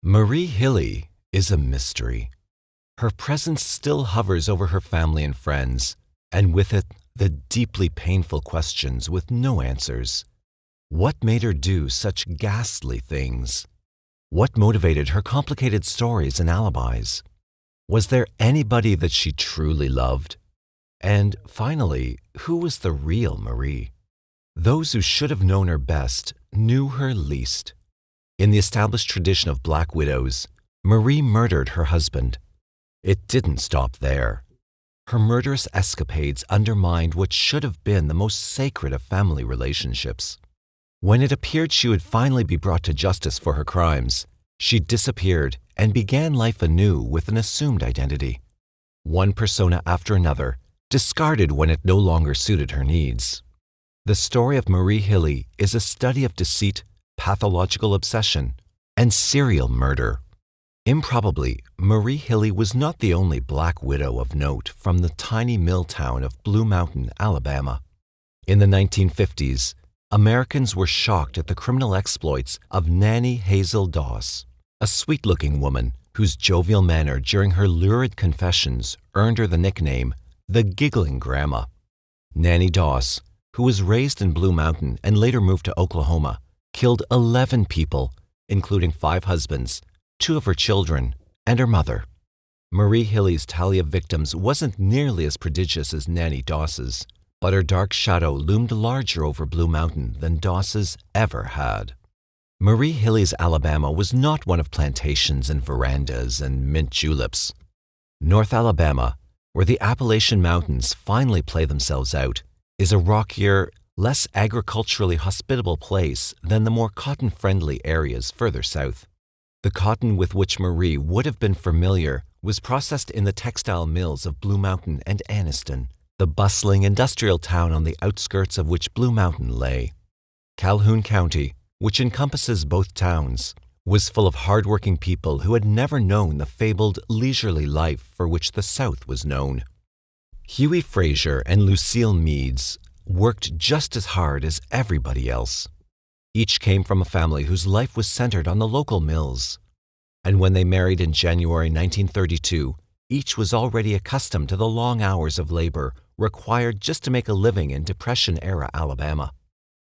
Marie Hilley is a mystery. Her presence still hovers over her family and friends, and with it, the deeply painful questions with no answers. What made her do such ghastly things? What motivated her complicated stories and alibis? Was there anybody that she truly loved? And finally, who was the real Marie? Those who should have known her best knew her least. In the established tradition of black widows, Marie murdered her husband. It didn't stop there. Her murderous escapades undermined what should have been the most sacred of family relationships. When it appeared she would finally be brought to justice for her crimes, she disappeared and began life anew with an assumed identity. One persona after another, discarded when it no longer suited her needs. The story of Marie Hilley is a study of deceit, pathological obsession, and serial murder. Improbably, Marie Hilley was not the only black widow of note from the tiny mill town of Blue Mountain, Alabama. In the 1950s, Americans were shocked at the criminal exploits of Nanny Hazel Doss, a sweet-looking woman whose jovial manner during her lurid confessions earned her the nickname the Giggling Grandma. Nanny Doss, who was raised in Blue Mountain and later moved to Oklahoma, killed 11 people, including 5 husbands, 2 of her children, and her mother. Marie Hilley's tally of victims wasn't nearly as prodigious as Nanny Doss's, but her dark shadow loomed larger over Blue Mountain than Doss's ever had. Marie Hilley's Alabama was not one of plantations and verandas and mint juleps. North Alabama, where the Appalachian Mountains finally play themselves out, is a rockier, less agriculturally hospitable place than the more cotton-friendly areas further south. The cotton with which Marie would have been familiar was processed in the textile mills of Blue Mountain and Anniston, the bustling industrial town on the outskirts of which Blue Mountain lay. Calhoun County, which encompasses both towns, was full of hard-working people who had never known the fabled leisurely life for which the South was known. Huey Frazier and Lucille Meads worked just as hard as everybody else. Each came from a family whose life was centered on the local mills. And when they married in January 1932, each was already accustomed to the long hours of labor required just to make a living in Depression-era Alabama.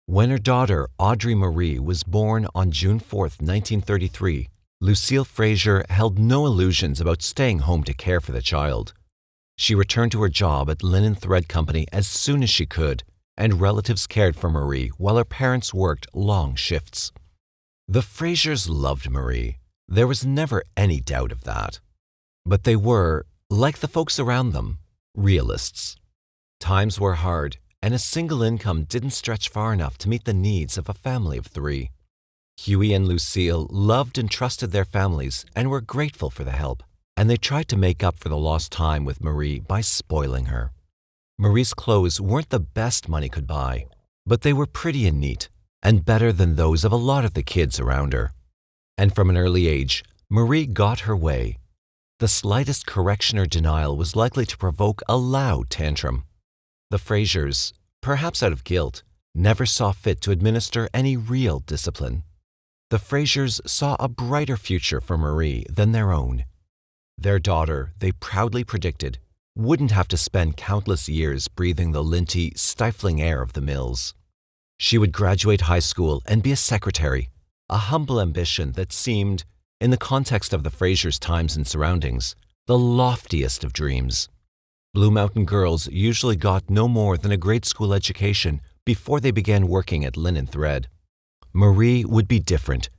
When her daughter, Audrey Marie, was born on June 4, 1933, Lucille Frazier held no illusions about staying home to care for the child. She returned to her job at Linen Thread Company as soon as she could, and relatives cared for Marie while her parents worked long shifts. The Fraziers loved Marie. There was never any doubt of that. But they were, like the folks around them, realists. Times were hard, and a single income didn't stretch far enough to meet the needs of a family of 3. Huey and Lucille loved and trusted their families and were grateful for the help, and they tried to make up for the lost time with Marie by spoiling her. Marie's clothes weren't the best money could buy, but they were pretty and neat, and better than those of a lot of the kids around her. And from an early age, Marie got her way. The slightest correction or denial was likely to provoke a loud tantrum. The Fraziers, perhaps out of guilt, never saw fit to administer any real discipline. The Fraziers saw a brighter future for Marie than their own. Their daughter, they proudly predicted, wouldn't have to spend countless years breathing the linty, stifling air of the mills. She would graduate high school and be a secretary, a humble ambition that seemed, in the context of the Fraziers' times and surroundings, the loftiest of dreams. Blue Mountain girls usually got no more than a grade school education before they began working at Linen Thread. Marie would be different.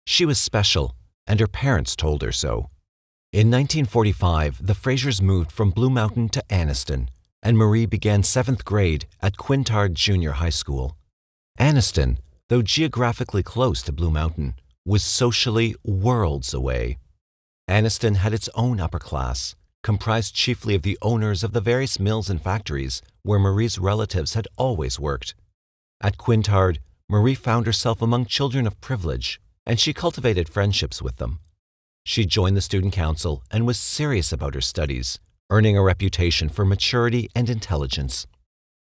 She was special, and her parents told her so. In 1945, the Fraziers moved from Blue Mountain to Anniston, and Marie began 7th grade at Quintard Junior High School. Anniston, though geographically close to Blue Mountain, was socially worlds away. Anniston had its own upper class, comprised chiefly of the owners of the various mills and factories where Marie's relatives had always worked. At Quintard, Marie found herself among children of privilege, and she cultivated friendships with them. She joined the student council and was serious about her studies, earning a reputation for maturity and intelligence.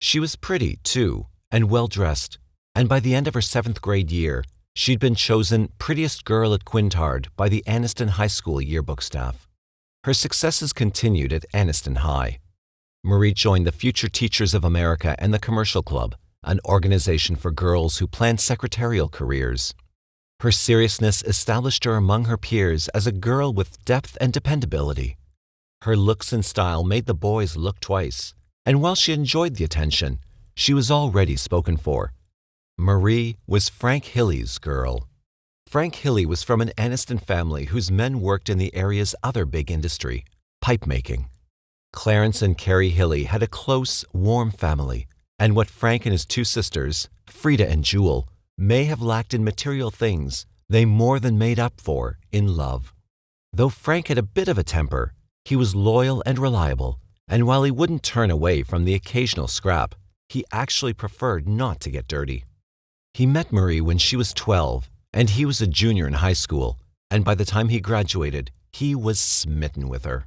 She was pretty, too, and well-dressed, and by the end of her 7th grade year, She'd been chosen prettiest girl at Quintard by the Anniston High School yearbook staff. Her successes continued at Anniston High. Marie joined the Future Teachers of America and the Commercial Club, an organization for girls who planned secretarial careers. Her seriousness established her among her peers as a girl with depth and dependability. Her looks and style made the boys look twice, and while she enjoyed the attention, she was already spoken for. Marie was Frank Hilley's girl. Frank Hilley was from an Anniston family whose men worked in the area's other big industry, pipe making. Clarence and Carrie Hilley had a close, warm family, and what Frank and his two sisters, Frida and Jewel, may have lacked in material things, they more than made up for in love. Though Frank had a bit of a temper, he was loyal and reliable, and while he wouldn't turn away from the occasional scrap, he actually preferred not to get dirty. He met Marie when she was 12, and he was a junior in high school, and by the time he graduated, he was smitten with her.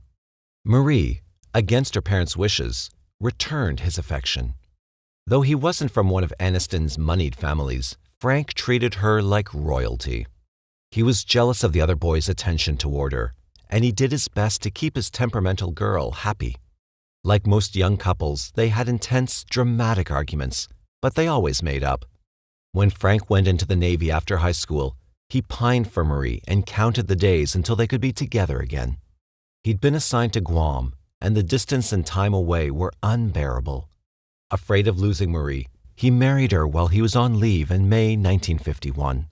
Marie, against her parents' wishes, returned his affection. Though he wasn't from one of Anniston's moneyed families, Frank treated her like royalty. He was jealous of the other boys' attention toward her, and he did his best to keep his temperamental girl happy. Like most young couples, they had intense, dramatic arguments, but they always made up. When Frank went into the Navy after high school, he pined for Marie and counted the days until they could be together again. He'd been assigned to Guam, and the distance and time away were unbearable. Afraid of losing Marie, he married her while he was on leave in May 1951.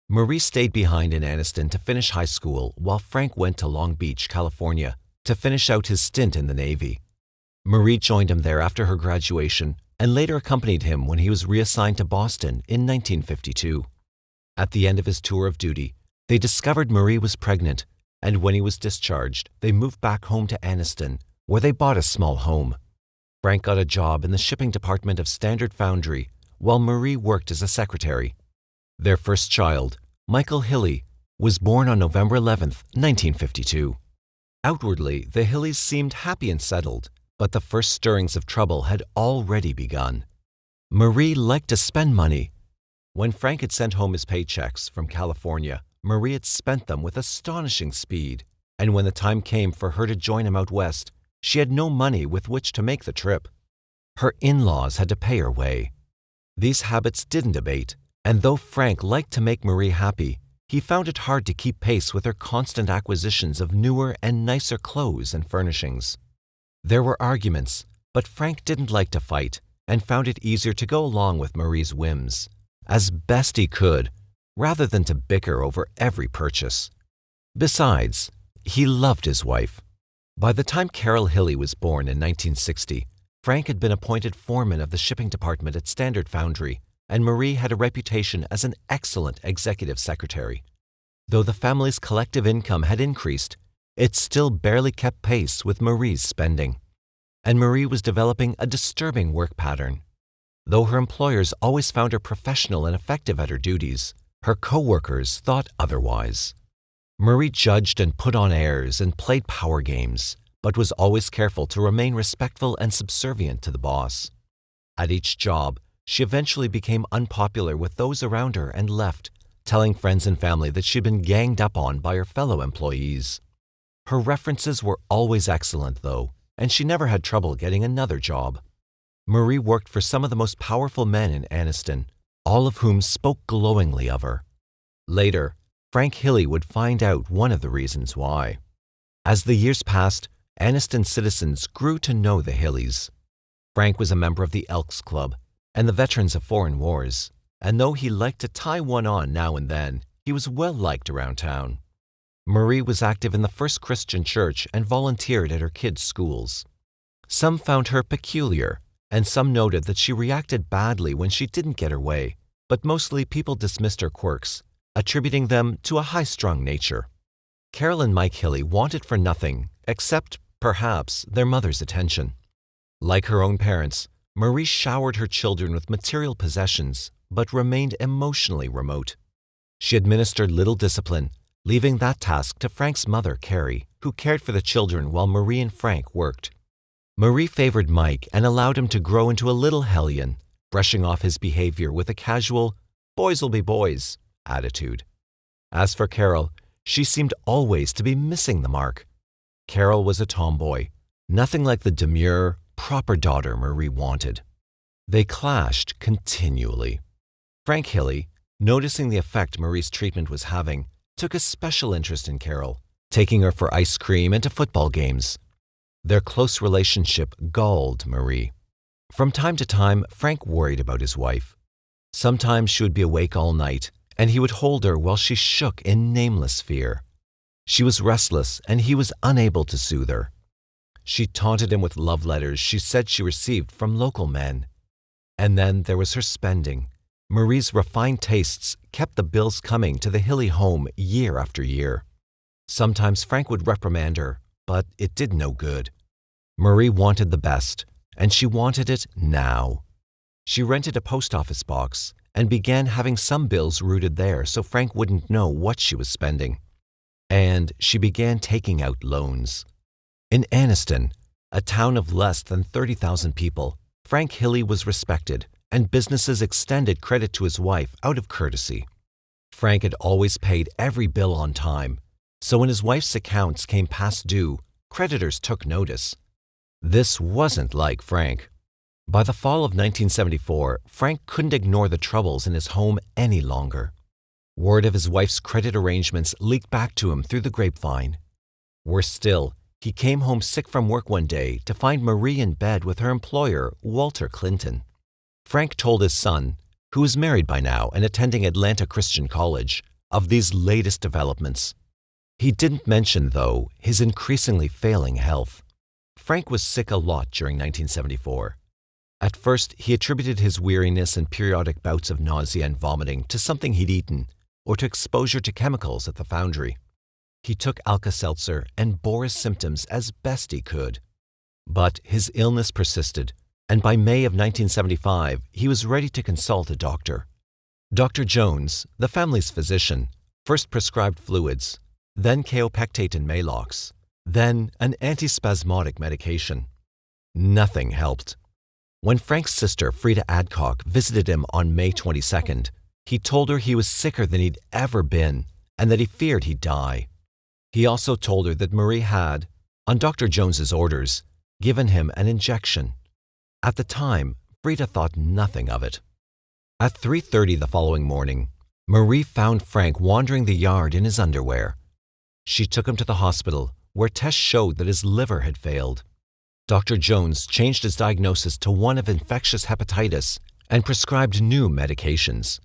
Marie stayed behind in Anniston to finish high school while Frank went to Long Beach, California, to finish out his stint in the Navy. Marie joined him there after her graduation and later accompanied him when he was reassigned to Boston in 1952. At the end of his tour of duty, they discovered Marie was pregnant, and when he was discharged, they moved back home to Anniston, where they bought a small home. Frank got a job in the shipping department of Standard Foundry, while Marie worked as a secretary. Their first child, Michael Hilley, was born on November 11, 1952. Outwardly, the Hilleys seemed happy and settled, but the first stirrings of trouble had already begun. Marie liked to spend money. When Frank had sent home his paychecks from California, Marie had spent them with astonishing speed, and when the time came for her to join him out west, she had no money with which to make the trip. Her in-laws had to pay her way. These habits didn't abate, and though Frank liked to make Marie happy, he found it hard to keep pace with her constant acquisitions of newer and nicer clothes and furnishings. There were arguments, but Frank didn't like to fight and found it easier to go along with Marie's whims, as best he could, rather than to bicker over every purchase. Besides, he loved his wife. By the time Carol Hilley was born in 1960, Frank had been appointed foreman of the shipping department at Standard Foundry, and Marie had a reputation as an excellent executive secretary. Though the family's collective income had increased, it still barely kept pace with Marie's spending, and Marie was developing a disturbing work pattern. Though her employers always found her professional and effective at her duties, her co-workers thought otherwise. Marie judged and put on airs and played power games, but was always careful to remain respectful and subservient to the boss. At each job, she eventually became unpopular with those around her and left, telling friends and family that she'd been ganged up on by her fellow employees. Her references were always excellent, though, and she never had trouble getting another job. Marie worked for some of the most powerful men in Anniston, all of whom spoke glowingly of her. Later, Frank Hilley would find out one of the reasons why. As the years passed, Anniston citizens grew to know the Hilleys. Frank was a member of the Elks Club and the Veterans of Foreign Wars, and though he liked to tie one on now and then, he was well liked around town. Marie was active in the First Christian Church and volunteered at her kids' schools. Some found her peculiar, and some noted that she reacted badly when she didn't get her way, but mostly people dismissed her quirks, attributing them to a high-strung nature. Carol and Mike Hilley wanted for nothing except, perhaps, their mother's attention. Like her own parents, Marie showered her children with material possessions, but remained emotionally remote. She administered little discipline, leaving that task to Frank's mother, Carrie, who cared for the children while Marie and Frank worked. Marie favored Mike and allowed him to grow into a little hellion, brushing off his behavior with a casual, "boys will be boys," attitude. As for Carol, she seemed always to be missing the mark. Carol was a tomboy, nothing like the demure, proper daughter Marie wanted. They clashed continually. Frank Hilley, noticing the effect Marie's treatment was having, took a special interest in Carol, taking her for ice cream and to football games. Their close relationship galled Marie. From time to time, Frank worried about his wife. Sometimes she would be awake all night, and he would hold her while she shook in nameless fear. She was restless, and he was unable to soothe her. She taunted him with love letters she said she received from local men. And then there was her spending. Marie's refined tastes kept the bills coming to the Hilley home year after year. Sometimes Frank would reprimand her, but it did no good. Marie wanted the best, and she wanted it now. She rented a post office box and began having some bills routed there so Frank wouldn't know what she was spending. And she began taking out loans. In Anniston, a town of less than 30,000 people, Frank Hilley was respected, and businesses extended credit to his wife out of courtesy. Frank had always paid every bill on time, so when his wife's accounts came past due, creditors took notice. This wasn't like Frank. By the fall of 1974, Frank couldn't ignore the troubles in his home any longer. Word of his wife's credit arrangements leaked back to him through the grapevine. Worse still, he came home sick from work one day to find Marie in bed with her employer, Walter Clinton. Frank told his son, who was married by now and attending Atlanta Christian College, of these latest developments. He didn't mention, though, his increasingly failing health. Frank was sick a lot during 1974. At first, he attributed his weariness and periodic bouts of nausea and vomiting to something he'd eaten or to exposure to chemicals at the foundry. He took Alka-Seltzer and bore his symptoms as best he could. But his illness persisted, and by May of 1975, he was ready to consult a doctor. Dr. Jones, the family's physician, first prescribed fluids, then kaopectate and Maalox, then an antispasmodic medication. Nothing helped. When Frank's sister, Frida Adcock, visited him on May 22nd, he told her he was sicker than he'd ever been and that he feared he'd die. He also told her that Marie had, on Dr. Jones's orders, given him an injection. At the time, Frida thought nothing of it. At 3:30 the following morning, Marie found Frank wandering the yard in his underwear. She took him to the hospital, where tests showed that his liver had failed. Dr. Jones changed his diagnosis to one of infectious hepatitis and prescribed new medications.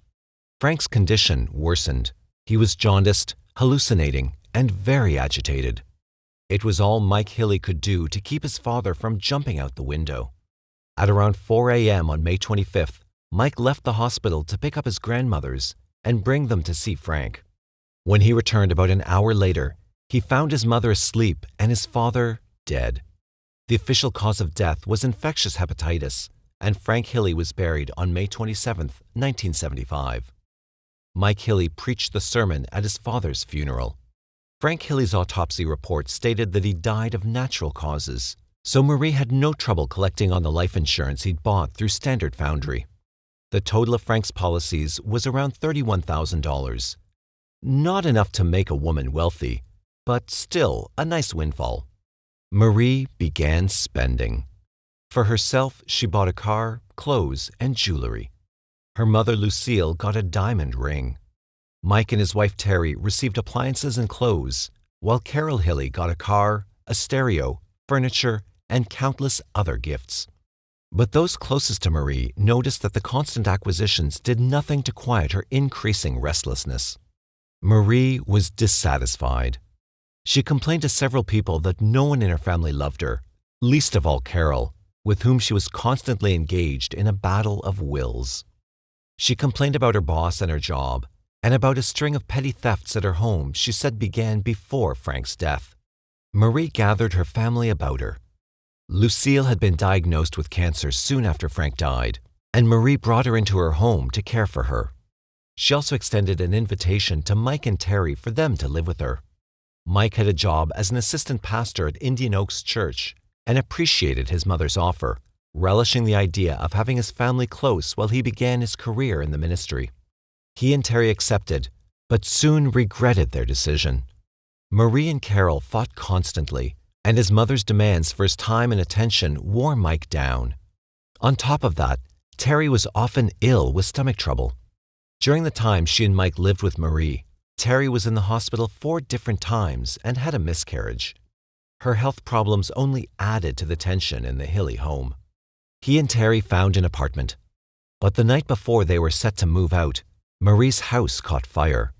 Frank's condition worsened. He was jaundiced, hallucinating, and very agitated. It was all Mike Hilley could do to keep his father from jumping out the window. At around 4 a.m. on May 25th, Mike left the hospital to pick up his grandmothers and bring them to see Frank. When he returned about an hour later, he found his mother asleep and his father dead. The official cause of death was infectious hepatitis, and Frank Hilley was buried on May 27, 1975. Mike Hilley preached the sermon at his father's funeral. Frank Hilley's autopsy report stated that he died of natural causes, so Marie had no trouble collecting on the life insurance he'd bought through Standard Foundry. The total of Frank's policies was around $31,000. Not enough to make a woman wealthy, but still a nice windfall. Marie began spending. For herself, she bought a car, clothes, and jewelry. Her mother, Lucille, got a diamond ring. Mike and his wife, Terry, received appliances and clothes, while Carol Hilley got a car, a stereo, furniture, and countless other gifts. But those closest to Marie noticed that the constant acquisitions did nothing to quiet her increasing restlessness. Marie was dissatisfied. She complained to several people that no one in her family loved her, least of all Carol, with whom she was constantly engaged in a battle of wills. She complained about her boss and her job, and about a string of petty thefts at her home she said began before Frank's death. Marie gathered her family about her. Lucille had been diagnosed with cancer soon after Frank died, and Marie brought her into her home to care for her. She also extended an invitation to Mike and Terry for them to live with her. Mike had a job as an assistant pastor at Indian Oaks Church and appreciated his mother's offer, relishing the idea of having his family close while he began his career in the ministry. He and Terry accepted, but soon regretted their decision. Marie and Carol fought constantly, and his mother's demands for his time and attention wore Mike down. On top of that, Terry was often ill with stomach trouble. During the time she and Mike lived with Marie, Terry was in the hospital 4 different times and had a miscarriage. Her health problems only added to the tension in the Hilley home. He and Terry found an apartment, but the night before they were set to move out, Marie's house caught fire.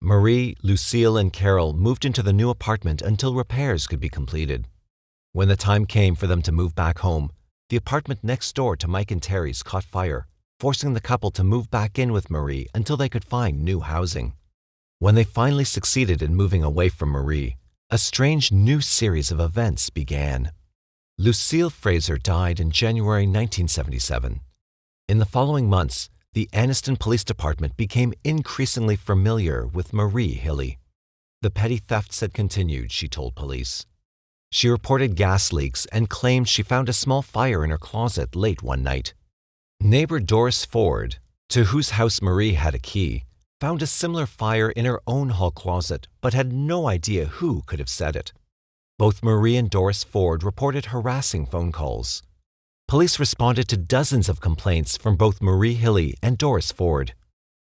Marie, Lucille, and Carol moved into the new apartment until repairs could be completed. When the time came for them to move back home, the apartment next door to Mike and Terry's caught fire, forcing the couple to move back in with Marie until they could find new housing. When they finally succeeded in moving away from Marie, a strange new series of events began. Lucille Fraser died in January 1977. In the following months, the Anniston Police Department became increasingly familiar with Marie Hilley. The petty thefts had continued, she told police. She reported gas leaks and claimed she found a small fire in her closet late one night. Neighbor Doris Ford, to whose house Marie had a key, found a similar fire in her own hall closet but had no idea who could have set it. Both Marie and Doris Ford reported harassing phone calls. Police responded to dozens of complaints from both Marie Hilley and Doris Ford.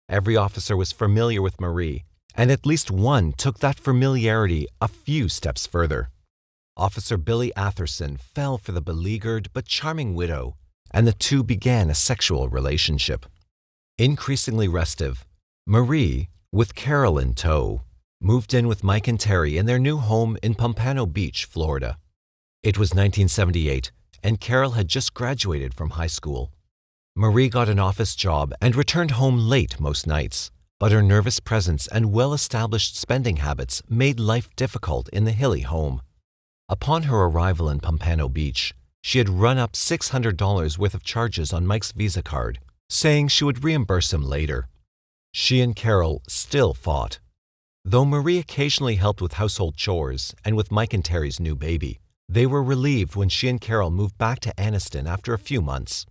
Every officer was familiar with Marie, and at least one took that familiarity a few steps further. Officer Billy Atherson fell for the beleaguered but charming widow, and the two began a sexual relationship. Increasingly restive, Marie, with Carol in tow, moved in with Mike and Terry in their new home in Pompano Beach, Florida. It was 1978, and Carol had just graduated from high school. Marie got an office job and returned home late most nights, but her nervous presence and well-established spending habits made life difficult in the Hilley home. Upon her arrival in Pompano Beach, she had run up $600 worth of charges on Mike's Visa card, saying she would reimburse him later. She and Carol still fought. Though Marie occasionally helped with household chores and with Mike and Terry's new baby, they were relieved when she and Carol moved back to Anniston after a few months.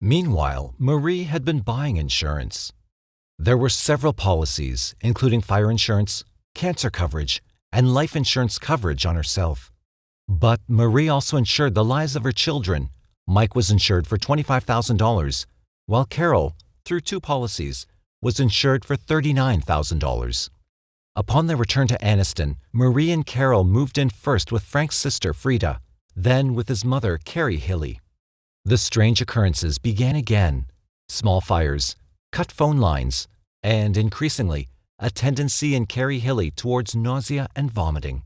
Meanwhile, Marie had been buying insurance. There were several policies, including fire insurance, cancer coverage, and life insurance coverage on herself. But Marie also insured the lives of her children. Mike was insured for $25,000, while Carol, through 2 policies, was insured for $39,000. Upon their return to Anniston, Marie and Carol moved in first with Frank's sister Frida, then with his mother Carrie Hilley. The strange occurrences began again: small fires, cut phone lines, and, increasingly, a tendency in Carrie Hilley towards nausea and vomiting.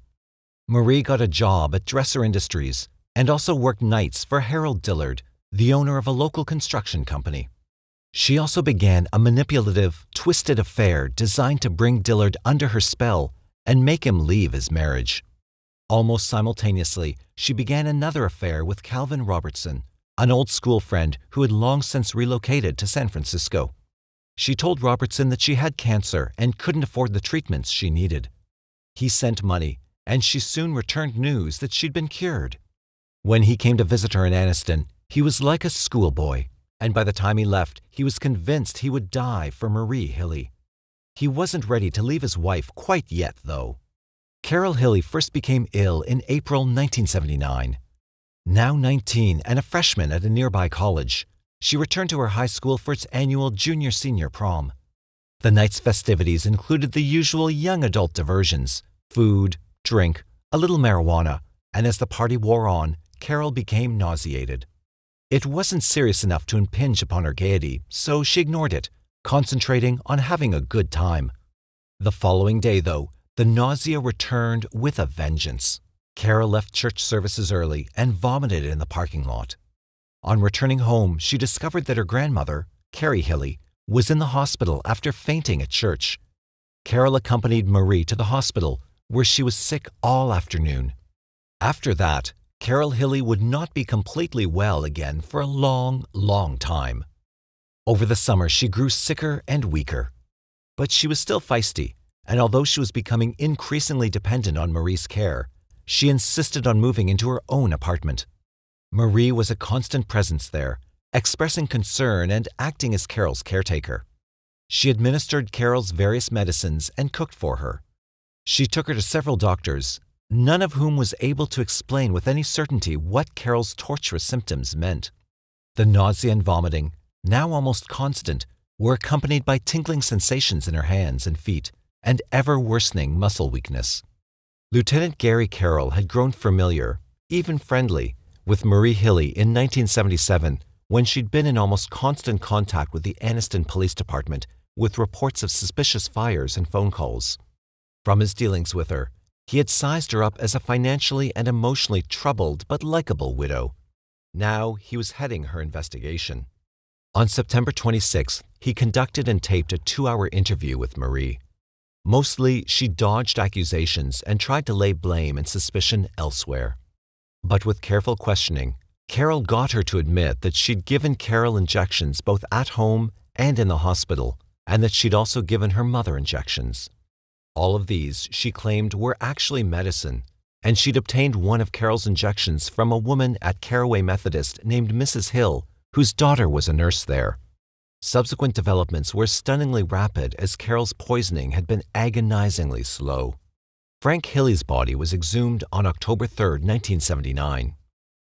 Marie got a job at Dresser Industries and also worked nights for Harold Dillard, the owner of a local construction company. She also began a manipulative, twisted affair designed to bring Dillard under her spell and make him leave his marriage. Almost simultaneously, she began another affair with Calvin Robertson, an old school friend who had long since relocated to San Francisco. She told Robertson that she had cancer and couldn't afford the treatments she needed. He sent money, and she soon returned news that she'd been cured. When he came to visit her in Anniston, he was like a schoolboy, and by the time he left, he was convinced he would die for Marie Hilley. He wasn't ready to leave his wife quite yet, though. Carol Hilley first became ill in April 1979. Now 19 and a freshman at a nearby college, she returned to her high school for its annual junior-senior prom. The night's festivities included the usual young adult diversions: food, drink, a little marijuana, and as the party wore on, Carol became nauseated. It wasn't serious enough to impinge upon her gaiety, so she ignored it, concentrating on having a good time. The following day, though, the nausea returned with a vengeance. Carol left church services early and vomited in the parking lot. On returning home, she discovered that her grandmother, Carrie Hilley, was in the hospital after fainting at church. Carol accompanied Marie to the hospital, where she was sick all afternoon. After that, Carol Hilley would not be completely well again for a long, long time. Over the summer, she grew sicker and weaker. But she was still feisty, and although she was becoming increasingly dependent on Marie's care, she insisted on moving into her own apartment. Marie was a constant presence there, expressing concern and acting as Carol's caretaker. She administered Carol's various medicines and cooked for her. She took her to several doctors, none of whom was able to explain with any certainty what Carol's torturous symptoms meant. The nausea and vomiting, now almost constant, were accompanied by tingling sensations in her hands and feet and ever-worsening muscle weakness. Lieutenant Gary Carroll had grown familiar, even friendly, with Marie Hilley in 1977 when she'd been in almost constant contact with the Anniston Police Department with reports of suspicious fires and phone calls. From his dealings with her, he had sized her up as a financially and emotionally troubled but likable widow. Now he was heading her investigation. On September 26th, he conducted and taped a 2-hour interview with Marie. Mostly, she dodged accusations and tried to lay blame and suspicion elsewhere. But with careful questioning, Carol got her to admit that she'd given Carol injections both at home and in the hospital, and that she'd also given her mother injections. All of these, she claimed, were actually medicine, and she'd obtained one of Carol's injections from a woman at Caraway Methodist named Mrs. Hill, whose daughter was a nurse there. Subsequent developments were stunningly rapid as Carol's poisoning had been agonizingly slow. Frank Hilley's body was exhumed on October 3, 1979.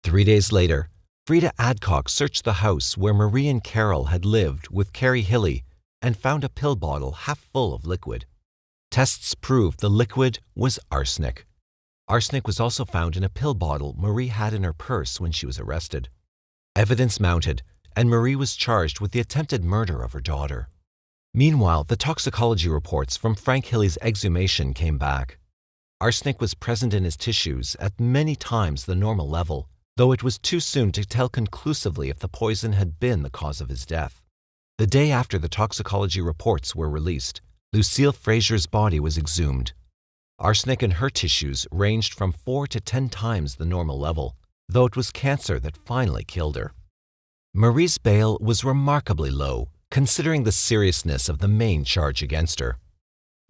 3 days later, Frida Adcock searched the house where Marie and Carol had lived with Carrie Hilley and found a pill bottle half full of liquid. Tests proved the liquid was arsenic. Arsenic was also found in a pill bottle Marie had in her purse when she was arrested. Evidence mounted, and Marie was charged with the attempted murder of her daughter. Meanwhile, the toxicology reports from Frank Hilley's exhumation came back. Arsenic was present in his tissues at many times the normal level, though it was too soon to tell conclusively if the poison had been the cause of his death. The day after the toxicology reports were released, Lucille Fraser's body was exhumed. Arsenic in her tissues ranged from 4 to 10 times the normal level, though it was cancer that finally killed her. Marie's bail was remarkably low, considering the seriousness of the main charge against her.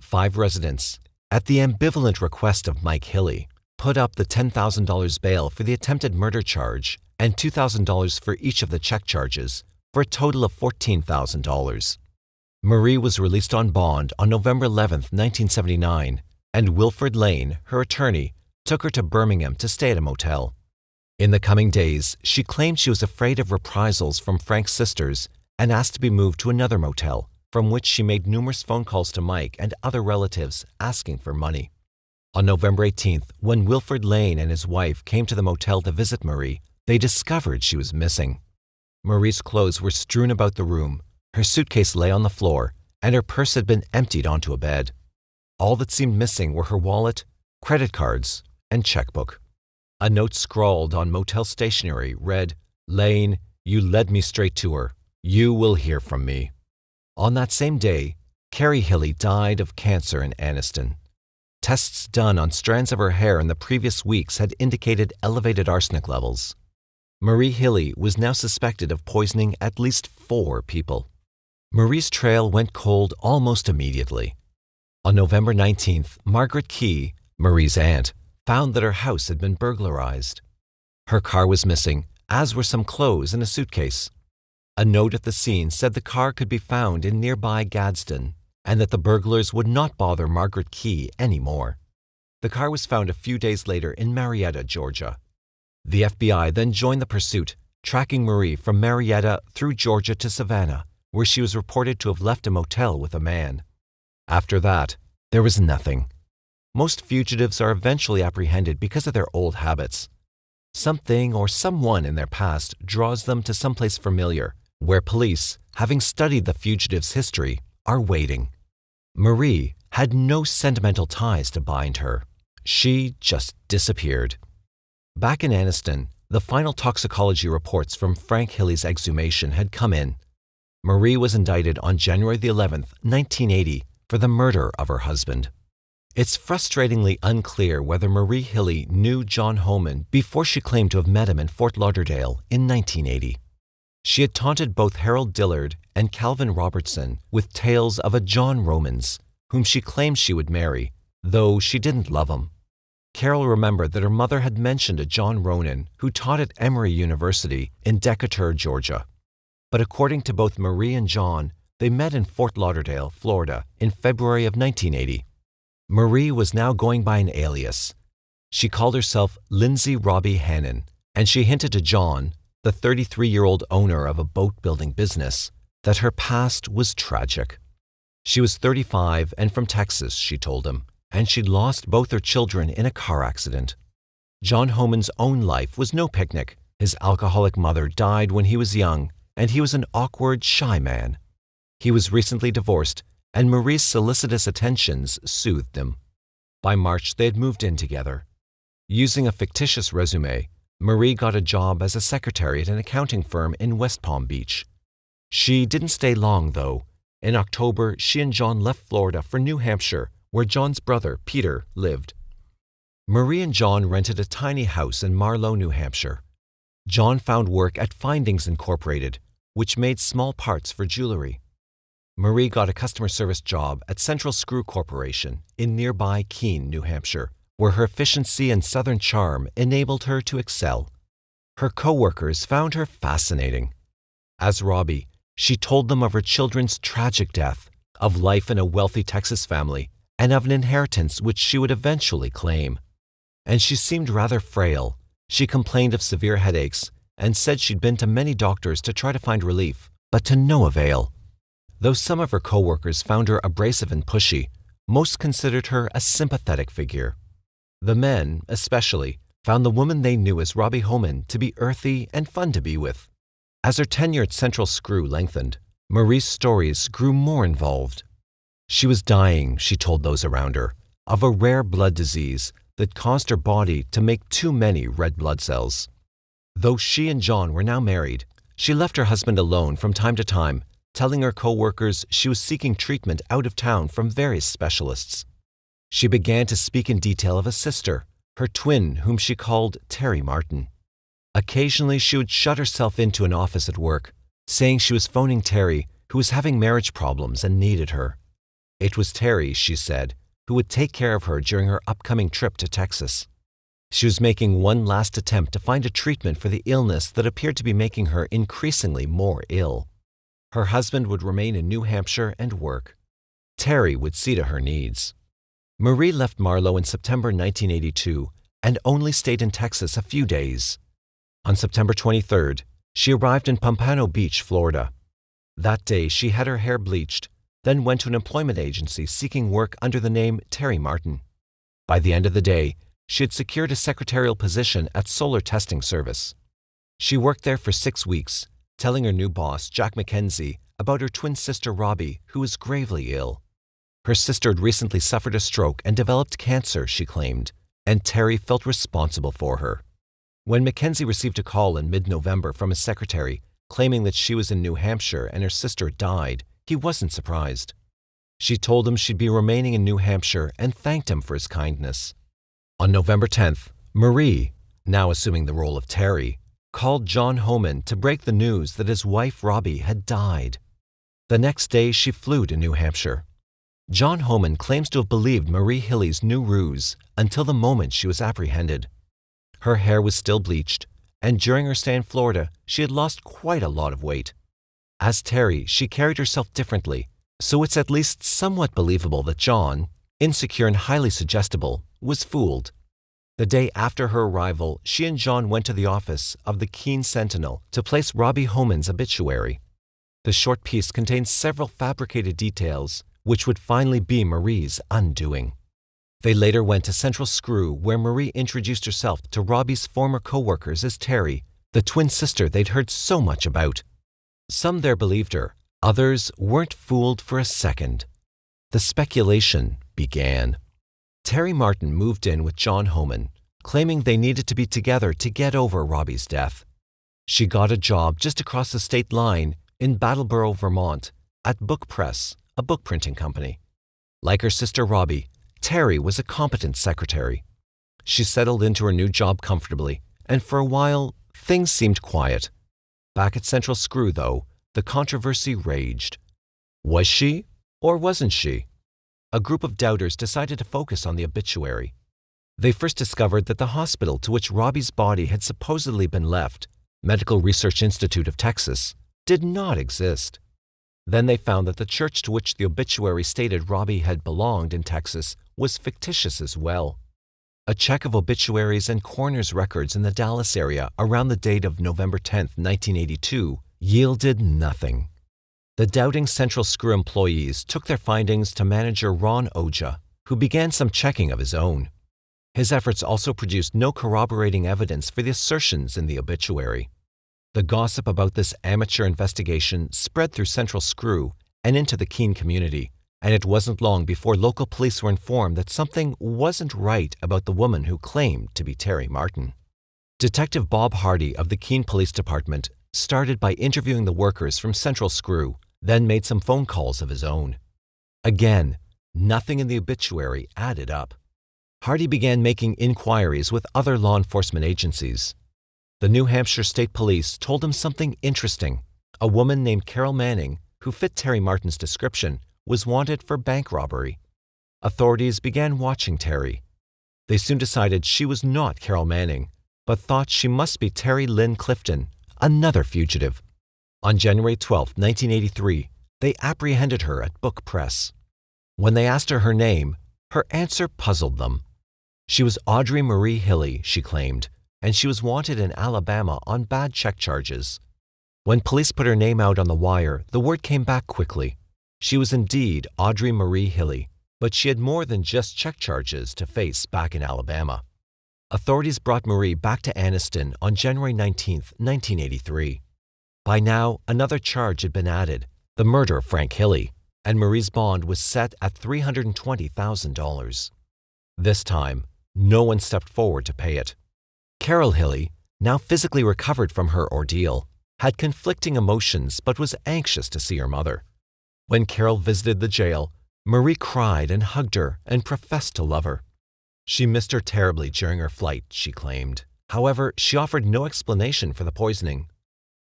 5 residents, at the ambivalent request of Mike Hilley, put up the $10,000 bail for the attempted murder charge and $2,000 for each of the check charges, for a total of $14,000. Marie was released on bond on November 11, 1979, and Wilfred Lane, her attorney, took her to Birmingham to stay at a motel. In the coming days, she claimed she was afraid of reprisals from Frank's sisters and asked to be moved to another motel, from which she made numerous phone calls to Mike and other relatives asking for money. On November 18th, when Wilfred Lane and his wife came to the motel to visit Marie, they discovered she was missing. Marie's clothes were strewn about the room, her suitcase lay on the floor, and her purse had been emptied onto a bed. All that seemed missing were her wallet, credit cards, and checkbook. A note scrawled on motel stationery read, "Lane, you led me straight to her. You will hear from me." On that same day, Carrie Hilley died of cancer in Anniston. Tests done on strands of her hair in the previous weeks had indicated elevated arsenic levels. Marie Hilley was now suspected of poisoning at least 4 people. Marie's trail went cold almost immediately. On November 19th, Margaret Key, Marie's aunt, found that her house had been burglarized. Her car was missing, as were some clothes and a suitcase. A note at the scene said the car could be found in nearby Gadsden, and that the burglars would not bother Margaret Key anymore. The car was found a few days later in Marietta, Georgia. The FBI then joined the pursuit, tracking Marie from Marietta through Georgia to Savannah, where she was reported to have left a motel with a man. After that, there was nothing. Most fugitives are eventually apprehended because of their old habits. Something or someone in their past draws them to someplace familiar, where police, having studied the fugitive's history, are waiting. Marie had no sentimental ties to bind her. She just disappeared. Back in Anniston, the final toxicology reports from Frank Hilley's exhumation had come in. Marie was indicted on January the 11th, 1980, for the murder of her husband. It's frustratingly unclear whether Marie Hilley knew John Homan before she claimed to have met him in Fort Lauderdale in 1980. She had taunted both Harold Dillard and Calvin Robertson with tales of a John Romans, whom she claimed she would marry, though she didn't love him. Carol remembered that her mother had mentioned a John Ronan who taught at Emory University in Decatur, Georgia. But according to both Marie and John, They met in Fort Lauderdale, Florida, in February of 1980. Marie was now going by an alias. She called herself Lindsay Robbie Hannon, and she hinted to John, the 33-year-old owner of a boat-building business, that her past was tragic. She was 35 and from Texas, she told him, and she'd lost both her children in a car accident. John Homan's own life was no picnic. His alcoholic mother died when he was young, and he was an awkward, shy man. He was recently divorced, and Marie's solicitous attentions soothed him. By March, they had moved in together. Using a fictitious resume, Marie got a job as a secretary at an accounting firm in West Palm Beach. She didn't stay long, though. In October, she and John left Florida for New Hampshire, where John's brother, Peter, lived. Marie and John rented a tiny house in Marlow, New Hampshire. John found work at Findings Incorporated, which made small parts for jewelry. Marie got a customer service job at Central Screw Corporation in nearby Keene, New Hampshire, where her efficiency and southern charm enabled her to excel. Her co-workers found her fascinating. As Robbie, she told them of her children's tragic death, of life in a wealthy Texas family, and of an inheritance which she would eventually claim. And she seemed rather frail. She complained of severe headaches and said she'd been to many doctors to try to find relief, but to no avail. Though some of her co-workers found her abrasive and pushy, most considered her a sympathetic figure. The men, especially, found the woman they knew as Robbie Homan to be earthy and fun to be with. As her tenure at Central Screw lengthened, Marie's stories grew more involved. She was dying, she told those around her, of a rare blood disease that caused her body to make too many red blood cells. Though she and John were now married, she left her husband alone from time to time, telling her co-workers she was seeking treatment out of town from various specialists. She began to speak in detail of a sister, her twin, whom she called Terry Martin. Occasionally, she would shut herself into an office at work, saying she was phoning Terry, who was having marriage problems and needed her. It was Terry, she said, who would take care of her during her upcoming trip to Texas. She was making one last attempt to find a treatment for the illness that appeared to be making her increasingly more ill. Her husband would remain in New Hampshire and work. Terry would see to her needs. Marie left Marlow in September 1982 and only stayed in Texas a few days. On September 23rd, she arrived in Pompano Beach, Florida. That day, she had her hair bleached, then went to an employment agency seeking work under the name Terry Martin. By the end of the day, she had secured a secretarial position at Solar Testing Service. She worked there for 6 weeks, telling her new boss, Jack McKenzie, about her twin sister Robbie, who was gravely ill. Her sister had recently suffered a stroke and developed cancer, she claimed, and Terry felt responsible for her. When Mackenzie received a call in mid-November from his secretary claiming that she was in New Hampshire and her sister died, he wasn't surprised. She told him she'd be remaining in New Hampshire and thanked him for his kindness. On November 10th, Marie, now assuming the role of Terry, called John Homan to break the news that his wife Robbie had died. The next day, she flew to New Hampshire. John Homan claims to have believed Marie Hilley's new ruse until the moment she was apprehended. Her hair was still bleached, and during her stay in Florida, she had lost quite a lot of weight. As Terry, she carried herself differently, so it's at least somewhat believable that John, insecure and highly suggestible, was fooled. The day after her arrival, she and John went to the office of the Keene Sentinel to place Robbie Homan's obituary. The short piece contains several fabricated details, which would finally be Marie's undoing. They later went to Central Screw, where Marie introduced herself to Robbie's former co-workers as Terry, the twin sister they'd heard so much about. Some there believed her, others weren't fooled for a second. The speculation began. Terry Martin moved in with John Homan, claiming they needed to be together to get over Robbie's death. She got a job just across the state line in Brattleboro, Vermont, at Book Press, a book printing company. Like her sister Robbie, Terry was a competent secretary. She settled into her new job comfortably, and for a while, things seemed quiet. Back at Central Screw, though, the controversy raged. Was she, or wasn't she? A group of doubters decided to focus on the obituary. They first discovered that the hospital to which Robbie's body had supposedly been left, Medical Research Institute of Texas, did not exist. Then they found that the church to which the obituary stated Robbie had belonged in Texas was fictitious as well. A check of obituaries and coroner's records in the Dallas area around the date of November 10, 1982, yielded nothing. The doubting Central Screw employees took their findings to manager Ron Oja, who began some checking of his own. His efforts also produced no corroborating evidence for the assertions in the obituary. The gossip about this amateur investigation spread through Central Screw and into the Keene community, and it wasn't long before local police were informed that something wasn't right about the woman who claimed to be Terry Martin. Detective Bob Hardy of the Keene Police Department started by interviewing the workers from Central Screw, then made some phone calls of his own. Again, nothing in the obituary added up. Hardy began making inquiries with other law enforcement agencies. The New Hampshire State Police told him something interesting. A woman named Carol Manning, who fit Terry Martin's description, was wanted for bank robbery. Authorities began watching Terry. They soon decided she was not Carol Manning, but thought she must be Terry Lynn Clifton, another fugitive. On January 12, 1983, they apprehended her at Book Press. When they asked her name, her answer puzzled them. She was Audrey Marie Hilley, she claimed, and she was wanted in Alabama on bad check charges. When police put her name out on the wire, the word came back quickly. She was indeed Audrey Marie Hilley, but she had more than just check charges to face back in Alabama. Authorities brought Marie back to Anniston on January 19, 1983. By now, another charge had been added, the murder of Frank Hilley, and Marie's bond was set at $320,000. This time, no one stepped forward to pay it. Carol Hilley, now physically recovered from her ordeal, had conflicting emotions but was anxious to see her mother. When Carol visited the jail, Marie cried and hugged her and professed to love her. She missed her terribly during her flight, she claimed. However, she offered no explanation for the poisoning.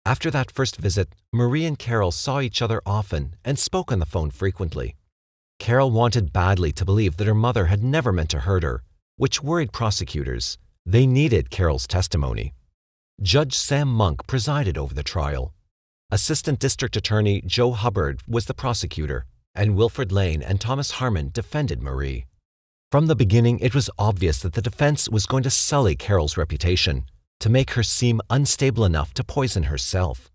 After that first visit, Marie and Carol saw each other often and spoke on the phone frequently. Carol wanted badly to believe that her mother had never meant to hurt her, which worried prosecutors. They needed Carol's testimony. Judge Sam Monk presided over the trial. Assistant District Attorney Joe Hubbard was the prosecutor, and Wilfred Lane and Thomas Harmon defended Marie. From the beginning, it was obvious that the defense was going to sully Carol's reputation, to make her seem unstable enough to poison herself.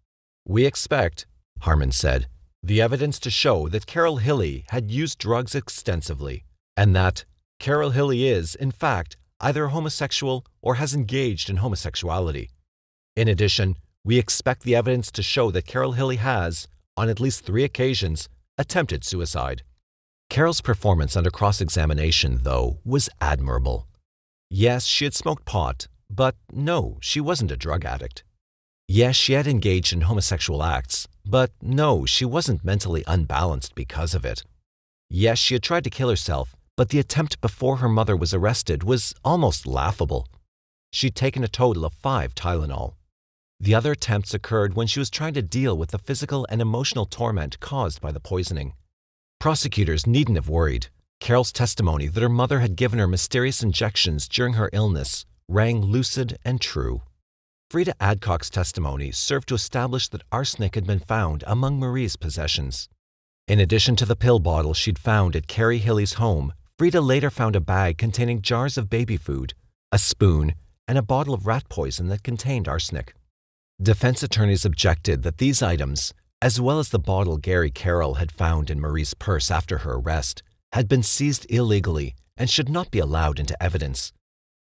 "We expect," Harmon said, "the evidence to show that Carol Hilley had used drugs extensively, and that Carol Hilley is, in fact, either homosexual or has engaged in homosexuality. In addition, we expect the evidence to show that Carol Hilley has, on at least 3 occasions, attempted suicide." Carol's performance under cross-examination, though, was admirable. Yes, she had smoked pot, but no, she wasn't a drug addict. Yes, she had engaged in homosexual acts, but no, she wasn't mentally unbalanced because of it. Yes, she had tried to kill herself, but the attempt before her mother was arrested was almost laughable. She'd taken a total of 5 Tylenol. The other attempts occurred when she was trying to deal with the physical and emotional torment caused by the poisoning. Prosecutors needn't have worried. Carol's testimony that her mother had given her mysterious injections during her illness rang lucid and true. Frida Adcock's testimony served to establish that arsenic had been found among Marie's possessions. In addition to the pill bottle she'd found at Carrie Hilley's home, Frida later found a bag containing jars of baby food, a spoon, and a bottle of rat poison that contained arsenic. Defense attorneys objected that these items, as well as the bottle Gary Carroll had found in Marie's purse after her arrest, had been seized illegally and should not be allowed into evidence.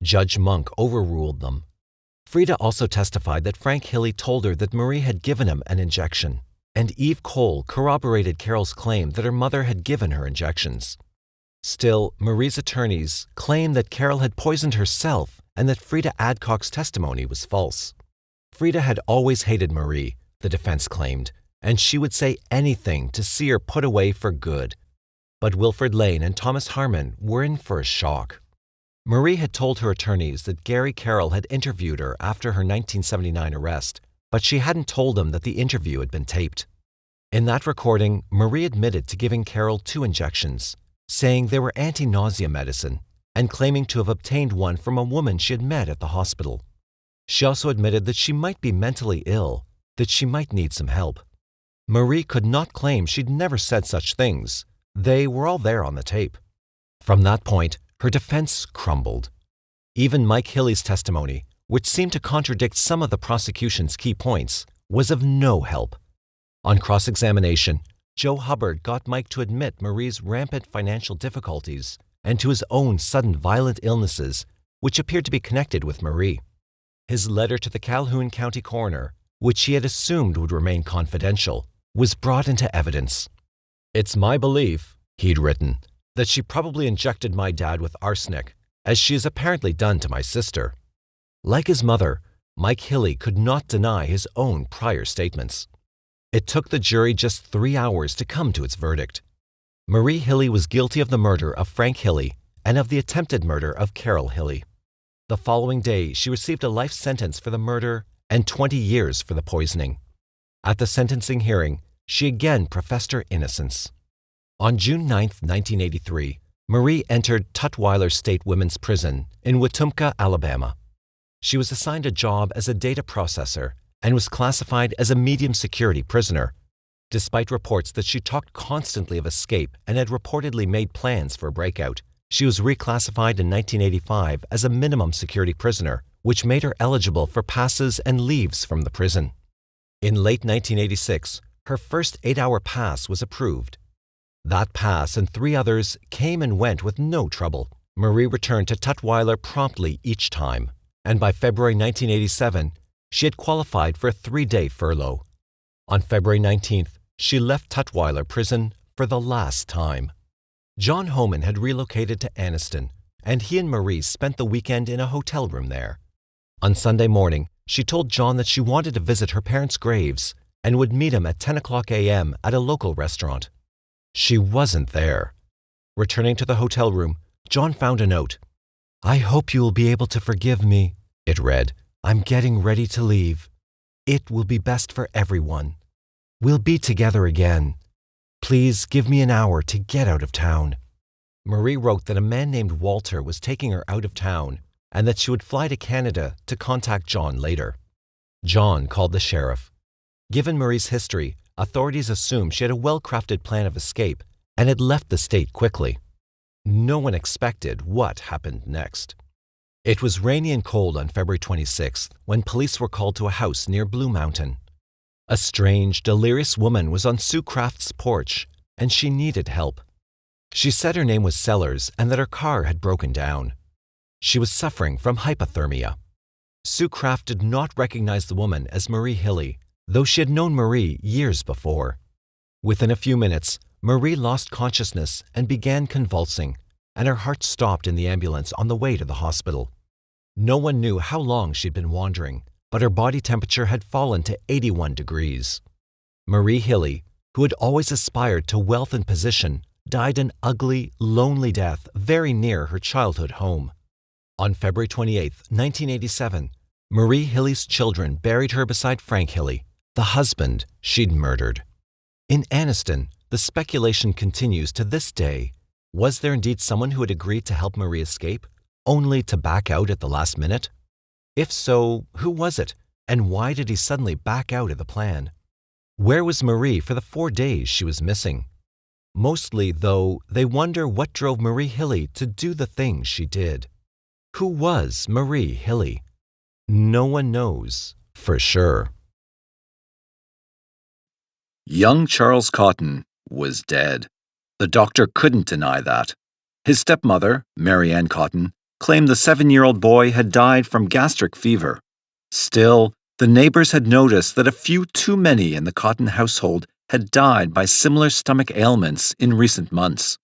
Judge Monk overruled them. Frida also testified that Frank Hilley told her that Marie had given him an injection, and Eve Cole corroborated Carol's claim that her mother had given her injections. Still, Marie's attorneys claimed that Carol had poisoned herself and that Frida Adcock's testimony was false. Frida had always hated Marie, the defense claimed, and she would say anything to see her put away for good. But Wilfred Lane and Thomas Harmon were in for a shock. Marie had told her attorneys that Gary Carroll had interviewed her after her 1979 arrest, but she hadn't told them that the interview had been taped. In that recording, Marie admitted to giving Carroll 2 injections, saying they were anti-nausea medicine, and claiming to have obtained one from a woman she had met at the hospital. She also admitted that she might be mentally ill, that she might need some help. Marie could not claim she'd never said such things. They were all there on the tape. From that point, her defense crumbled. Even Mike Hilley's testimony, which seemed to contradict some of the prosecution's key points, was of no help. On cross-examination, Joe Hubbard got Mike to admit Marie's rampant financial difficulties and to his own sudden violent illnesses, which appeared to be connected with Marie. His letter to the Calhoun County coroner, which he had assumed would remain confidential, was brought into evidence. "It's my belief," he'd written, "that she probably injected my dad with arsenic, as she has apparently done to my sister." Like his mother, Mike Hilley could not deny his own prior statements. It took the jury just 3 hours to come to its verdict. Marie Hilley was guilty of the murder of Frank Hilley and of the attempted murder of Carol Hilley. The following day, she received a life sentence for the murder and 20 years for the poisoning. At the sentencing hearing, she again professed her innocence. On June 9, 1983, Marie entered Tutwiler State Women's Prison in Wetumpka, Alabama. She was assigned a job as a data processor and was classified as a medium security prisoner. Despite reports that she talked constantly of escape and had reportedly made plans for a breakout, she was reclassified in 1985 as a minimum security prisoner, which made her eligible for passes and leaves from the prison. In late 1986, her first 8-hour pass was approved. That pass and 3 others came and went with no trouble. Marie returned to Tutwiler promptly each time, and by February 1987, she had qualified for a 3-day furlough. On February 19th, she left Tutwiler prison for the last time. John Homan had relocated to Anniston, and he and Marie spent the weekend in a hotel room there. On Sunday morning, she told John that she wanted to visit her parents' graves and would meet him at 10 o'clock a.m. at a local restaurant. She wasn't there. Returning to the hotel room, John found a note. "I hope you will be able to forgive me," it read. "I'm getting ready to leave. It will be best for everyone. We'll be together again. Please give me an hour to get out of town." Marie wrote that a man named Walter was taking her out of town and that she would fly to Canada to contact John later. John called the sheriff. Given Marie's history, authorities assumed she had a well-crafted plan of escape and had left the state quickly. No one expected what happened next. It was rainy and cold on February 26th when police were called to a house near Blue Mountain. A strange, delirious woman was on Sue Craft's porch, and she needed help. She said her name was Sellers and that her car had broken down. She was suffering from hypothermia. Sue Craft did not recognize the woman as Marie Hilley, though she had known Marie years before. Within a few minutes, Marie lost consciousness and began convulsing, and her heart stopped in the ambulance on the way to the hospital. No one knew how long she'd been wandering, but her body temperature had fallen to 81 degrees. Marie Hilley, who had always aspired to wealth and position, died an ugly, lonely death very near her childhood home. On February 28, 1987, Marie Hilley's children buried her beside Frank Hilley, the husband she'd murdered. In Anniston, the speculation continues to this day. Was there indeed someone who had agreed to help Marie escape, only to back out at the last minute? If so, who was it, and why did he suddenly back out of the plan? Where was Marie for the 4 days she was missing? Mostly, though, they wonder what drove Marie Hilley to do the things she did. Who was Marie Hilley? No one knows for sure. Young Charles Cotton was dead. The doctor couldn't deny that. His stepmother, Mary Ann Cotton, claimed the 7-year-old boy had died from gastric fever. Still, the neighbors had noticed that a few too many in the Cotton household had died by similar stomach ailments in recent months.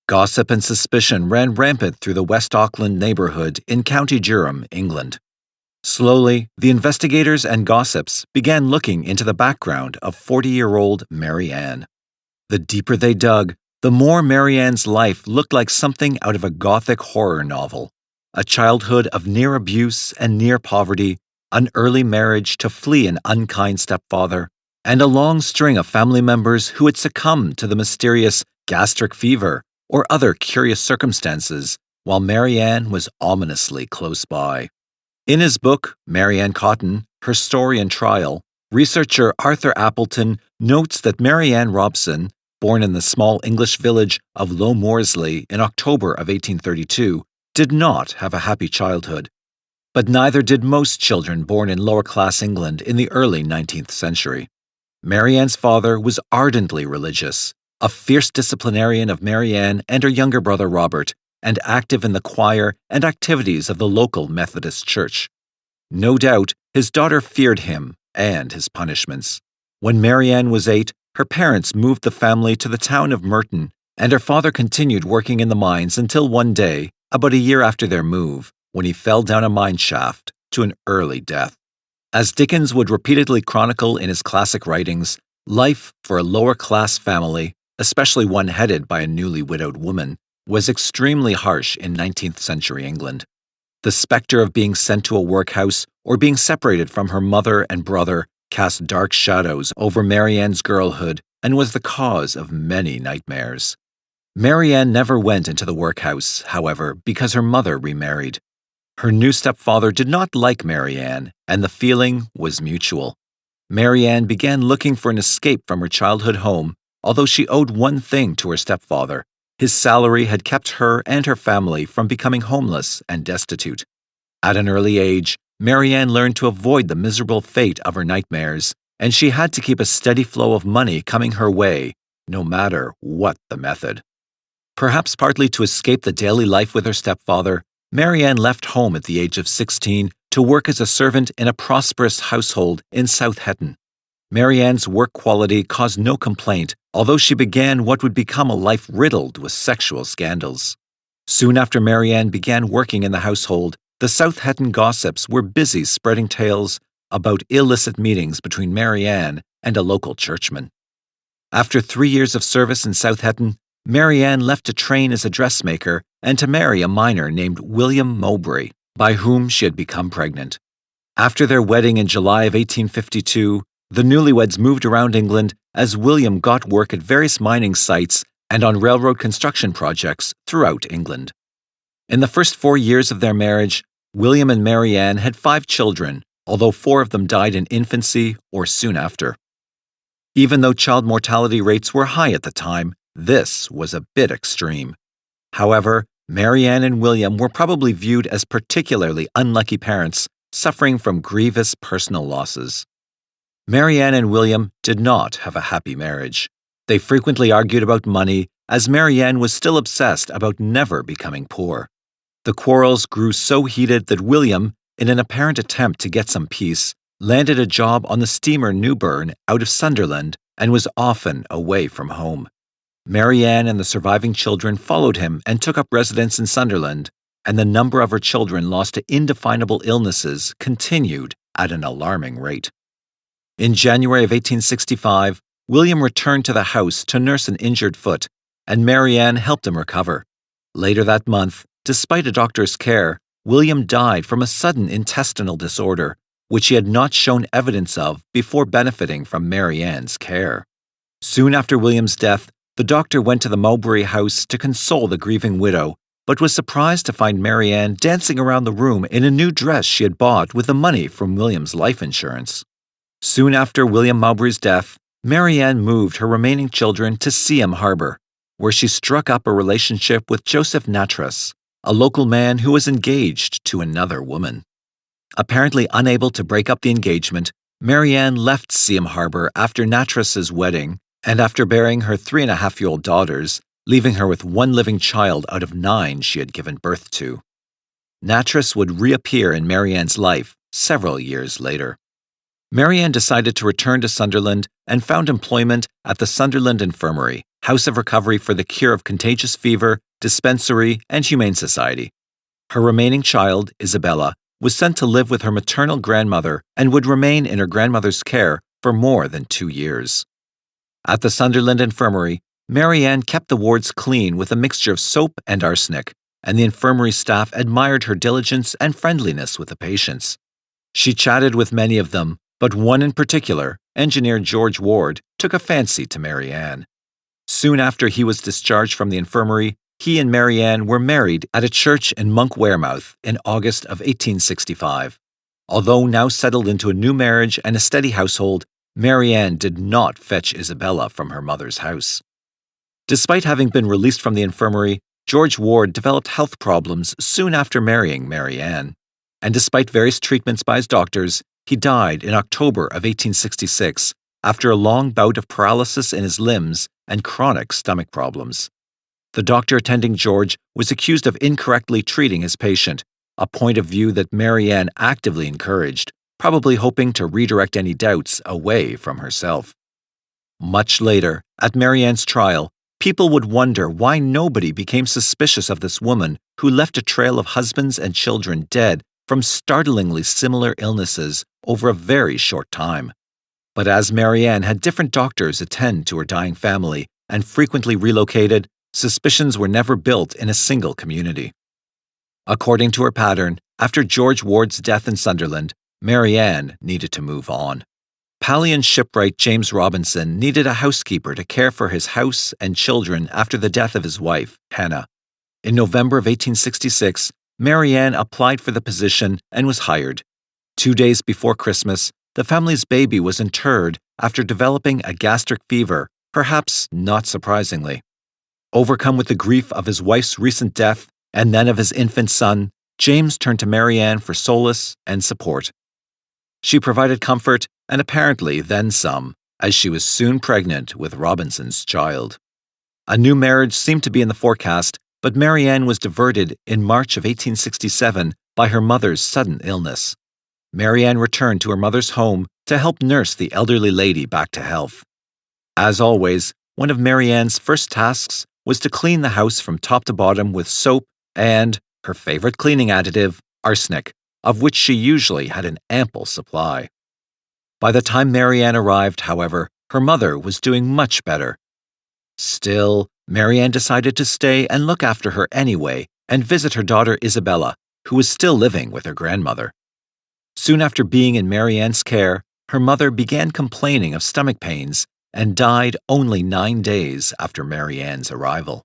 Gossip and suspicion ran rampant through the West Auckland neighborhood in County Durham, England. Slowly, the investigators and gossips began looking into the background of 40-year-old Mary Ann. The deeper they dug, the more Mary Ann's life looked like something out of a gothic horror novel. A childhood of near abuse and near poverty, an early marriage to flee an unkind stepfather, and a long string of family members who had succumbed to the mysterious gastric fever or other curious circumstances, while Mary Ann was ominously close by. In his book, Mary Ann Cotton, Her Story and Trial, Researcher Arthur Appleton notes that Mary Ann Robson, born in the small English village of Low Moorsley in October of 1832, did not have a happy childhood. But neither did most children born in lower-class England in the early 19th century. Mary Ann's father was ardently religious, a fierce disciplinarian of Mary Ann and her younger brother Robert, and active in the choir and activities of the local Methodist church. No doubt, his daughter feared him and his punishments. When Mary Ann was 8, her parents moved the family to the town of Merton, and her father continued working in the mines until one day, about a year after their move, when he fell down a mine shaft to an early death. As Dickens would repeatedly chronicle in his classic writings, life for a lower-class family, especially one headed by a newly widowed woman, was extremely harsh in 19th century England. The specter of being sent to a workhouse or being separated from her mother and brother cast dark shadows over Mary Ann's girlhood and was the cause of many nightmares. Mary Ann never went into the workhouse, however, because her mother remarried. Her new stepfather did not like Mary Ann, and the feeling was mutual. Mary Ann began looking for an escape from her childhood home, although she owed one thing to her stepfather. His salary had kept her and her family from becoming homeless and destitute. At an early age, Mary Ann learned to avoid the miserable fate of her nightmares, and she had to keep a steady flow of money coming her way, no matter what the method. Perhaps partly to escape the daily life with her stepfather, Mary Ann left home at the age of 16 to work as a servant in a prosperous household in South Hetton. Mary Ann's work quality caused no complaint, although she began what would become a life riddled with sexual scandals. Soon after Mary Ann began working in the household, the South Hetton gossips were busy spreading tales about illicit meetings between Mary Ann and a local churchman. After 3 years of service in South Hetton, Mary Ann left to train as a dressmaker and to marry a miner named William Mowbray, by whom she had become pregnant. After their wedding in July of 1852, the newlyweds moved around England as William got work at various mining sites and on railroad construction projects throughout England. In the first 4 years of their marriage, William and Mary Ann had 5 children, although 4 of them died in infancy or soon after. Even though child mortality rates were high at the time, this was a bit extreme. However, Mary Ann and William were probably viewed as particularly unlucky parents, suffering from grievous personal losses. Mary Ann and William did not have a happy marriage. They frequently argued about money, as Mary Ann was still obsessed about never becoming poor. The quarrels grew so heated that William, in an apparent attempt to get some peace, landed a job on the steamer Newburn out of Sunderland and was often away from home. Mary Ann and the surviving children followed him and took up residence in Sunderland, and the number of her children lost to indefinable illnesses continued at an alarming rate. In January of 1865, William returned to the house to nurse an injured foot, and Mary Ann helped him recover. Later that month, despite a doctor's care, William died from a sudden intestinal disorder, which he had not shown evidence of before benefiting from Mary Ann's care. Soon after William's death, the doctor went to the Mowbray house to console the grieving widow, but was surprised to find Mary Ann dancing around the room in a new dress she had bought with the money from William's life insurance. Soon after William Mowbray's death, Mary Ann moved her remaining children to Seaham Harbour, where she struck up a relationship with Joseph Nattrass, a local man who was engaged to another woman. Apparently unable to break up the engagement, Mary Ann left Seaham Harbour after Nattrass's wedding and after bearing her 3.5-year-old daughters, leaving her with 1 living child out of 9 she had given birth to. Nattrass would reappear in Mary Ann's life several years later. Mary Ann decided to return to Sunderland and found employment at the Sunderland Infirmary, House of Recovery for the Cure of Contagious Fever, Dispensary, and Humane Society. Her remaining child, Isabella, was sent to live with her maternal grandmother and would remain in her grandmother's care for more than 2 years. At the Sunderland Infirmary, Mary Ann kept the wards clean with a mixture of soap and arsenic, and the infirmary staff admired her diligence and friendliness with the patients. She chatted with many of them, but one in particular, Engineer George Ward, took a fancy to Mary Ann. Soon after he was discharged from the infirmary, he and Mary Ann were married at a church in Monk Wearmouth in August of 1865. Although now settled into a new marriage and a steady household, Mary Ann did not fetch Isabella from her mother's house. Despite having been released from the infirmary, George Ward developed health problems soon after marrying Mary Ann, and despite various treatments by his doctors, he died in October of 1866 after a long bout of paralysis in his limbs and chronic stomach problems. The doctor attending George was accused of incorrectly treating his patient, a point of view that Mary Ann actively encouraged, probably hoping to redirect any doubts away from herself. Much later, at Mary Ann's trial, people would wonder why nobody became suspicious of this woman who left a trail of husbands and children dead from startlingly similar illnesses over a very short time. But as Mary Ann had different doctors attend to her dying family and frequently relocated, suspicions were never built in a single community. According to her pattern, after George Ward's death in Sunderland, Mary Ann needed to move on. Pallian shipwright James Robinson needed a housekeeper to care for his house and children after the death of his wife, Hannah. In November of 1866, Mary Ann applied for the position and was hired. 2 days before Christmas, the family's baby was interred after developing a gastric fever, perhaps not surprisingly. Overcome with the grief of his wife's recent death and then of his infant son, James turned to Mary Ann for solace and support. She provided comfort and apparently then some, as she was soon pregnant with Robinson's child. A new marriage seemed to be in the forecast, but Mary Ann was diverted in March of 1867 by her mother's sudden illness. Mary Ann returned to her mother's home to help nurse the elderly lady back to health. As always, one of Mary Ann's first tasks was to clean the house from top to bottom with soap and, her favorite cleaning additive, arsenic, of which she usually had an ample supply. By the time Mary Ann arrived, however, her mother was doing much better. Still, Mary Ann decided to stay and look after her anyway and visit her daughter Isabella, who was still living with her grandmother. Soon after being in Mary Ann's care, her mother began complaining of stomach pains and died only 9 days after Mary Ann's arrival.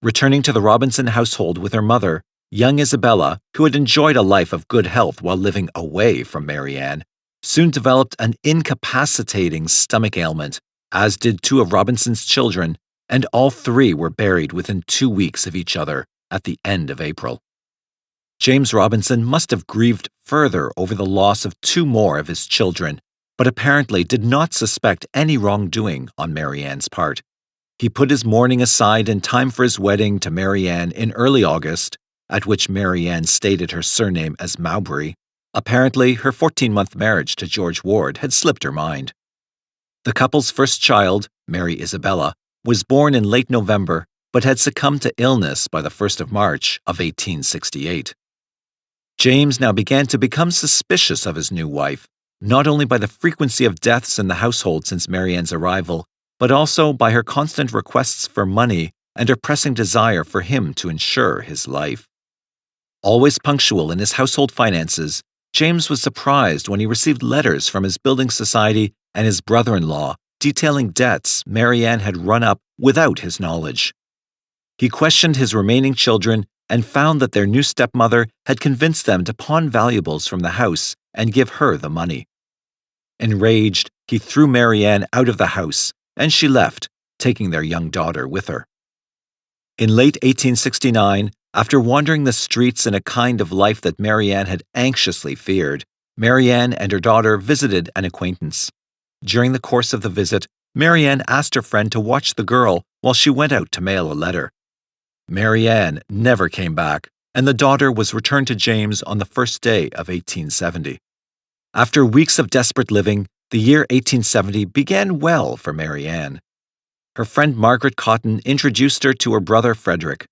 Returning to the Robinson household with her mother, young Isabella, who had enjoyed a life of good health while living away from Mary Ann, soon developed an incapacitating stomach ailment, as did 2 of Robinson's children, and all 3 were buried within 2 weeks of each other at the end of April. James Robinson must have grieved further over the loss of 2 more of his children, but apparently did not suspect any wrongdoing on Mary Ann's part. He put his mourning aside in time for his wedding to Mary Ann in early August, at which Mary Ann stated her surname as Mowbray. Apparently, her 14-month marriage to George Ward had slipped her mind. The couple's first child, Mary Isabella, was born in late November, but had succumbed to illness by the 1st of March of 1868. James now began to become suspicious of his new wife, not only by the frequency of deaths in the household since Mary Ann's arrival, but also by her constant requests for money and her pressing desire for him to ensure his life. Always punctual in his household finances, James was surprised when he received letters from his building society and his brother-in-law detailing debts Mary Ann had run up without his knowledge. He questioned his remaining children and found that their new stepmother had convinced them to pawn valuables from the house and give her the money. Enraged, he threw Mary Ann out of the house, and she left, taking their young daughter with her. In late 1869, after wandering the streets in a kind of life that Mary Ann had anxiously feared, Mary Ann and her daughter visited an acquaintance. During the course of the visit, Mary Ann asked her friend to watch the girl while she went out to mail a letter. Mary Ann never came back, and the daughter was returned to James on the first day of 1870. After weeks of desperate living, the year 1870 began well for Mary Ann. Her friend Margaret Cotton introduced her to her brother Frederick.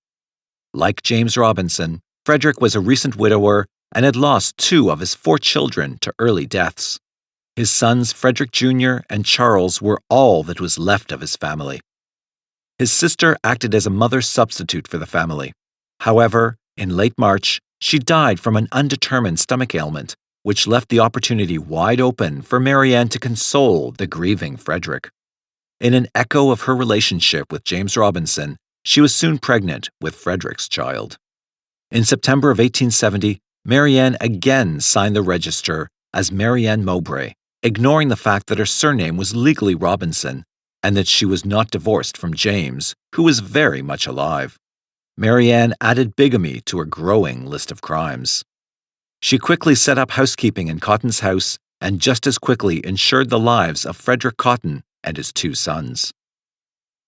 Like James Robinson, Frederick was a recent widower and had lost 2 of his 4 children to early deaths. His sons Frederick Jr. and Charles were all that was left of his family. His sister acted as a mother's substitute for the family. However, in late March, she died from an undetermined stomach ailment, which left the opportunity wide open for Mary Ann to console the grieving Frederick. In an echo of her relationship with James Robinson, she was soon pregnant with Frederick's child. In September of 1870, Marianne again signed the register as Marianne Mowbray, ignoring the fact that her surname was legally Robinson and that she was not divorced from James, who was very much alive. Marianne added bigamy to her growing list of crimes. She quickly set up housekeeping in Cotton's house and just as quickly ensured the lives of Frederick Cotton and his 2 sons.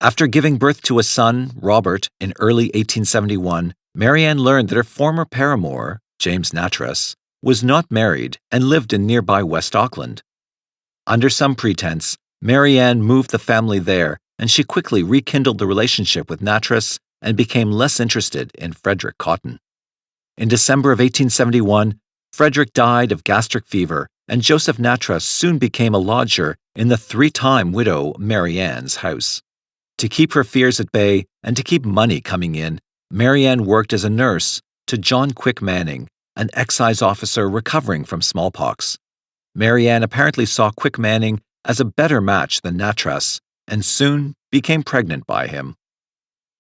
After giving birth to a son, Robert, in early 1871, Marianne learned that her former paramour, James Nattrass, was not married and lived in nearby West Auckland. Under some pretense, Marianne moved the family there, and she quickly rekindled the relationship with Nattrass and became less interested in Frederick Cotton. In December of 1871, Frederick died of gastric fever, and Joseph Nattrass soon became a lodger in the 3-time widow Marianne's house. To keep her fears at bay and to keep money coming in, Marianne worked as a nurse to John Quick Manning, an excise officer recovering from smallpox. Marianne apparently saw Quick Manning as a better match than Nattrass and soon became pregnant by him.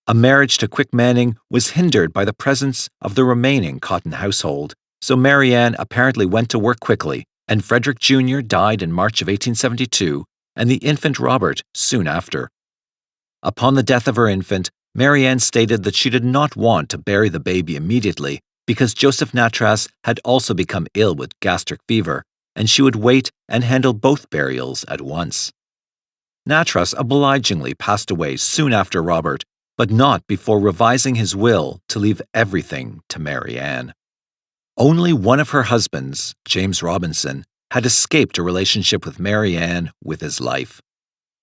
A marriage to Quick Manning was hindered by the presence of the remaining Cotton household, so Marianne apparently went to work quickly, and Frederick Jr. died in March of 1872, and the infant Robert soon after. Upon the death of her infant, Marianne stated that she did not want to bury the baby immediately because Joseph Nattrass had also become ill with gastric fever, and she would wait and handle both burials at once. Nattrass obligingly passed away soon after Robert, but not before revising his will to leave everything to Marianne. Only one of her husbands, James Robinson, had escaped a relationship with Marianne with his life.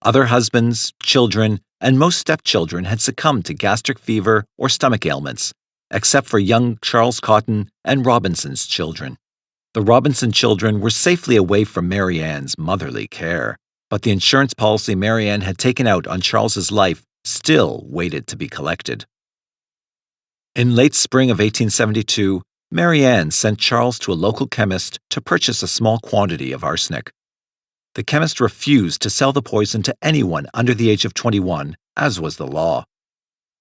Other husbands, children, and most stepchildren had succumbed to gastric fever or stomach ailments, except for young Charles Cotton and Robinson's children. The Robinson children were safely away from Marianne's motherly care, but the insurance policy Marianne had taken out on Charles's life still waited to be collected. In late spring of 1872, Marianne sent Charles to a local chemist to purchase a small quantity of arsenic. The chemist refused to sell the poison to anyone under the age of 21, as was the law.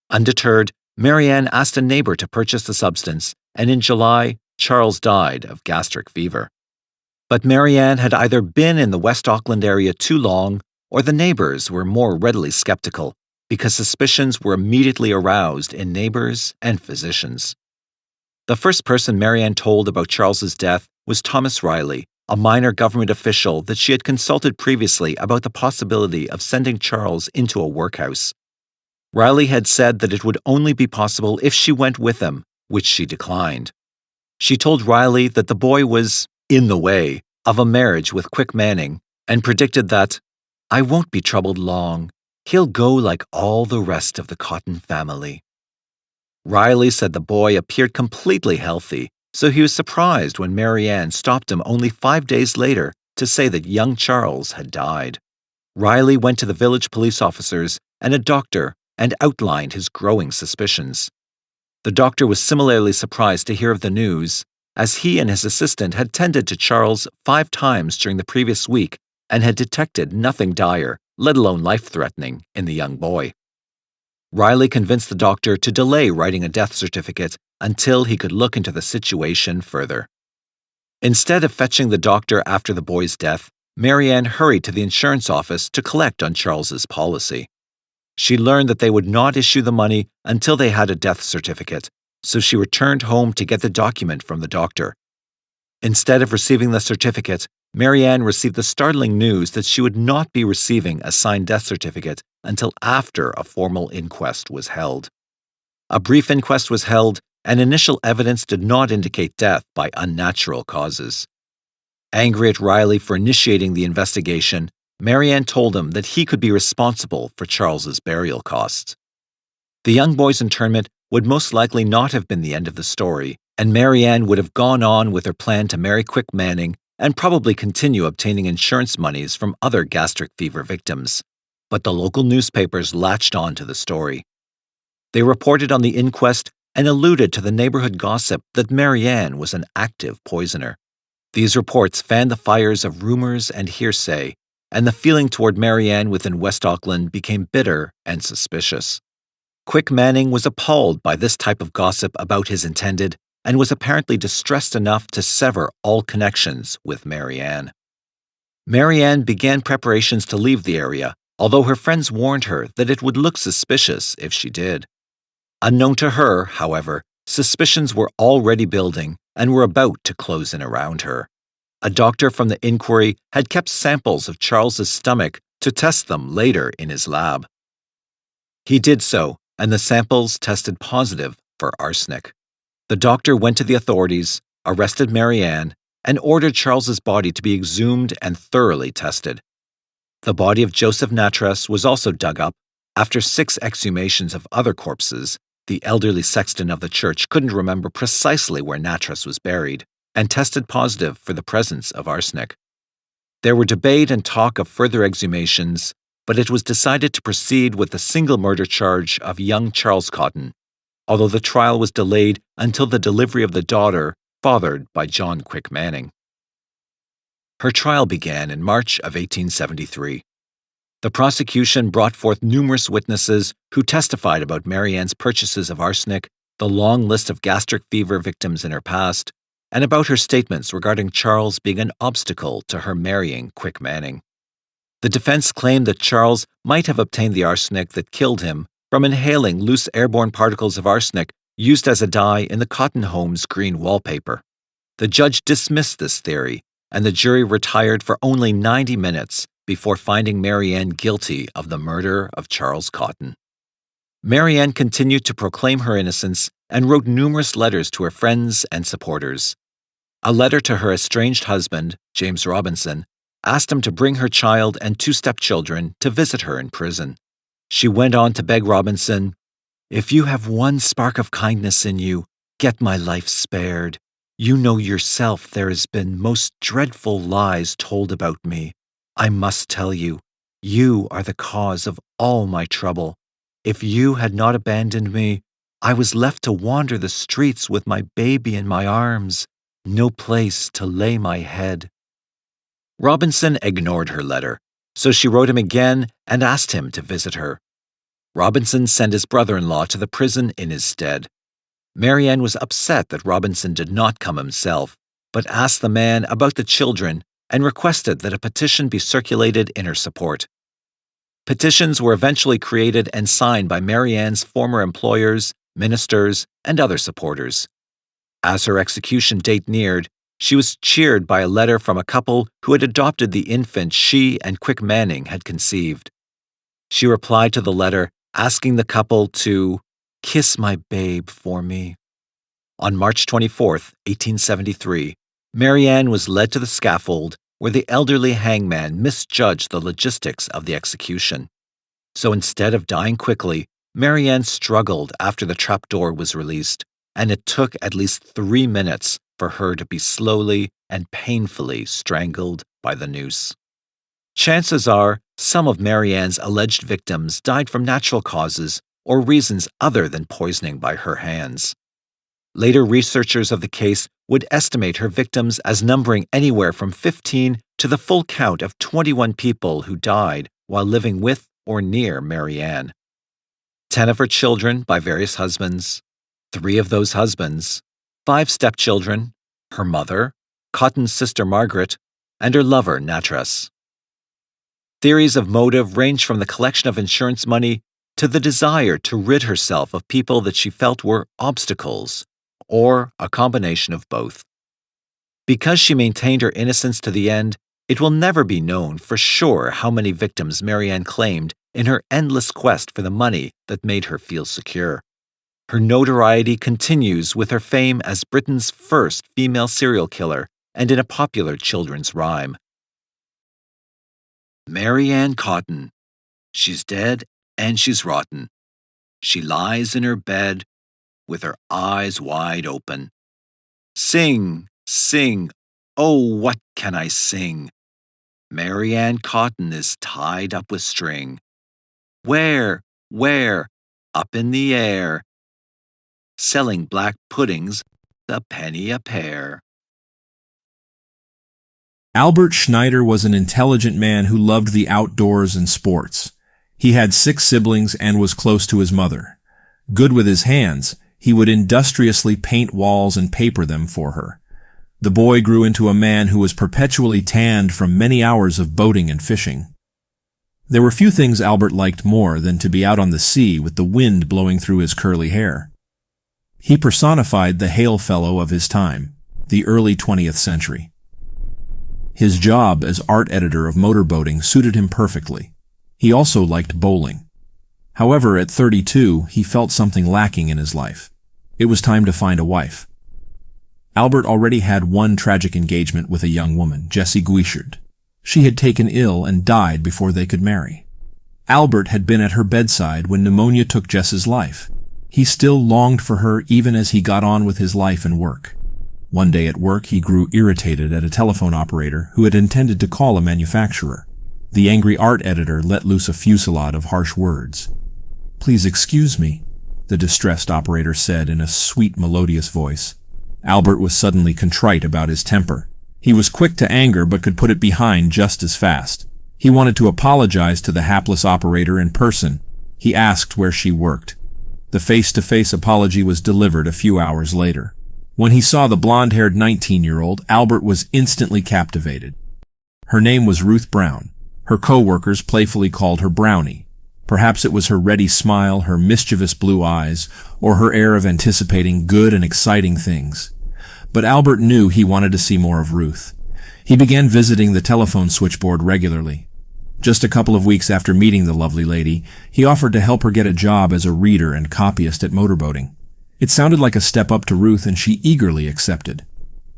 Undeterred, Marianne asked a neighbor to purchase the substance, and in July, Charles died of gastric fever. But Marianne had either been in the West Auckland area too long, or the neighbors were more readily skeptical, because suspicions were immediately aroused in neighbors and physicians. The first person Marianne told about Charles's death was Thomas Riley, a minor government official that she had consulted previously about the possibility of sending Charles into a workhouse. Riley had said that it would only be possible if she went with him, which she declined. She told Riley that the boy was in the way of a marriage with Quick Manning and predicted that, "I won't be troubled long. He'll go like all the rest of the Cotton family." Riley said the boy appeared completely healthy, so he was surprised when Marianne stopped him only 5 days later to say that young Charles had died. Riley went to the village police officers and a doctor and outlined his growing suspicions. The doctor was similarly surprised to hear of the news, as he and his assistant had tended to Charles 5 times during the previous week and had detected nothing dire, let alone life-threatening, in the young boy. Riley convinced the doctor to delay writing a death certificate until he could look into the situation further. Instead of fetching the doctor after the boy's death, Marianne hurried to the insurance office to collect on Charles's policy. She learned that they would not issue the money until they had a death certificate, so she returned home to get the document from the doctor. Instead of receiving the certificate, Marianne received the startling news that she would not be receiving a signed death certificate until after a formal inquest was held. A brief inquest was held, and initial evidence did not indicate death by unnatural causes. Angry at Riley for initiating the investigation, Marianne told him that he could be responsible for Charles's burial costs. The young boy's internment would most likely not have been the end of the story, and Marianne would have gone on with her plan to marry Quick Manning and probably continue obtaining insurance monies from other gastric fever victims. But the local newspapers latched on to the story. They reported on the inquest and alluded to the neighborhood gossip that Marianne was an active poisoner. These reports fanned the fires of rumors and hearsay, and the feeling toward Marianne within West Auckland became bitter and suspicious. Quick Manning was appalled by this type of gossip about his intended, and was apparently distressed enough to sever all connections with Mary Ann. Mary Ann began preparations to leave the area, although her friends warned her that it would look suspicious if she did. Unknown to her, however, suspicions were already building and were about to close in around her. A doctor from the inquiry had kept samples of Charles's stomach to test them later in his lab. He did so, and the samples tested positive for arsenic. The doctor went to the authorities, arrested Mary Ann, and ordered Charles's body to be exhumed and thoroughly tested. The body of Joseph Nattrass was also dug up. After 6 exhumations of other corpses, the elderly sexton of the church couldn't remember precisely where Nattrass was buried, and tested positive for the presence of arsenic. There were debate and talk of further exhumations, but it was decided to proceed with the single murder charge of young Charles Cotton, although the trial was delayed until the delivery of the daughter, fathered by John Quick Manning. Her trial began in March of 1873. The prosecution brought forth numerous witnesses who testified about Mary Ann's purchases of arsenic, the long list of gastric fever victims in her past, and about her statements regarding Charles being an obstacle to her marrying Quick Manning. The defense claimed that Charles might have obtained the arsenic that killed him from inhaling loose airborne particles of arsenic used as a dye in the Cotton home's green wallpaper. The judge dismissed this theory, and the jury retired for only 90 minutes before finding Mary Ann guilty of the murder of Charles Cotton. Mary Ann continued to proclaim her innocence and wrote numerous letters to her friends and supporters. A letter to her estranged husband, James Robinson, asked him to bring her child and 2 stepchildren to visit her in prison. She went on to beg Robinson, "If you have one spark of kindness in you, get my life spared. You know yourself there has been most dreadful lies told about me. I must tell you, you are the cause of all my trouble. If you had not abandoned me, I was left to wander the streets with my baby in my arms, no place to lay my head." Robinson ignored her letter, so she wrote him again and asked him to visit her. Robinson sent his brother-in-law to the prison in his stead. Mary Ann was upset that Robinson did not come himself, but asked the man about the children and requested that a petition be circulated in her support. Petitions were eventually created and signed by Mary Ann's former employers, ministers, and other supporters. As her execution date neared, she was cheered by a letter from a couple who had adopted the infant she and Quick Manning had conceived. She replied to the letter asking the couple to kiss my babe for me. On March 24, 1873, Mary Ann was led to the scaffold where the elderly hangman misjudged the logistics of the execution. So instead of dying quickly, Mary Ann struggled after the trapdoor was released, and it took at least 3 minutes for her to be slowly and painfully strangled by the noose. Chances are some of Mary Ann's alleged victims died from natural causes or reasons other than poisoning by her hands. Later researchers of the case would estimate her victims as numbering anywhere from 15 to the full count of 21 people who died while living with or near Mary Ann. 10 of her children by various husbands, 3 of those husbands, 5 stepchildren, her mother, Cotton's sister Margaret, and her lover Nattrass. Theories of motive range from the collection of insurance money to the desire to rid herself of people that she felt were obstacles, or a combination of both. Because she maintained her innocence to the end, it will never be known for sure how many victims Mary Ann claimed in her endless quest for the money that made her feel secure. Her notoriety continues with her fame as Britain's first female serial killer and in a popular children's rhyme. Mary Ann Cotton, she's dead and she's rotten. She lies in her bed with her eyes wide open. Sing, sing, oh, what can I sing? Mary Ann Cotton is tied up with string. Where? Up in the air. Selling black puddings, a penny a pair. Albert Snyder was an intelligent man who loved the outdoors and sports. He had 6 siblings and was close to his mother. Good with his hands, He would industriously paint walls and paper them for her. The boy grew into a man who was perpetually tanned from many hours of boating and fishing. There were few things Albert liked more than to be out on the sea with the wind blowing through his curly hair. He personified the hail fellow of his time, the early 20th century. His job as art editor of motorboating suited him perfectly. He also liked bowling. However, at 32, he felt something lacking in his life. It was time to find a wife. Albert already had one tragic engagement with a young woman, Jessie Guichard. She had taken ill and died before they could marry. Albert had been at her bedside when pneumonia took Jess's life. He still longed for her even as he got on with his life and work. One day at work, he grew irritated at a telephone operator who had intended to call a manufacturer. The angry art editor let loose a fusillade of harsh words. "Please excuse me," the distressed operator said in a sweet, melodious voice. Albert was suddenly contrite about his temper. He was quick to anger but could put it behind just as fast. He wanted to apologize to the hapless operator in person. He asked where she worked. The face-to-face apology was delivered a few hours later. When he saw the blonde-haired 19-year-old, Albert was instantly captivated. Her name was Ruth Brown. Her co-workers playfully called her Brownie. Perhaps it was her ready smile, her mischievous blue eyes, or her air of anticipating good and exciting things. But Albert knew he wanted to see more of Ruth. He began visiting the telephone switchboard regularly. Just a couple of weeks after meeting the lovely lady, he offered to help her get a job as a reader and copyist at motorboating. It sounded like a step up to Ruth, and she eagerly accepted.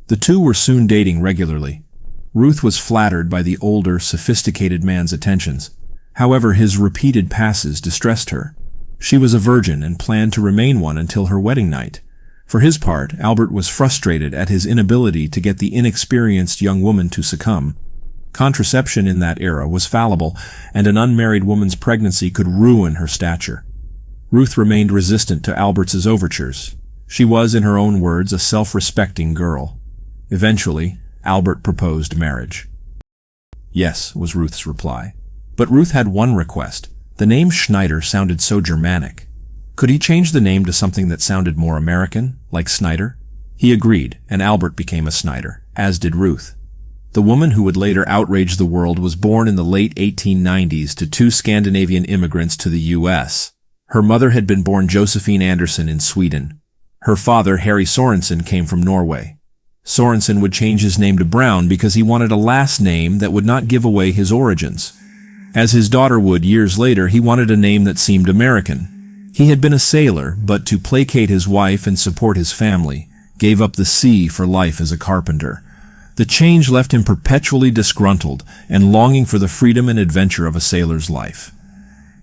The two were soon dating regularly. Ruth was flattered by the older, sophisticated man's attentions. However, his repeated passes distressed her. She was a virgin and planned to remain one until her wedding night. For his part, Albert was frustrated at his inability to get the inexperienced young woman to succumb. Contraception in that era was fallible, and an unmarried woman's pregnancy could ruin her stature. Ruth remained resistant to Albert's overtures. She was, in her own words, a self-respecting girl. Eventually, Albert proposed marriage. "Yes," was Ruth's reply. But Ruth had one request. The name Snyder sounded so Germanic. Could he change the name to something that sounded more American, like Snyder? He agreed, and Albert became a Snyder, as did Ruth. The woman who would later outrage the world was born in the late 1890s to two Scandinavian immigrants to the U.S. Her mother had been born Josephine Anderson in Sweden. Her father, Harry Sorensen, came from Norway. Sorensen would change his name to Brown because he wanted a last name that would not give away his origins. As his daughter would years later, he wanted a name that seemed American. He had been a sailor, but to placate his wife and support his family, gave up the sea for life as a carpenter. The change left him perpetually disgruntled and longing for the freedom and adventure of a sailor's life.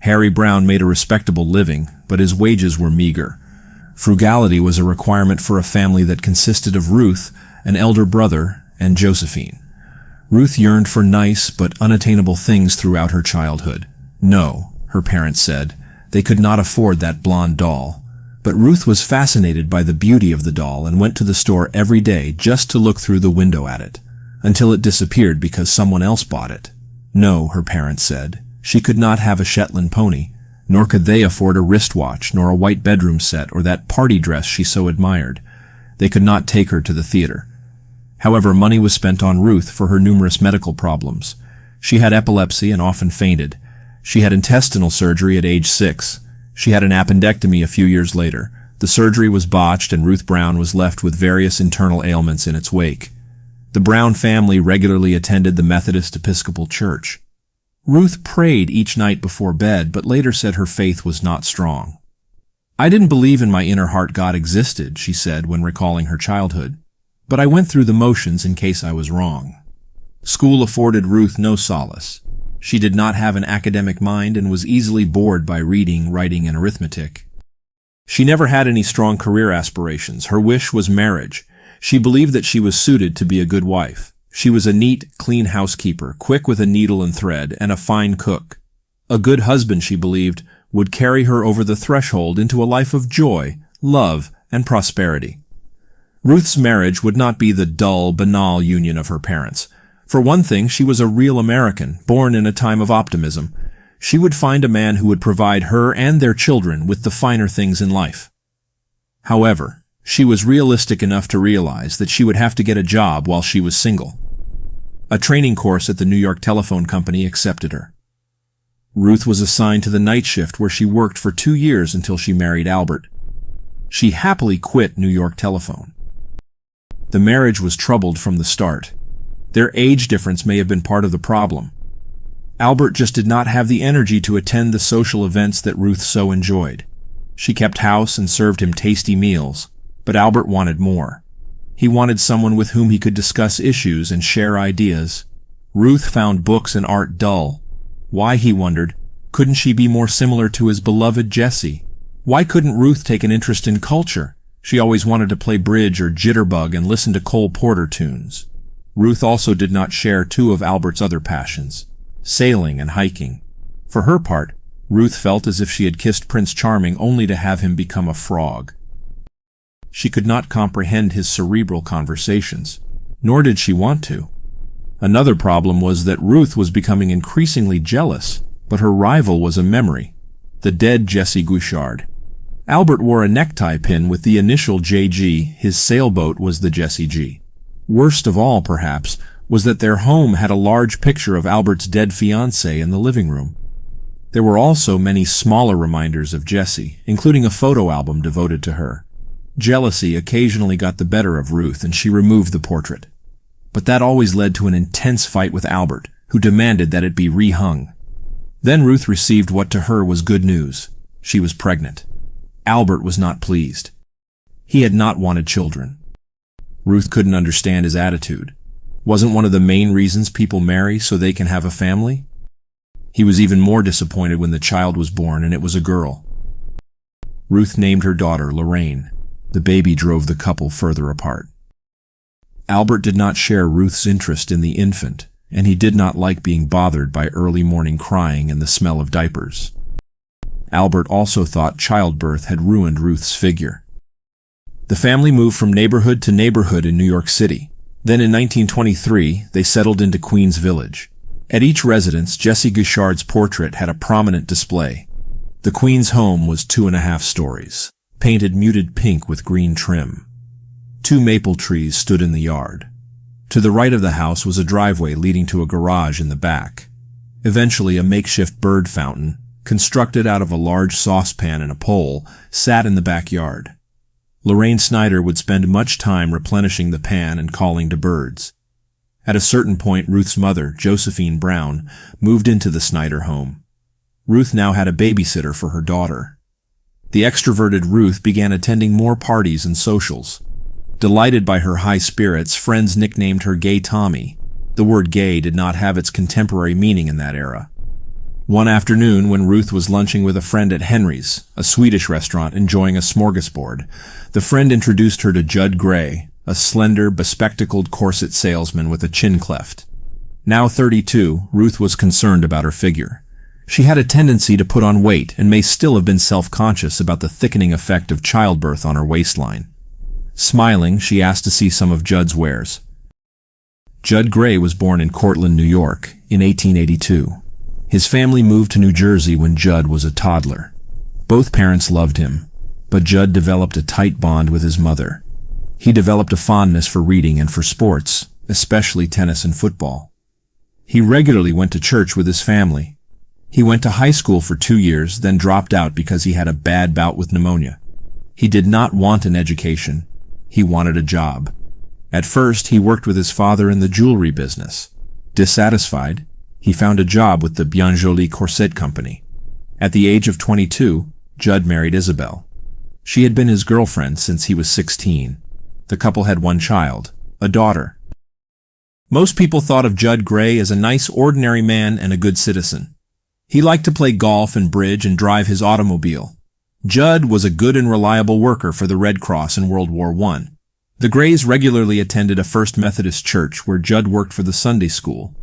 Harry Brown made a respectable living, but his wages were meager. Frugality was a requirement for a family that consisted of Ruth, an elder brother, and Josephine. Ruth yearned for nice but unattainable things throughout her childhood. No, her parents said, they could not afford that blonde doll. But Ruth was fascinated by the beauty of the doll and went to the store every day just to look through the window at it, until it disappeared because someone else bought it. No, her parents said, she could not have a Shetland pony, nor could they afford a wristwatch, nor a white bedroom set, or that party dress she so admired. They could not take her to the theater. However, money was spent on Ruth for her numerous medical problems. She had epilepsy and often fainted. She had intestinal surgery at age 6. She had an appendectomy a few years later. The surgery was botched and Ruth Brown was left with various internal ailments in its wake. The Brown family regularly attended the Methodist Episcopal Church. Ruth prayed each night before bed, but later said her faith was not strong. "I didn't believe in my inner heart God existed," she said when recalling her childhood, "but I went through the motions in case I was wrong." School afforded Ruth no solace. She did not have an academic mind and was easily bored by reading, writing, and arithmetic. She never had any strong career aspirations. Her wish was marriage. She believed that she was suited to be a good wife. She was a neat, clean housekeeper, quick with a needle and thread, and a fine cook. A good husband, she believed, would carry her over the threshold into a life of joy, love, and prosperity. Ruth's marriage would not be the dull, banal union of her parents. For one thing, she was a real American, born in a time of optimism. She would find a man who would provide her and their children with the finer things in life. However, she was realistic enough to realize that she would have to get a job while she was single. A training course at the New York Telephone Company accepted her. Ruth was assigned to the night shift where she worked for 2 years until she married Albert. She happily quit New York Telephone. The marriage was troubled from the start. Their age difference may have been part of the problem. Albert just did not have the energy to attend the social events that Ruth so enjoyed. She kept house and served him tasty meals, but Albert wanted more. He wanted someone with whom he could discuss issues and share ideas. Ruth found books and art dull. Why, he wondered, couldn't she be more similar to his beloved Jessie? Why couldn't Ruth take an interest in culture? She always wanted to play bridge or jitterbug and listen to Cole Porter tunes. Ruth also did not share 2 of Albert's other passions, sailing and hiking. For her part, Ruth felt as if she had kissed Prince Charming only to have him become a frog. She could not comprehend his cerebral conversations, nor did she want to. Another problem was that Ruth was becoming increasingly jealous, but her rival was a memory, the dead Jessie Guichard. Albert wore a necktie pin with the initial JG, his sailboat was the Jessie G. Worst of all, perhaps, was that their home had a large picture of Albert's dead fiancée in the living room. There were also many smaller reminders of Jessie, including a photo album devoted to her. Jealousy occasionally got the better of Ruth, and she removed the portrait. But that always led to an intense fight with Albert, who demanded that it be rehung. Then Ruth received what to her was good news. She was pregnant. Albert was not pleased. He had not wanted children. Ruth couldn't understand his attitude. Wasn't one of the main reasons people marry so they can have a family? He was even more disappointed when the child was born and it was a girl. Ruth named her daughter Lorraine. The baby drove the couple further apart. Albert did not share Ruth's interest in the infant, and he did not like being bothered by early morning crying and the smell of diapers. Albert also thought childbirth had ruined Ruth's figure. The family moved from neighborhood to neighborhood in New York City. Then in 1923, they settled into Queens Village. At each residence, Jessie Guichard's portrait had a prominent display. The Queen's home was 2.5 stories, painted muted pink with green trim. 2 maple trees stood in the yard. To the right of the house was a driveway leading to a garage in the back. Eventually, a makeshift bird fountain, constructed out of a large saucepan and a pole, sat in the backyard. Lorraine Snyder would spend much time replenishing the pan and calling to birds. At a certain point, Ruth's mother, Josephine Brown, moved into the Snyder home. Ruth now had a babysitter for her daughter. The extroverted Ruth began attending more parties and socials. Delighted by her high spirits, friends nicknamed her Gay Tommy. The word gay did not have its contemporary meaning in that era. One afternoon, when Ruth was lunching with a friend at Henry's, a Swedish restaurant, enjoying a smorgasbord, the friend introduced her to Judd Gray, a slender, bespectacled corset salesman with a chin cleft. Now 32, Ruth was concerned about her figure. She had a tendency to put on weight and may still have been self-conscious about the thickening effect of childbirth on her waistline. Smiling, she asked to see some of Judd's wares. Judd Gray was born in Cortland, New York, in 1882. His family moved to New Jersey when Judd was a toddler. Both parents loved him, but Judd developed a tight bond with his mother. He developed a fondness for reading and for sports, especially tennis and football. He regularly went to church with his family. He went to high school for 2 years, then dropped out because he had a bad bout with pneumonia. He did not want an education. He wanted a job. At first, he worked with his father in the jewelry business. Dissatisfied, he found a job with the Bien Jolie Corset Company. At the age of 22, Judd married Isabel. She had been his girlfriend since he was 16. The couple had 1 child, a daughter. Most people thought of Judd Gray as a nice, ordinary man and a good citizen. He liked to play golf and bridge and drive his automobile. Judd was a good and reliable worker for the Red Cross in World War I. The Grays regularly attended a First Methodist church where Judd worked for the Sunday school.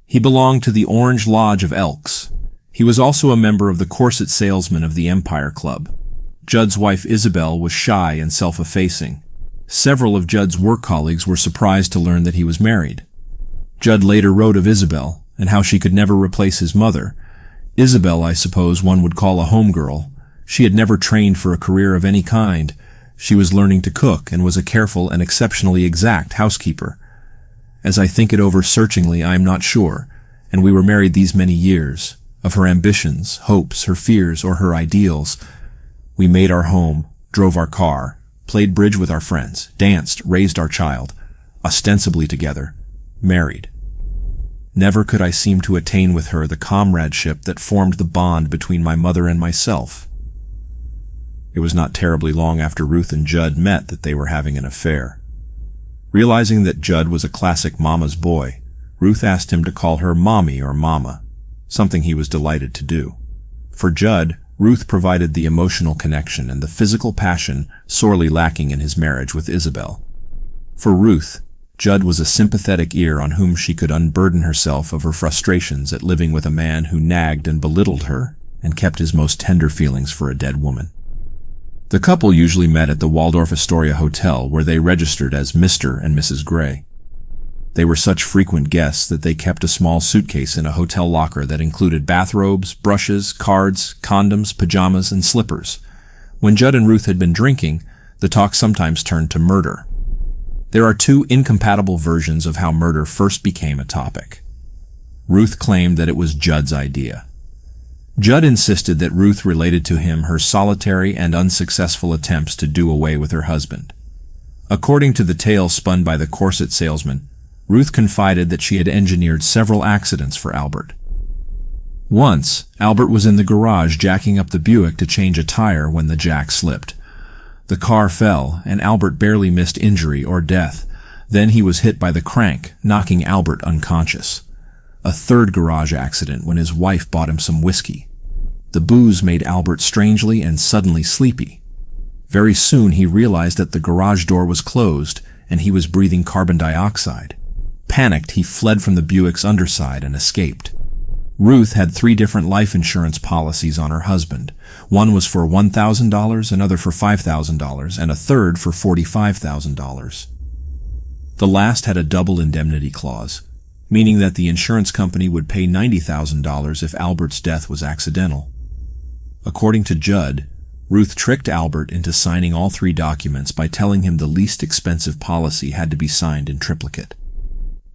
He belonged to the Orange Lodge of Elks. He was also a member of the corset salesmen of the Empire Club. Judd's wife Isabel was shy and self-effacing. Several of Judd's work colleagues were surprised to learn that he was married. Judd later wrote of Isabel and how she could never replace his mother. Isabel, I suppose one would call a homegirl. She had never trained for a career of any kind. She was learning to cook and was a careful and exceptionally exact housekeeper. As I think it over searchingly, I am not sure, and we were married these many years, of her ambitions, hopes, her fears, or her ideals. We made our home, drove our car, played bridge with our friends, danced, raised our child, ostensibly together, married. Never could I seem to attain with her the comradeship that formed the bond between my mother and myself. It was not terribly long after Ruth and Judd met that they were having an affair. Realizing that Judd was a classic mama's boy, Ruth asked him to call her mommy or mama, something he was delighted to do. For Judd, Ruth provided the emotional connection and the physical passion sorely lacking in his marriage with Isabel. For Ruth, Judd was a sympathetic ear on whom she could unburden herself of her frustrations at living with a man who nagged and belittled her and kept his most tender feelings for a dead woman. The couple usually met at the Waldorf Astoria Hotel, where they registered as Mr. and Mrs. Gray. They were such frequent guests that they kept a small suitcase in a hotel locker that included bathrobes, brushes, cards, condoms, pajamas, and slippers. When Judd and Ruth had been drinking, the talk sometimes turned to murder. There are two incompatible versions of how murder first became a topic. Ruth claimed that it was Judd's idea. Judd insisted that Ruth related to him her solitary and unsuccessful attempts to do away with her husband. According to the tale spun by the corset salesman, Ruth confided that she had engineered several accidents for Albert. Once, Albert was in the garage jacking up the Buick to change a tire when the jack slipped. The car fell, and Albert barely missed injury or death. Then he was hit by the crank, knocking Albert unconscious. A third garage accident when his wife bought him some whiskey. The booze made Albert strangely and suddenly sleepy. Very soon he realized that the garage door was closed and he was breathing carbon dioxide. Panicked, he fled from the Buick's underside and escaped. Ruth had 3 different life insurance policies on her husband. One was for $1,000, another for $5,000, and a third for $45,000. The last had a double indemnity clause, meaning that the insurance company would pay $90,000 if Albert's death was accidental. According to Judd, Ruth tricked Albert into signing all 3 documents by telling him the least expensive policy had to be signed in triplicate.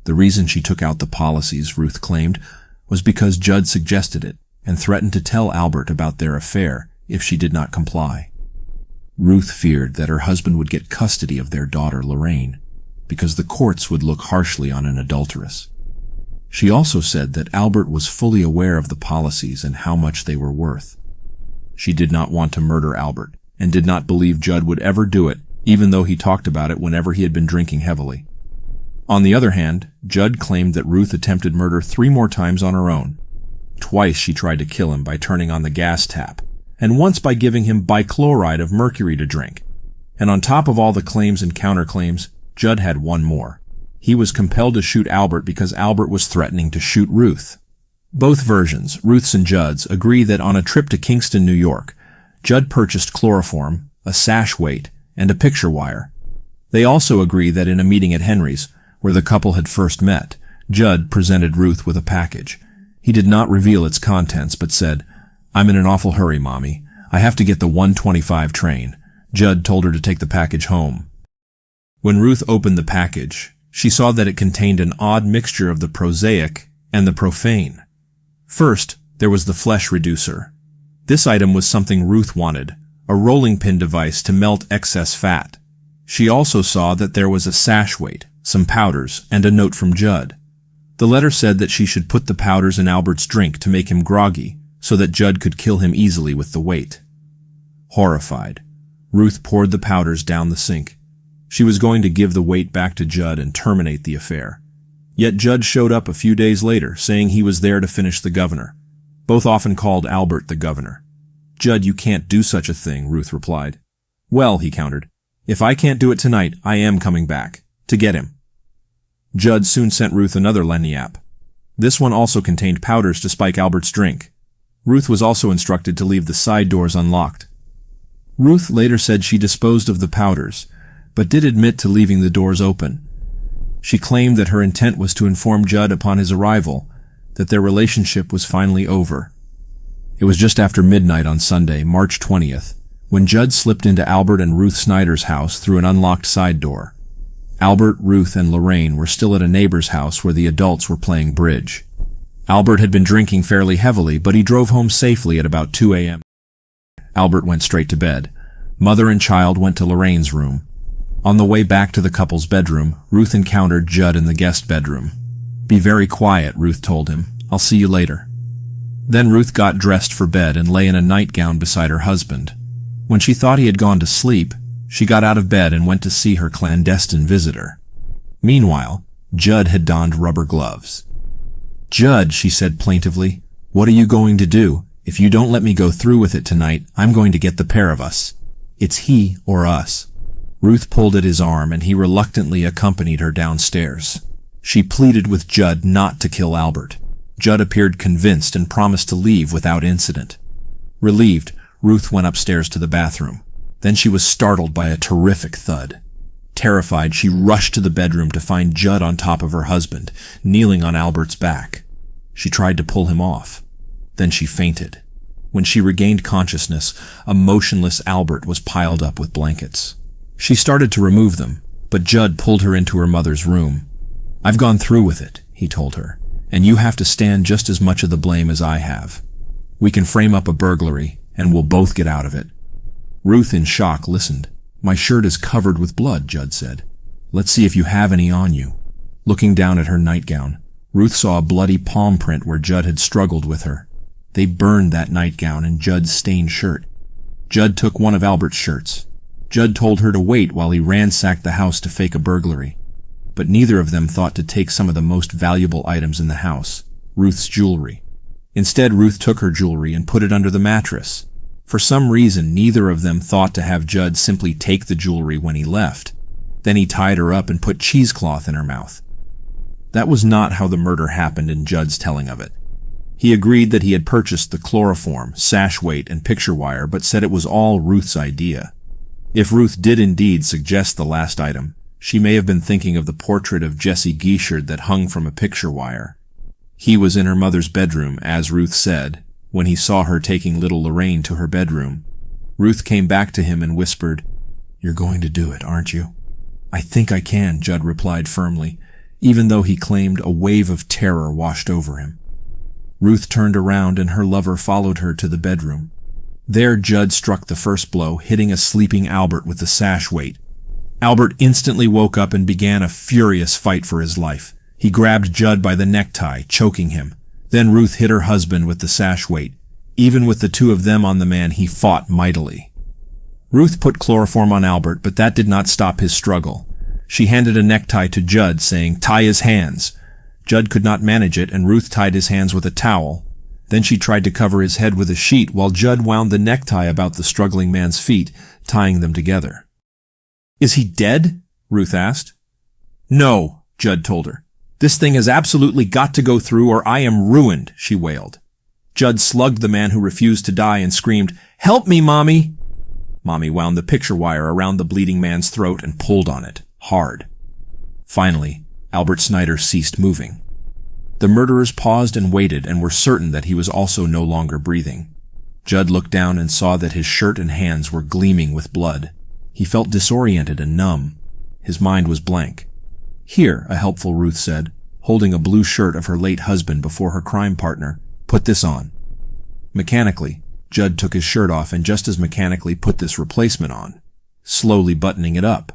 The reason she took out the policies, Ruth claimed, was because Judd suggested it and threatened to tell Albert about their affair if she did not comply. Ruth feared that her husband would get custody of their daughter Lorraine, because the courts would look harshly on an adulteress. She also said that Albert was fully aware of the policies and how much they were worth. She did not want to murder Albert, and did not believe Judd would ever do it, even though he talked about it whenever he had been drinking heavily. On the other hand, Judd claimed that Ruth attempted murder 3 more times on her own. Twice she tried to kill him by turning on the gas tap, and once by giving him bichloride of mercury to drink. And on top of all the claims and counterclaims, Judd had one more. He was compelled to shoot Albert because Albert was threatening to shoot Ruth. Both versions, Ruth's and Judd's, agree that on a trip to Kingston, New York, Judd purchased chloroform, a sash weight, and a picture wire. They also agree that in a meeting at Henry's, where the couple had first met, Judd presented Ruth with a package. He did not reveal its contents, but said, "I'm in an awful hurry, Mommy. I have to get the 1:25 train." Judd told her to take the package home. When Ruth opened the package, she saw that it contained an odd mixture of the prosaic and the profane. First, there was the flesh reducer. This item was something Ruth wanted, a rolling pin device to melt excess fat. She also saw that there was a sash weight, some powders, and a note from Judd. The letter said that she should put the powders in Albert's drink to make him groggy, so that Judd could kill him easily with the weight. Horrified, Ruth poured the powders down the sink. She was going to give the weight back to Judd and terminate the affair. Yet Judd showed up a few days later, saying he was there to finish the governor. Both often called Albert the governor. "Judd, you can't do such a thing," Ruth replied. "Well," he countered, "if I can't do it tonight, I am coming back. To get him." Judd soon sent Ruth another lagniappe. This one also contained powders to spike Albert's drink. Ruth was also instructed to leave the side doors unlocked. Ruth later said she disposed of the powders, but did admit to leaving the doors open. She claimed that her intent was to inform Judd upon his arrival that their relationship was finally over. It was just after midnight on Sunday, March 20th, when Judd slipped into Albert and Ruth Snyder's house through an unlocked side door. Albert, Ruth, and Lorraine were still at a neighbor's house where the adults were playing bridge. Albert had been drinking fairly heavily, but he drove home safely at about 2 a.m. Albert went straight to bed. Mother and child went to Lorraine's room. On the way back to the couple's bedroom, Ruth encountered Judd in the guest bedroom. "Be very quiet," Ruth told him. "I'll see you later." Then Ruth got dressed for bed and lay in a nightgown beside her husband. When she thought he had gone to sleep, she got out of bed and went to see her clandestine visitor. Meanwhile, Judd had donned rubber gloves. "Judd," she said plaintively, "what are you going to do? If you don't let me go through with it tonight, I'm going to get the pair of us. It's he or us." Ruth pulled at his arm, and he reluctantly accompanied her downstairs. She pleaded with Judd not to kill Albert. Judd appeared convinced and promised to leave without incident. Relieved, Ruth went upstairs to the bathroom. Then she was startled by a terrific thud. Terrified, she rushed to the bedroom to find Judd on top of her husband, kneeling on Albert's back. She tried to pull him off. Then she fainted. When she regained consciousness, a motionless Albert was piled up with blankets. She started to remove them, but Judd pulled her into her mother's room. "I've gone through with it," he told her, "and you have to stand just as much of the blame as I have. We can frame up a burglary, and we'll both get out of it." Ruth, in shock, listened. "My shirt is covered with blood," Judd said. "Let's see if you have any on you." Looking down at her nightgown, Ruth saw a bloody palm print where Judd had struggled with her. They burned that nightgown and Judd's stained shirt. Judd took one of Albert's shirts. Judd told her to wait while he ransacked the house to fake a burglary. But neither of them thought to take some of the most valuable items in the house, Ruth's jewelry. Instead, Ruth took her jewelry and put it under the mattress. For some reason, neither of them thought to have Judd simply take the jewelry when he left. Then he tied her up and put cheesecloth in her mouth. That was not how the murder happened in Judd's telling of it. He agreed that he had purchased the chloroform, sash weight, and picture wire, but said it was all Ruth's idea. If Ruth did indeed suggest the last item, she may have been thinking of the portrait of Jesse Geishard that hung from a picture wire. He was in her mother's bedroom, as Ruth said, when he saw her taking little Lorraine to her bedroom. Ruth came back to him and whispered, "You're going to do it, aren't you?" "I think I can," Judd replied firmly, even though he claimed a wave of terror washed over him. Ruth turned around and her lover followed her to the bedroom. There Judd struck the first blow, hitting a sleeping Albert with the sash weight. Albert instantly woke up and began a furious fight for his life. He grabbed Judd by the necktie, choking him. Then Ruth hit her husband with the sash weight. Even with the two of them on the man, he fought mightily. Ruth put chloroform on Albert, but that did not stop his struggle. She handed a necktie to Judd, saying, "Tie his hands." Judd could not manage it, and Ruth tied his hands with a towel. Then she tried to cover his head with a sheet, while Judd wound the necktie about the struggling man's feet, tying them together. "Is he dead?" Ruth asked. "No," Judd told her. "This thing has absolutely got to go through or I am ruined," she wailed. Judd slugged the man who refused to die and screamed, "Help me, Mommy!" Mommy wound the picture wire around the bleeding man's throat and pulled on it, hard. Finally, Albert Snyder ceased moving. The murderers paused and waited and were certain that he was also no longer breathing. Judd looked down and saw that his shirt and hands were gleaming with blood. He felt disoriented and numb. His mind was blank. "Here," a helpful Ruth said, holding a blue shirt of her late husband before her crime partner. "Put this on." Mechanically, Judd took his shirt off and just as mechanically put this replacement on, slowly buttoning it up.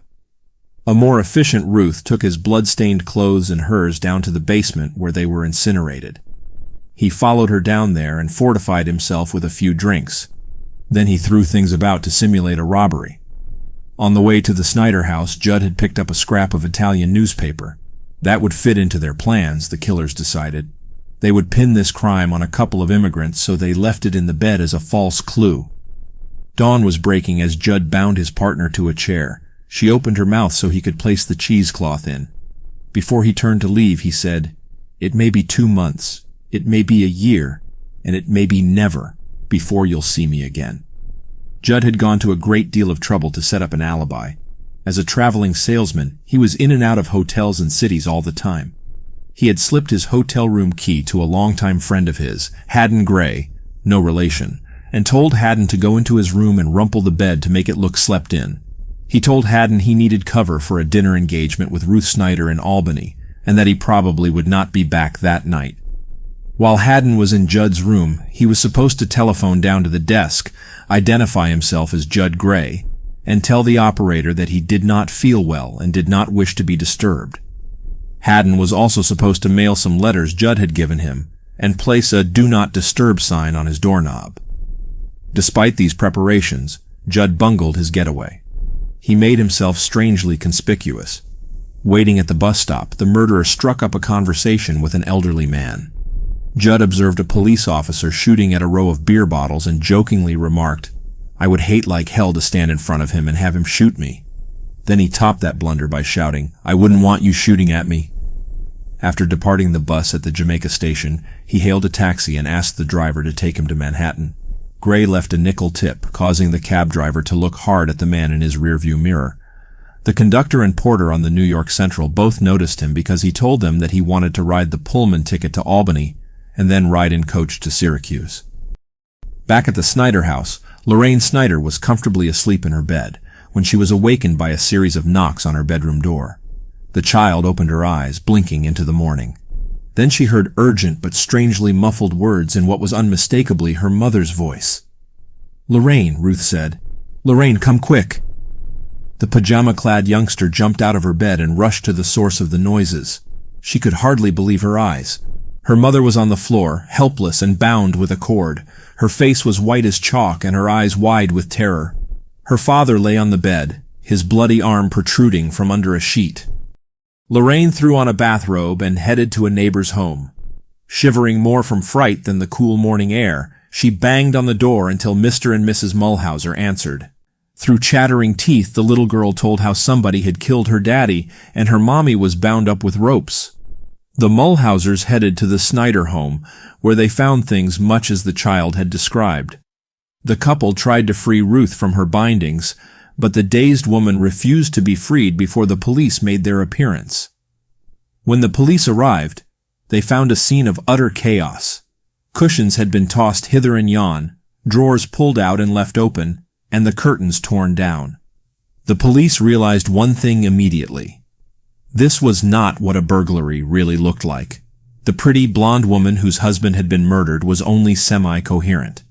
A more efficient Ruth took his blood-stained clothes and hers down to the basement where they were incinerated. He followed her down there and fortified himself with a few drinks. Then he threw things about to simulate a robbery. On the way to the Snyder house, Judd had picked up a scrap of Italian newspaper. That would fit into their plans, the killers decided. They would pin this crime on a couple of immigrants, so they left it in the bed as a false clue. Dawn was breaking as Judd bound his partner to a chair. She opened her mouth so he could place the cheesecloth in. Before he turned to leave, he said, "It may be 2 months, it may be a year, and it may be never before you'll see me again." Judd had gone to a great deal of trouble to set up an alibi. As a traveling salesman, he was in and out of hotels and cities all the time. He had slipped his hotel room key to a longtime friend of his, Haddon Gray, no relation, and told Haddon to go into his room and rumple the bed to make it look slept in. He told Haddon he needed cover for a dinner engagement with Ruth Snyder in Albany, and that he probably would not be back that night. While Haddon was in Judd's room, he was supposed to telephone down to the desk, identify himself as Judd Gray, and tell the operator that he did not feel well and did not wish to be disturbed. Haddon was also supposed to mail some letters Judd had given him and place a "Do Not Disturb" sign on his doorknob. Despite these preparations, Judd bungled his getaway. He made himself strangely conspicuous. Waiting at the bus stop, the murderer struck up a conversation with an elderly man. Judd observed a police officer shooting at a row of beer bottles and jokingly remarked, "I would hate like hell to stand in front of him and have him shoot me." Then he topped that blunder by shouting, "I wouldn't want you shooting at me." After departing the bus at the Jamaica station, he hailed a taxi and asked the driver to take him to Manhattan. Gray left a nickel tip, causing the cab driver to look hard at the man in his rearview mirror. The conductor and porter on the New York Central both noticed him because he told them that he wanted to ride the Pullman ticket to Albany and then ride in coach to Syracuse. Back at the Snyder house, Lorraine Snyder was comfortably asleep in her bed when she was awakened by a series of knocks on her bedroom door. The child opened her eyes, blinking into the morning. Then she heard urgent but strangely muffled words in what was unmistakably her mother's voice. "Lorraine," Ruth said. "Lorraine, come quick." The pajama-clad youngster jumped out of her bed and rushed to the source of the noises. She could hardly believe her eyes. Her mother was on the floor, helpless and bound with a cord. Her face was white as chalk and her eyes wide with terror. Her father lay on the bed, his bloody arm protruding from under a sheet. Lorraine threw on a bathrobe and headed to a neighbor's home. Shivering more from fright than the cool morning air, she banged on the door until Mr. and Mrs. Mulhauser answered. Through chattering teeth, the little girl told how somebody had killed her daddy and her mommy was bound up with ropes. The Mulhausers headed to the Snyder home, where they found things much as the child had described. The couple tried to free Ruth from her bindings, but the dazed woman refused to be freed before the police made their appearance. When the police arrived, they found a scene of utter chaos. Cushions had been tossed hither and yon, drawers pulled out and left open, and the curtains torn down. The police realized one thing immediately. This was not what a burglary really looked like. The pretty blonde woman whose husband had been murdered was only semi-coherent.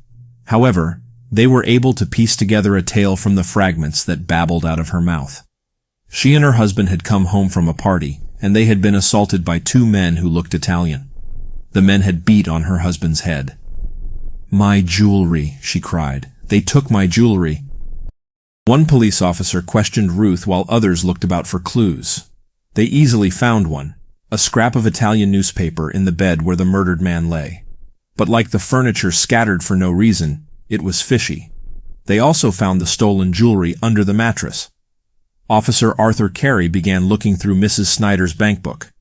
However, they were able to piece together a tale from the fragments that babbled out of her mouth. She and her husband had come home from a party, and they had been assaulted by two men who looked Italian. The men had beat on her husband's head. "My jewelry," she cried. "They took my jewelry." One police officer questioned Ruth while others looked about for clues. They easily found one, a scrap of Italian newspaper in the bed where the murdered man lay. But like the furniture scattered for no reason, it was fishy. They also found the stolen jewelry under the mattress. Officer Arthur Carey began looking through Mrs. Snyder's bankbook.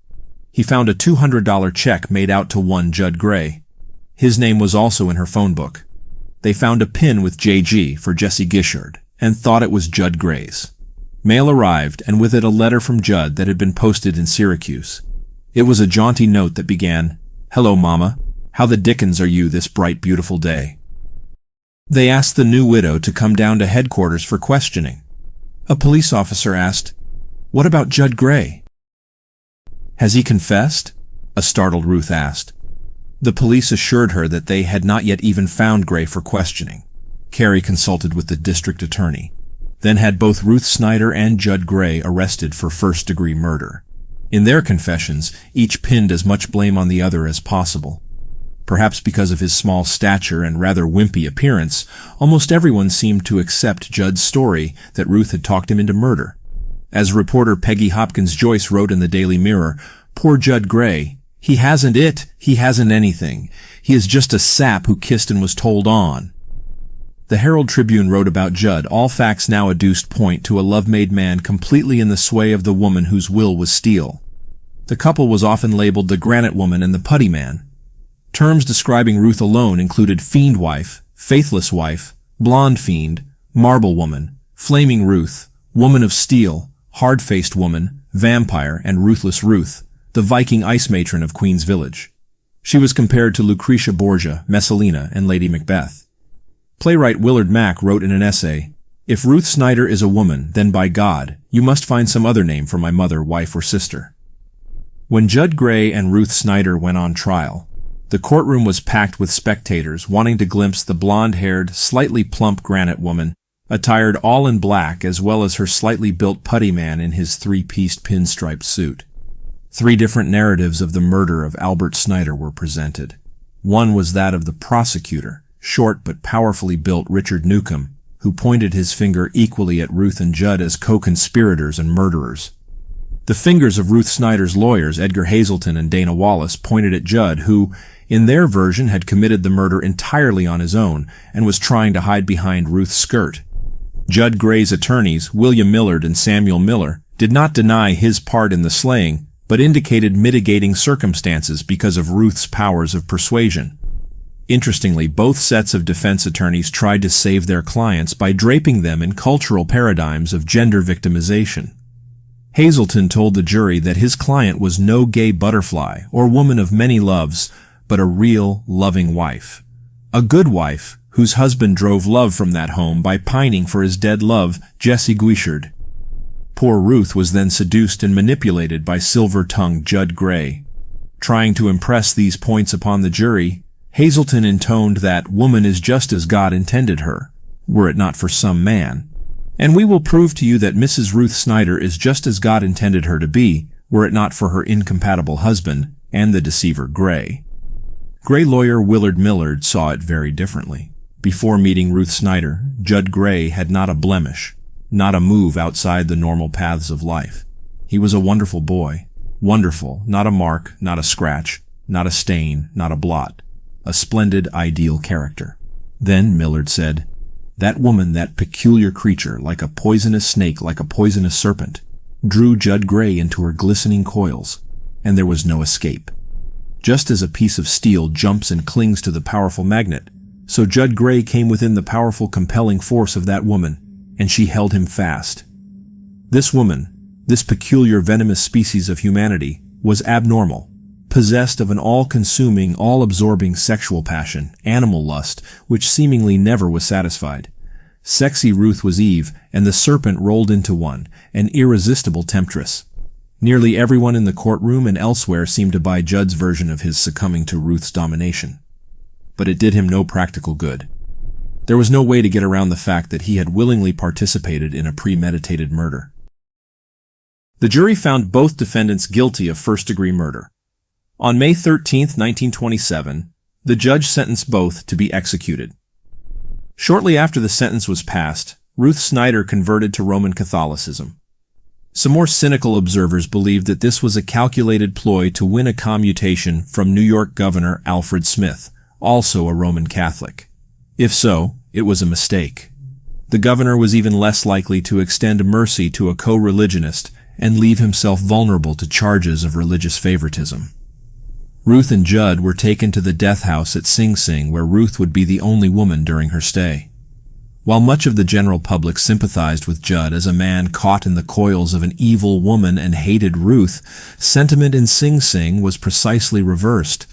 He found a $200 check made out to one Judd Gray. His name was also in her phone book. They found a pin with JG for Jesse Gishard and thought it was Judd Gray's. Mail arrived, and with it a letter from Judd that had been posted in Syracuse. It was a jaunty note that began, "Hello, Mama. How the dickens are you this bright, beautiful day?" They asked the new widow to come down to headquarters for questioning. A police officer asked, "What about Judd Gray?" "Has he confessed?" a startled Ruth asked. The police assured her that they had not yet even found Gray for questioning. Carey consulted with the district attorney, then had both Ruth Snyder and Judd Gray arrested for first-degree murder. In their confessions, each pinned as much blame on the other as possible. Perhaps because of his small stature and rather wimpy appearance, almost everyone seemed to accept Judd's story that Ruth had talked him into murder. As reporter Peggy Hopkins Joyce wrote in the Daily Mirror, "Poor Judd Gray. He hasn't anything. He is just a sap who kissed and was told on." The Herald Tribune wrote about Judd, "All facts now adduced point to a love-made man completely in the sway of the woman whose will was steel." The couple was often labeled the Granite Woman and the Putty Man. Terms describing Ruth alone included fiend wife, faithless wife, blonde fiend, marble woman, flaming Ruth, woman of steel, hard-faced woman, vampire, and ruthless Ruth, the Viking ice matron of Queen's Village. She was compared to Lucretia Borgia, Messalina, and Lady Macbeth. Playwright Willard Mack wrote in an essay, "If Ruth Snyder is a woman, then by God, you must find some other name for my mother, wife, or sister." When Judd Gray and Ruth Snyder went on trial, the courtroom was packed with spectators wanting to glimpse the blonde-haired, slightly plump granite woman, attired all in black, as well as her slightly built putty man in his three-pieced pinstripe suit. 3 different narratives of the murder of Albert Snyder were presented. One was that of the prosecutor, short but powerfully built Richard Newcomb, who pointed his finger equally at Ruth and Judd as co-conspirators and murderers. The fingers of Ruth Snyder's lawyers, Edgar Hazelton and Dana Wallace, pointed at Judd, who, in their version, had committed the murder entirely on his own and was trying to hide behind Ruth's skirt. Judd Gray's attorneys, William Millard and Samuel Miller, did not deny his part in the slaying, but indicated mitigating circumstances because of Ruth's powers of persuasion. Interestingly, both sets of defense attorneys tried to save their clients by draping them in cultural paradigms of gender victimization. Hazelton told the jury that his client was no gay butterfly or woman of many loves, but a real, loving wife. A good wife, whose husband drove love from that home by pining for his dead love, Jessie Guichard. Poor Ruth was then seduced and manipulated by silver-tongued Judd Gray. Trying to impress these points upon the jury, Hazelton intoned that woman is just as God intended her, were it not for some man. And we will prove to you that Mrs. Ruth Snyder is just as God intended her to be, were it not for her incompatible husband and the deceiver Gray. Gray lawyer Willard Millard saw it very differently. Before meeting Ruth Snyder, Judd Gray had not a blemish, not a move outside the normal paths of life. He was a wonderful boy. Wonderful, not a mark, not a scratch, not a stain, not a blot. A splendid, ideal character. Then Millard said, "That woman, that peculiar creature, like a poisonous snake, like a poisonous serpent, drew Judd Gray into her glistening coils, and there was no escape. Just as a piece of steel jumps and clings to the powerful magnet, so Judd Gray came within the powerful compelling force of that woman, and she held him fast. This woman, this peculiar venomous species of humanity, was abnormal, possessed of an all-consuming, all-absorbing sexual passion, animal lust, which seemingly never was satisfied. Sexy Ruth was Eve, and the serpent rolled into one, an irresistible temptress. Nearly everyone in the courtroom and elsewhere seemed to buy Judd's version of his succumbing to Ruth's domination. But it did him no practical good. There was no way to get around the fact that he had willingly participated in a premeditated murder. The jury found both defendants guilty of first-degree murder. On May 13, 1927, the judge sentenced both to be executed. Shortly after the sentence was passed, Ruth Snyder converted to Roman Catholicism. Some more cynical observers believed that this was a calculated ploy to win a commutation from New York Governor Alfred Smith, also a Roman Catholic. If so, it was a mistake. The governor was even less likely to extend mercy to a co-religionist and leave himself vulnerable to charges of religious favoritism. Ruth and Judd were taken to the death house at Sing Sing, where Ruth would be the only woman during her stay. While much of the general public sympathized with Judd as a man caught in the coils of an evil woman and hated Ruth, sentiment in Sing Sing was precisely reversed.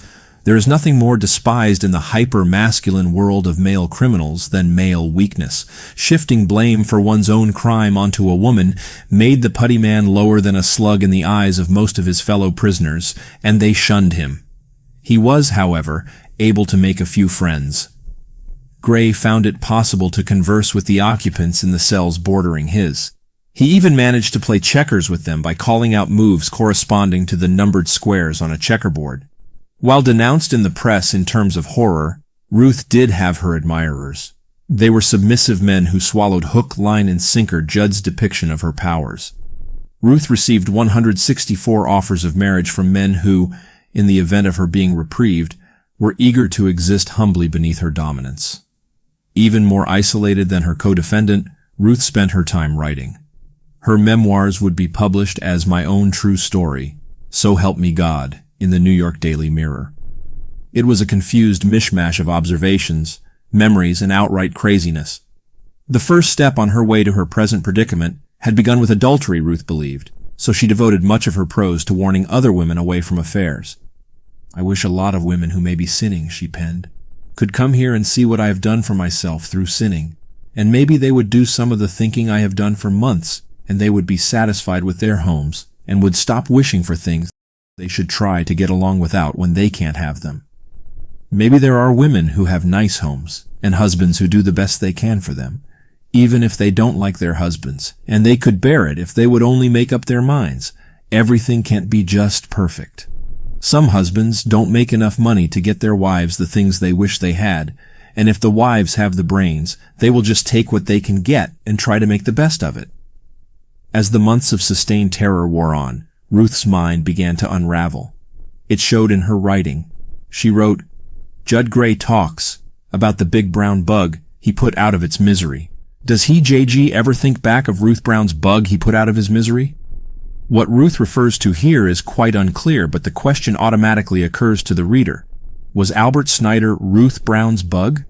There is nothing more despised in the hyper-masculine world of male criminals than male weakness. Shifting blame for one's own crime onto a woman made the putty man lower than a slug in the eyes of most of his fellow prisoners, and they shunned him. He was, however, able to make a few friends. Gray found it possible to converse with the occupants in the cells bordering his. He even managed to play checkers with them by calling out moves corresponding to the numbered squares on a checkerboard. While denounced in the press in terms of horror, Ruth did have her admirers. They were submissive men who swallowed hook, line, and sinker Judd's depiction of her powers. Ruth received 164 offers of marriage from men who, in the event of her being reprieved, were eager to exist humbly beneath her dominance. Even more isolated than her co-defendant, Ruth spent her time writing. Her memoirs would be published as My Own True Story, So Help Me God, in the New York Daily Mirror. It was a confused mishmash of observations, memories, and outright craziness. The first step on her way to her present predicament had begun with adultery, Ruth believed, so she devoted much of her prose to warning other women away from affairs. "I wish a lot of women who may be sinning," she penned, could come here and see what I have done for myself through sinning, and maybe they would do some of the thinking I have done for months, and they would be satisfied with their homes, and would stop wishing for things they should try to get along without when they can't have them. Maybe there are women who have nice homes, and husbands who do the best they can for them, even if they don't like their husbands, and they could bear it if they would only make up their minds. Everything can't be just perfect. Some husbands don't make enough money to get their wives the things they wish they had, and if the wives have the brains, they will just take what they can get and try to make the best of it. As the months of sustained terror wore on, Ruth's mind began to unravel. It showed in her writing. She wrote, "Judd Gray talks about the big brown bug he put out of its misery. Does he, JG, ever think back of Ruth Brown's bug he put out of his misery?" What Ruth refers to here is quite unclear, but the question automatically occurs to the reader. Was Albert Snyder Ruth Brown's bug?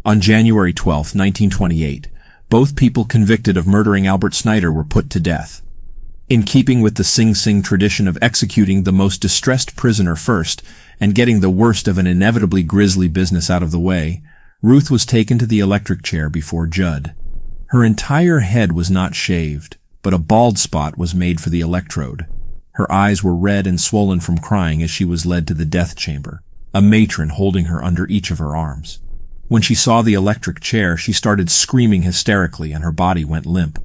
On January 12, 1928, both people convicted of murdering Albert Snyder were put to death. In keeping with the Sing Sing tradition of executing the most distressed prisoner first and getting the worst of an inevitably grisly business out of the way, Ruth was taken to the electric chair before Judd. Her entire head was not shaved, but a bald spot was made for the electrode. Her eyes were red and swollen from crying as she was led to the death chamber, a matron holding her under each of her arms. When she saw the electric chair, she started screaming hysterically and her body went limp.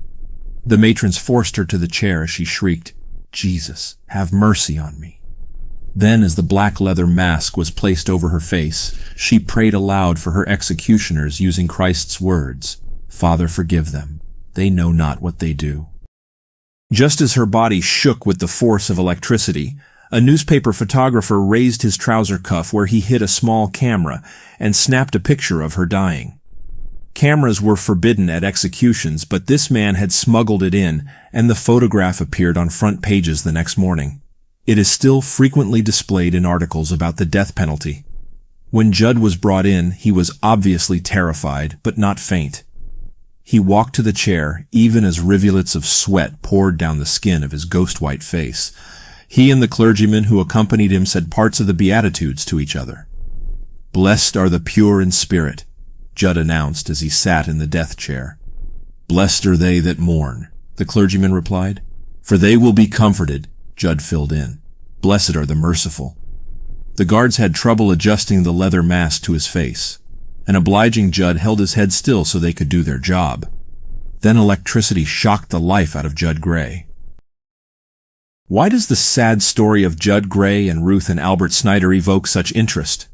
The matrons forced her to the chair as she shrieked, "Jesus, have mercy on me." Then, as the black leather mask was placed over her face, she prayed aloud for her executioners using Christ's words, "Father, forgive them. They know not what they do." Just as her body shook with the force of electricity, a newspaper photographer raised his trouser cuff where he hid a small camera and snapped a picture of her dying. Cameras were forbidden at executions, but this man had smuggled it in, and the photograph appeared on front pages the next morning. It is still frequently displayed in articles about the death penalty. When Judd was brought in, he was obviously terrified, but not faint. He walked to the chair, even as rivulets of sweat poured down the skin of his ghost-white face. He and the clergyman who accompanied him said parts of the Beatitudes to each other. "Blessed are the pure in spirit," Judd announced as he sat in the death chair. "Blessed are they that mourn," the clergyman replied. "For they will be comforted," Judd filled in. "Blessed are the merciful." The guards had trouble adjusting the leather mask to his face. An obliging Judd held his head still so they could do their job. Then electricity shocked the life out of Judd Gray. Why does the sad story of Judd Gray and Ruth and Albert Snyder evoke such interest?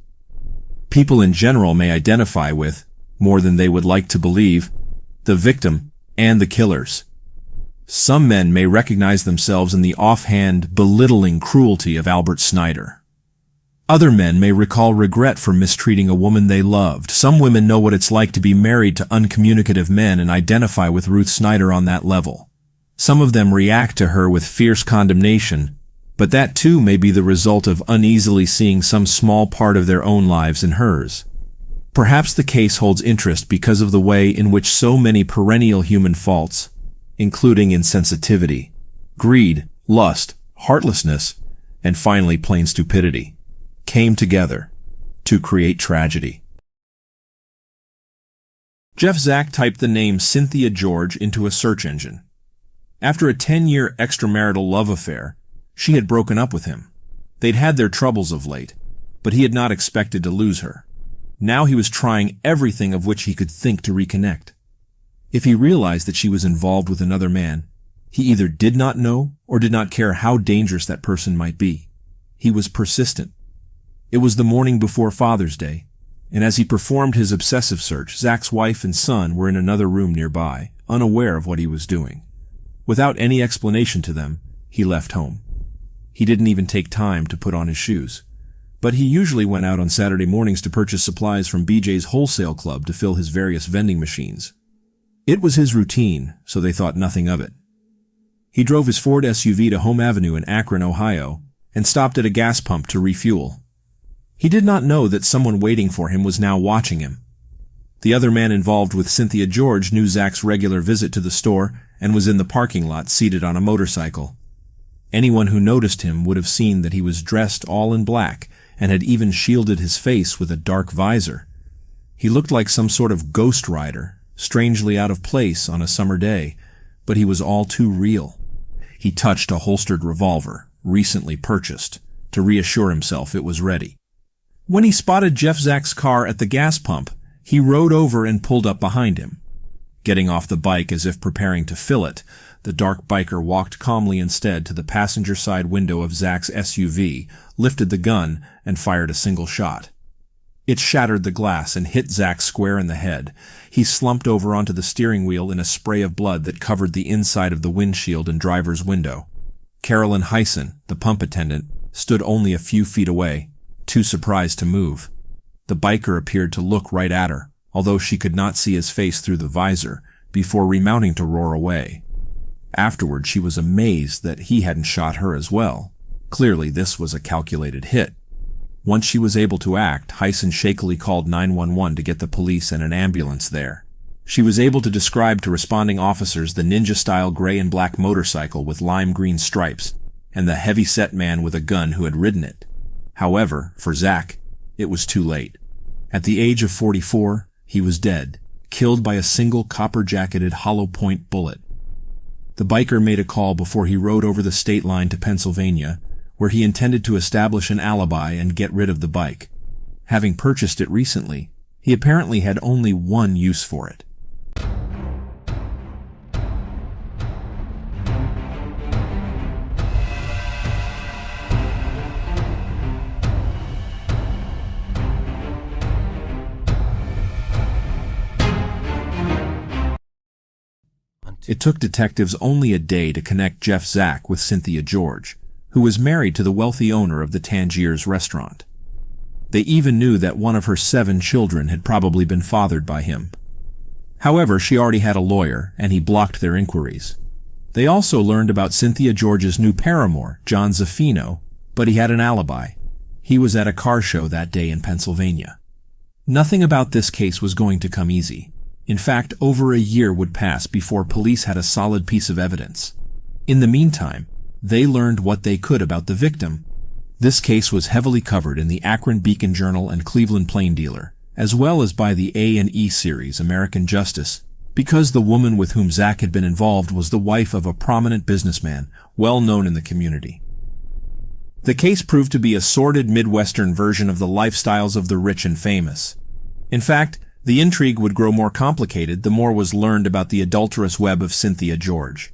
People in general may identify with, more than they would like to believe, the victim and the killers. Some men may recognize themselves in the offhand, belittling cruelty of Albert Snyder. Other men may recall regret for mistreating a woman they loved. Some women know what it's like to be married to uncommunicative men and identify with Ruth Snyder on that level. Some of them react to her with fierce condemnation, but that too may be the result of uneasily seeing some small part of their own lives in hers. Perhaps the case holds interest because of the way in which so many perennial human faults, including insensitivity, greed, lust, heartlessness, and finally plain stupidity, came together to create tragedy. Jeff Zack typed the name Cynthia George into a search engine. After a 10-year extramarital love affair, she had broken up with him. They'd had their troubles of late, but he had not expected to lose her. Now he was trying everything of which he could think to reconnect. If he realized that she was involved with another man, he either did not know or did not care how dangerous that person might be. He was persistent. It was the morning before Father's Day, and as he performed his obsessive search, Zack's wife and son were in another room nearby, unaware of what he was doing. Without any explanation to them, he left home. He didn't even take time to put on his shoes. But he usually went out on Saturday mornings to purchase supplies from BJ's Wholesale Club to fill his various vending machines. It was his routine, so they thought nothing of it. He drove his Ford SUV to Home Avenue in Akron, Ohio, and stopped at a gas pump to refuel. He did not know that someone waiting for him was now watching him. The other man involved with Cynthia George knew Zack's regular visit to the store and was in the parking lot seated on a motorcycle. Anyone who noticed him would have seen that he was dressed all in black and had even shielded his face with a dark visor. He looked like some sort of ghost rider, strangely out of place on a summer day, but he was all too real. He touched a holstered revolver, recently purchased, to reassure himself it was ready. When he spotted Jeff Zack's car at the gas pump, he rode over and pulled up behind him. Getting off the bike as if preparing to fill it, the dark biker walked calmly instead to the passenger side window of Zack's SUV, lifted the gun, and fired a single shot. It shattered the glass and hit Zack square in the head. He slumped over onto the steering wheel in a spray of blood that covered the inside of the windshield and driver's window. Carolyn Hyson, the pump attendant, stood only a few feet away, too surprised to move. The biker appeared to look right at her, although she could not see his face through the visor, before remounting to roar away. Afterward, she was amazed that he hadn't shot her as well. Clearly, this was a calculated hit. Once she was able to act, Hyson shakily called 911 to get the police and an ambulance there. She was able to describe to responding officers the ninja-style gray and black motorcycle with lime green stripes, and the heavy-set man with a gun who had ridden it. However, for Zack, it was too late. At the age of 44, he was dead, killed by a single copper-jacketed hollow-point bullet. The biker made a call before he rode over the state line to Pennsylvania, where he intended to establish an alibi and get rid of the bike. Having purchased it recently, he apparently had only one use for it. It took detectives only a day to connect Jeff Zack with Cynthia George, who was married to the wealthy owner of the Tangiers restaurant. They even knew that one of her 7 children had probably been fathered by him. However, she already had a lawyer, and he blocked their inquiries. They also learned about Cynthia George's new paramour, John Zaffino, but he had an alibi. He was at a car show that day in Pennsylvania. Nothing about this case was going to come easy. In fact, over a year would pass before police had a solid piece of evidence. In the meantime, they learned what they could about the victim. This case was heavily covered in the Akron Beacon Journal and Cleveland Plain Dealer, as well as by the A&E series American Justice, because the woman with whom Zack had been involved was the wife of a prominent businessman, well known in the community. The case proved to be a sordid Midwestern version of the lifestyles of the rich and famous. In fact, the intrigue would grow more complicated the more was learned about the adulterous web of Cynthia George.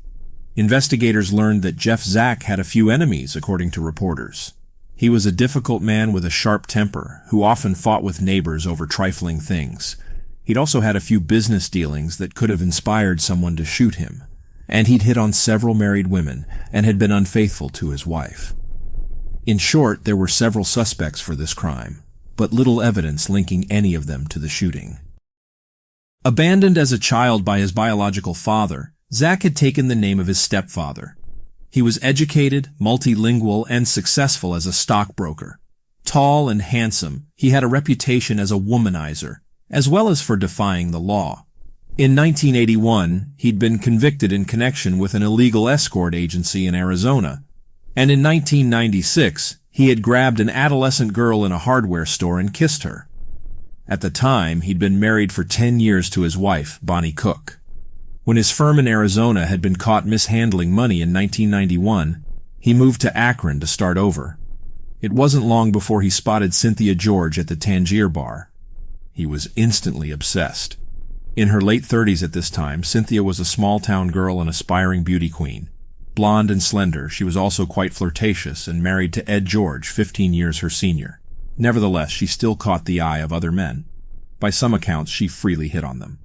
Investigators learned that Jeff Zack had a few enemies, according to reporters. He was a difficult man with a sharp temper, who often fought with neighbors over trifling things. He'd also had a few business dealings that could have inspired someone to shoot him. And he'd hit on several married women, and had been unfaithful to his wife. In short, there were several suspects for this crime, but little evidence linking any of them to the shooting. Abandoned as a child by his biological father, Zack had taken the name of his stepfather. He was educated, multilingual, and successful as a stockbroker. Tall and handsome, he had a reputation as a womanizer, as well as for defying the law. In 1981, he'd been convicted in connection with an illegal escort agency in Arizona, and in 1996, he had grabbed an adolescent girl in a hardware store and kissed her. At the time, he'd been married for 10 years to his wife, Bonnie Cook. When his firm in Arizona had been caught mishandling money in 1991, he moved to Akron to start over. It wasn't long before he spotted Cynthia George at the Tangier bar. He was instantly obsessed. In her late 30s at this time, Cynthia was a small-town girl and aspiring beauty queen. Blonde and slender, she was also quite flirtatious and married to Ed George, 15 years her senior. Nevertheless, she still caught the eye of other men. By some accounts, she freely hit on them.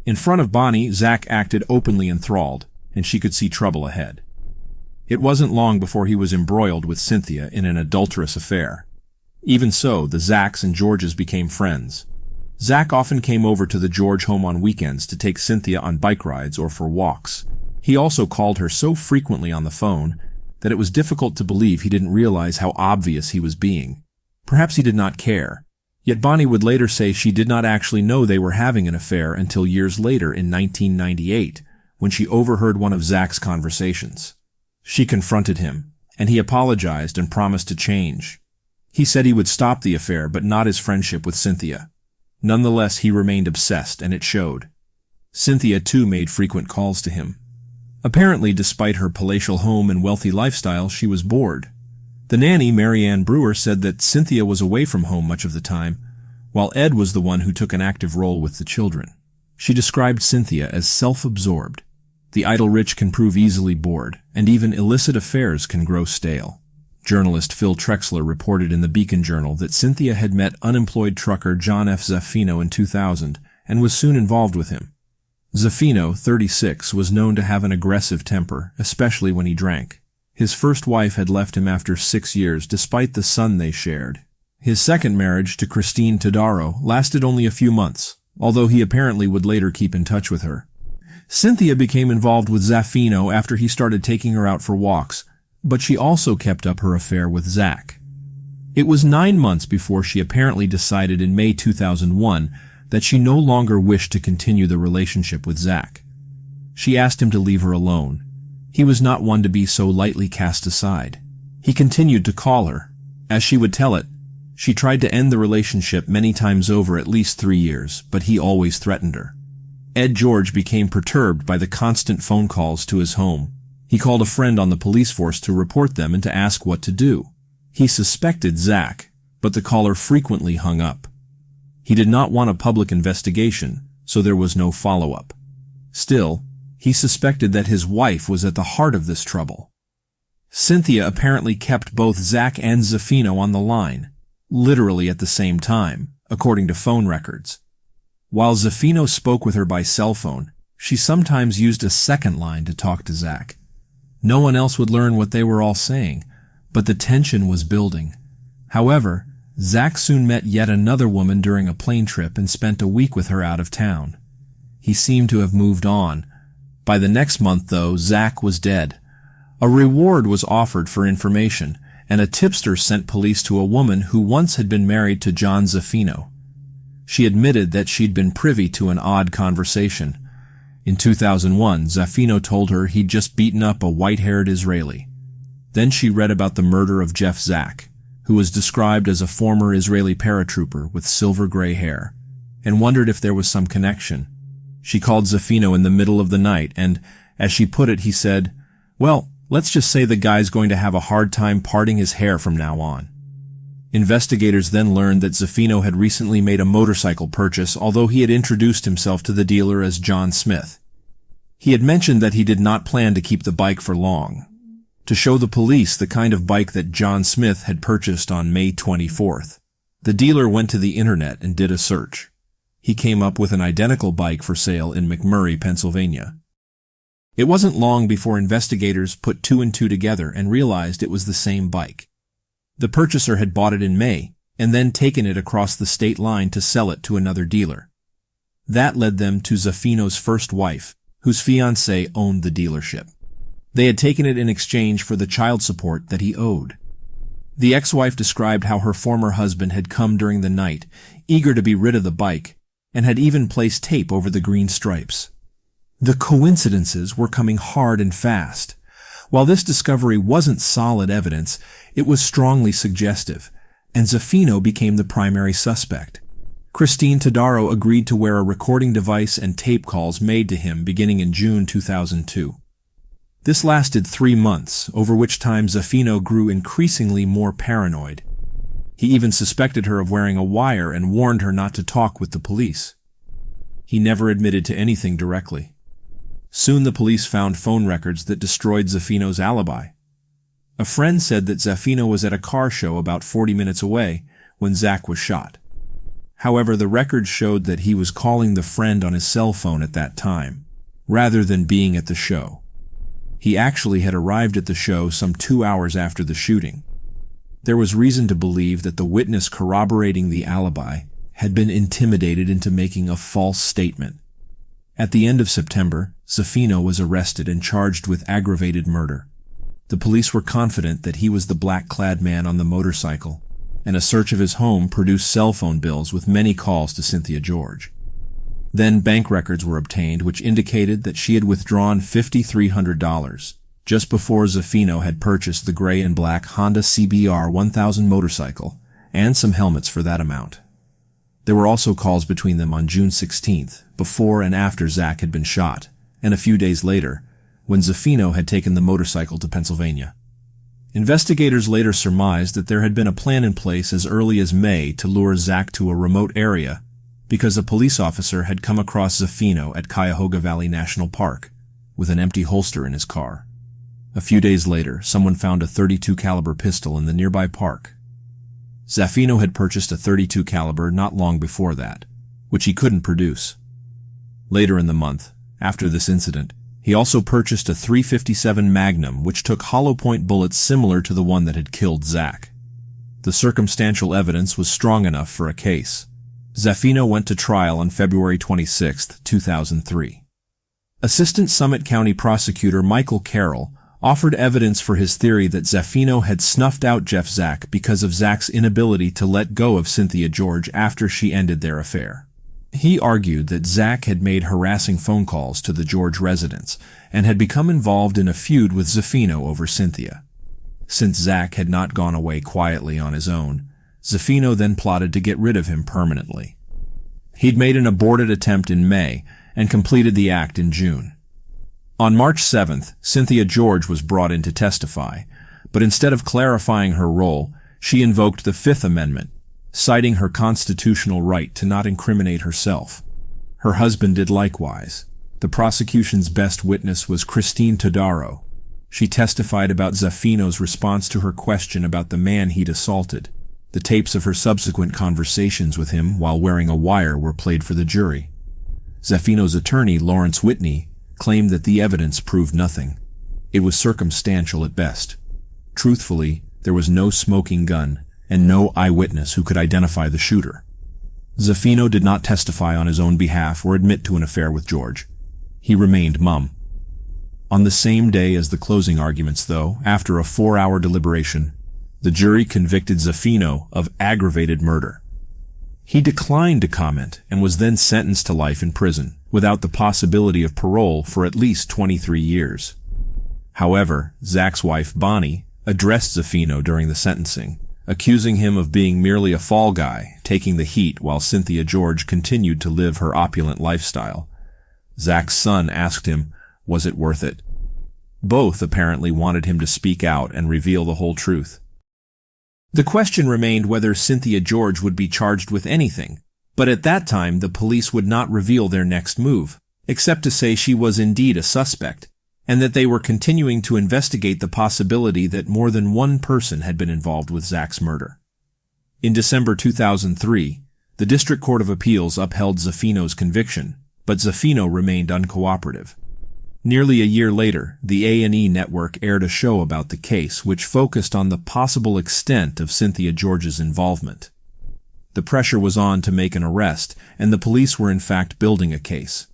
In front of Bonnie, Zack acted openly enthralled, and she could see trouble ahead. It wasn't long before he was embroiled with Cynthia in an adulterous affair. Even so, the Zacks and Georges became friends. Zack often came over to the George home on weekends to take Cynthia on bike rides or for walks. He also called her so frequently on the phone that it was difficult to believe he didn't realize how obvious he was being. Perhaps he did not care. Yet Bonnie would later say she did not actually know they were having an affair until years later in 1998, when she overheard one of Zack's conversations. She confronted him, and he apologized and promised to change. He said he would stop the affair, but not his friendship with Cynthia. Nonetheless, he remained obsessed, and it showed. Cynthia, too, made frequent calls to him. Apparently, despite her palatial home and wealthy lifestyle, she was bored. The nanny, Mary Ann Brewer, said that Cynthia was away from home much of the time, while Ed was the one who took an active role with the children. She described Cynthia as self-absorbed. The idle rich can prove easily bored, and even illicit affairs can grow stale. Journalist Phil Trexler reported in the Beacon Journal that Cynthia had met unemployed trucker John F. Zaffino in 2000 and was soon involved with him. Zaffino, 36, was known to have an aggressive temper, especially when he drank. His first wife had left him after 6 years despite the son they shared. His second marriage to Christine Todaro lasted only a few months, although he apparently would later keep in touch with her. Cynthia became involved with Zaffino after he started taking her out for walks, but she also kept up her affair with Zack. It was 9 months before she apparently decided in May 2001 that she no longer wished to continue the relationship with Zack. She asked him to leave her alone. He was not one to be so lightly cast aside. He continued to call her. As she would tell it, she tried to end the relationship many times over at least 3 years, but he always threatened her. Ed George became perturbed by the constant phone calls to his home. He called a friend on the police force to report them and to ask what to do. He suspected Zack, but the caller frequently hung up. He did not want a public investigation, so there was no follow-up. Still, he suspected that his wife was at the heart of this trouble. Cynthia apparently kept both Zack and Zaffino on the line, literally at the same time, according to phone records. While Zaffino spoke with her by cell phone, she sometimes used a second line to talk to Zack. No one else would learn what they were all saying, but the tension was building. However, Zack soon met yet another woman during a plane trip and spent a week with her out of town. He seemed to have moved on. By the next month, though, Zack was dead. A reward was offered for information, and a tipster sent police to a woman who once had been married to John Zaffino. She admitted that she'd been privy to an odd conversation. In 2001, Zaffino told her he'd just beaten up a white-haired Israeli. Then she read about the murder of Jeff Zack, who was described as a former Israeli paratrooper with silver-gray hair, and wondered if there was some connection. She called Zaffino in the middle of the night, and, as she put it, he said, "Well, let's just say the guy's going to have a hard time parting his hair from now on." Investigators then learned that Zaffino had recently made a motorcycle purchase, although he had introduced himself to the dealer as John Smith. He had mentioned that he did not plan to keep the bike for long, to show the police the kind of bike that John Smith had purchased on May 24th. The dealer went to the internet and did a search. He came up with an identical bike for sale in McMurray, Pennsylvania. It wasn't long before investigators put 2 and 2 together and realized it was the same bike. The purchaser had bought it in May and then taken it across the state line to sell it to another dealer. That led them to Zaffino's first wife, whose fiancé owned the dealership. They had taken it in exchange for the child support that he owed. The ex-wife described how her former husband had come during the night, eager to be rid of the bike, and had even placed tape over the green stripes. The coincidences were coming hard and fast. While this discovery wasn't solid evidence, it was strongly suggestive, and Zaffino became the primary suspect. Christine Todaro agreed to wear a recording device and tape calls made to him beginning in June 2002. This lasted 3 months, over which time Zaffino grew increasingly more paranoid. He even suspected her of wearing a wire and warned her not to talk with the police. He never admitted to anything directly. Soon the police found phone records that destroyed Zaffino's alibi. A friend said that Zaffino was at a car show about 40 minutes away when Zack was shot. However, the records showed that he was calling the friend on his cell phone at that time, rather than being at the show. He actually had arrived at the show some 2 hours after the shooting. There was reason to believe that the witness corroborating the alibi had been intimidated into making a false statement. At the end of September, Zaffino was arrested and charged with aggravated murder. The police were confident that he was the black-clad man on the motorcycle, and a search of his home produced cell phone bills with many calls to Cynthia George. Then bank records were obtained which indicated that she had withdrawn $5,300 just before Zaffino had purchased the gray and black Honda CBR 1000 motorcycle and some helmets for that amount. There were also calls between them on June 16th, before and after Zack had been shot, and a few days later, when Zino had taken the motorcycle to Pennsylvania. Investigators later surmised that there had been a plan in place as early as May to lure Zack to a remote area because a police officer had come across Zino at Cuyahoga Valley National Park with an empty holster in his car. A few days later, someone found a .32 caliber pistol in the nearby park. Zino had purchased a .32 caliber not long before that, which he couldn't produce. Later in the month, after this incident, he also purchased a .357 Magnum, which took hollow-point bullets similar to the one that had killed Zack. The circumstantial evidence was strong enough for a case. Zino went to trial on February 26, 2003. Assistant Summit County Prosecutor Michael Carroll offered evidence for his theory that Zino had snuffed out Jeff Zack because of Zack's inability to let go of Cynthia George after she ended their affair. He argued that Zack had made harassing phone calls to the George residence and had become involved in a feud with Zino over Cynthia. Since Zack had not gone away quietly on his own, Zino then plotted to get rid of him permanently. He'd made an aborted attempt in May and completed the act in June. On March 7th, Cynthia George was brought in to testify, but instead of clarifying her role, she invoked the Fifth Amendment, citing her constitutional right to not incriminate herself. Her husband did likewise. The prosecution's best witness was Christine Todaro. She testified about Zino's response to her question about the man he'd assaulted. The tapes of her subsequent conversations with him while wearing a wire were played for the jury. Zino's attorney, Lawrence Whitney, claimed that the evidence proved nothing. It was circumstantial at best. Truthfully, there was no smoking gun and no eyewitness who could identify the shooter. Zino did not testify on his own behalf or admit to an affair with George. He remained mum. On the same day as the closing arguments, though, after a 4-hour deliberation, the jury convicted Zino of aggravated murder. He declined to comment and was then sentenced to life in prison, without the possibility of parole for at least 23 years. However, Zack's wife, Bonnie, addressed Zino during the sentencing, accusing him of being merely a fall guy, taking the heat while Cynthia George continued to live her opulent lifestyle. Zack's son asked him, was it worth it? Both apparently wanted him to speak out and reveal the whole truth. The question remained whether Cynthia George would be charged with anything, but at that time the police would not reveal their next move, except to say she was indeed a suspect, and that they were continuing to investigate the possibility that more than one person had been involved with Zack's murder. In December 2003, the District Court of Appeals upheld Zino's conviction, but Zino remained uncooperative. Nearly a year later, the A&E network aired a show about the case which focused on the possible extent of Cynthia George's involvement. The pressure was on to make an arrest, and the police were in fact building a case.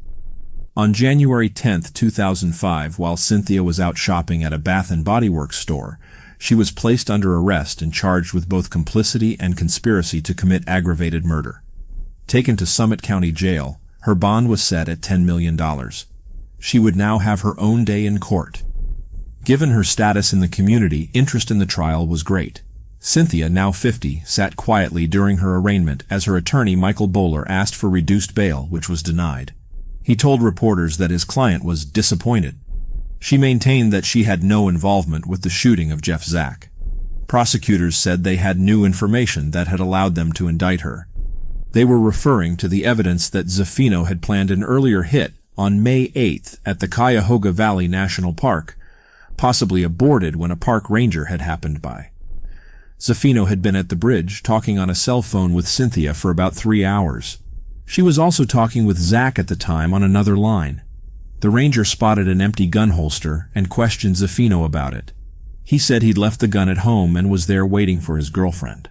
On January 10, 2005, while Cynthia was out shopping at a Bath & Body Works store, she was placed under arrest and charged with both complicity and conspiracy to commit aggravated murder. Taken to Summit County Jail, her bond was set at $10 million. She would now have her own day in court. Given her status in the community, interest in the trial was great. Cynthia, now 50, sat quietly during her arraignment as her attorney Michael Bowler asked for reduced bail, which was denied. He told reporters that his client was disappointed. She maintained that she had no involvement with the shooting of Jeff Zack. Prosecutors said they had new information that had allowed them to indict her. They were referring to the evidence that Zino had planned an earlier hit on May 8th at the Cuyahoga Valley National Park, possibly aborted when a park ranger had happened by. Zino had been at the bridge talking on a cell phone with Cynthia for about 3 hours. She was also talking with Zack at the time on another line. The ranger spotted an empty gun holster and questioned Zino about it. He said he'd left the gun at home and was there waiting for his girlfriend.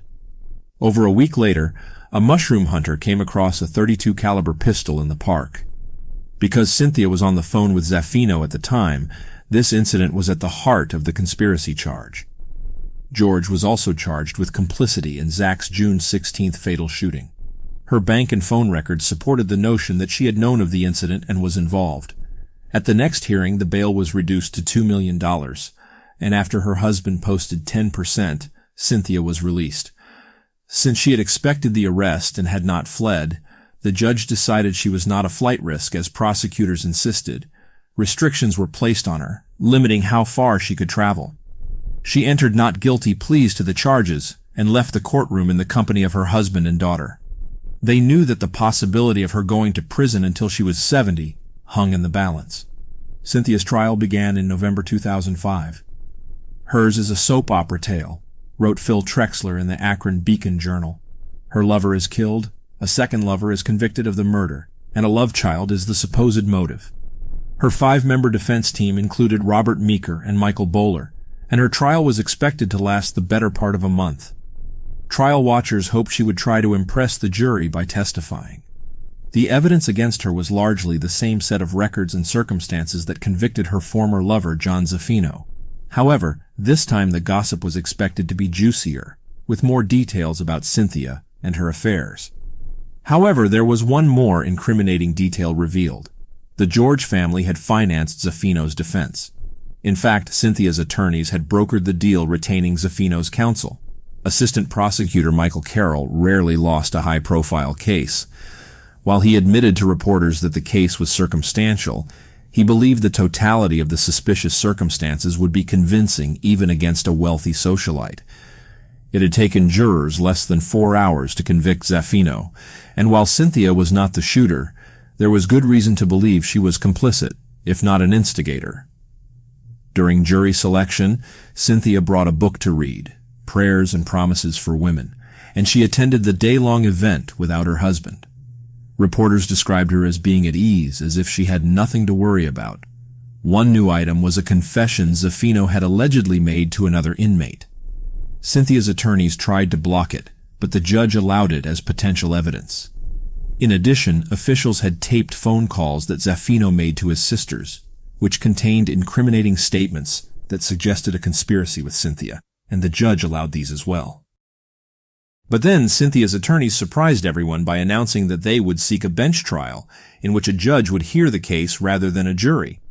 Over a week later, a mushroom hunter came across a .32 caliber pistol in the park. Because Cynthia was on the phone with Zino at the time, this incident was at the heart of the conspiracy charge. George was also charged with complicity in Zack's June 16th fatal shooting. Her bank and phone records supported the notion that she had known of the incident and was involved. At the next hearing, the bail was reduced to $2 million, and after her husband posted 10%, Cynthia was released. Since she had expected the arrest and had not fled, the judge decided she was not a flight risk as prosecutors insisted. Restrictions were placed on her, limiting how far she could travel. She entered not guilty pleas to the charges and left the courtroom in the company of her husband and daughter. They knew that the possibility of her going to prison until she was 70 hung in the balance. Cynthia's trial began in November 2005. Hers is a soap opera tale, wrote Phil Trexler in the Akron Beacon Journal. Her lover is killed, a second lover is convicted of the murder, and a love child is the supposed motive. Her 5-member defense team included Robert Meeker and Michael Bowler, and her trial was expected to last the better part of a month. Trial watchers hoped she would try to impress the jury by testifying. The evidence against her was largely the same set of records and circumstances that convicted her former lover, John Zaffino. However, this time the gossip was expected to be juicier, with more details about Cynthia and her affairs. However, there was one more incriminating detail revealed. The George family had financed Zaffino's defense. In fact, Cynthia's attorneys had brokered the deal retaining Zaffino's counsel. Assistant prosecutor Michael Carroll rarely lost a high-profile case. While he admitted to reporters that the case was circumstantial, he believed the totality of the suspicious circumstances would be convincing even against a wealthy socialite. It had taken jurors less than 4 hours to convict Zaffino, and while Cynthia was not the shooter, there was good reason to believe she was complicit, if not an instigator. During jury selection, Cynthia brought a book to read, Prayers and Promises for Women, and she attended the day-long event without her husband. Reporters described her as being at ease, as if she had nothing to worry about. One new item was a confession Zaffino had allegedly made to another inmate. Cynthia's attorneys tried to block it, but the judge allowed it as potential evidence. In addition, officials had taped phone calls that Zaffino made to his sisters, which contained incriminating statements that suggested a conspiracy with Cynthia, and the judge allowed these as well. But then Cynthia's attorneys surprised everyone by announcing that they would seek a bench trial, in which a judge would hear the case rather than a jury.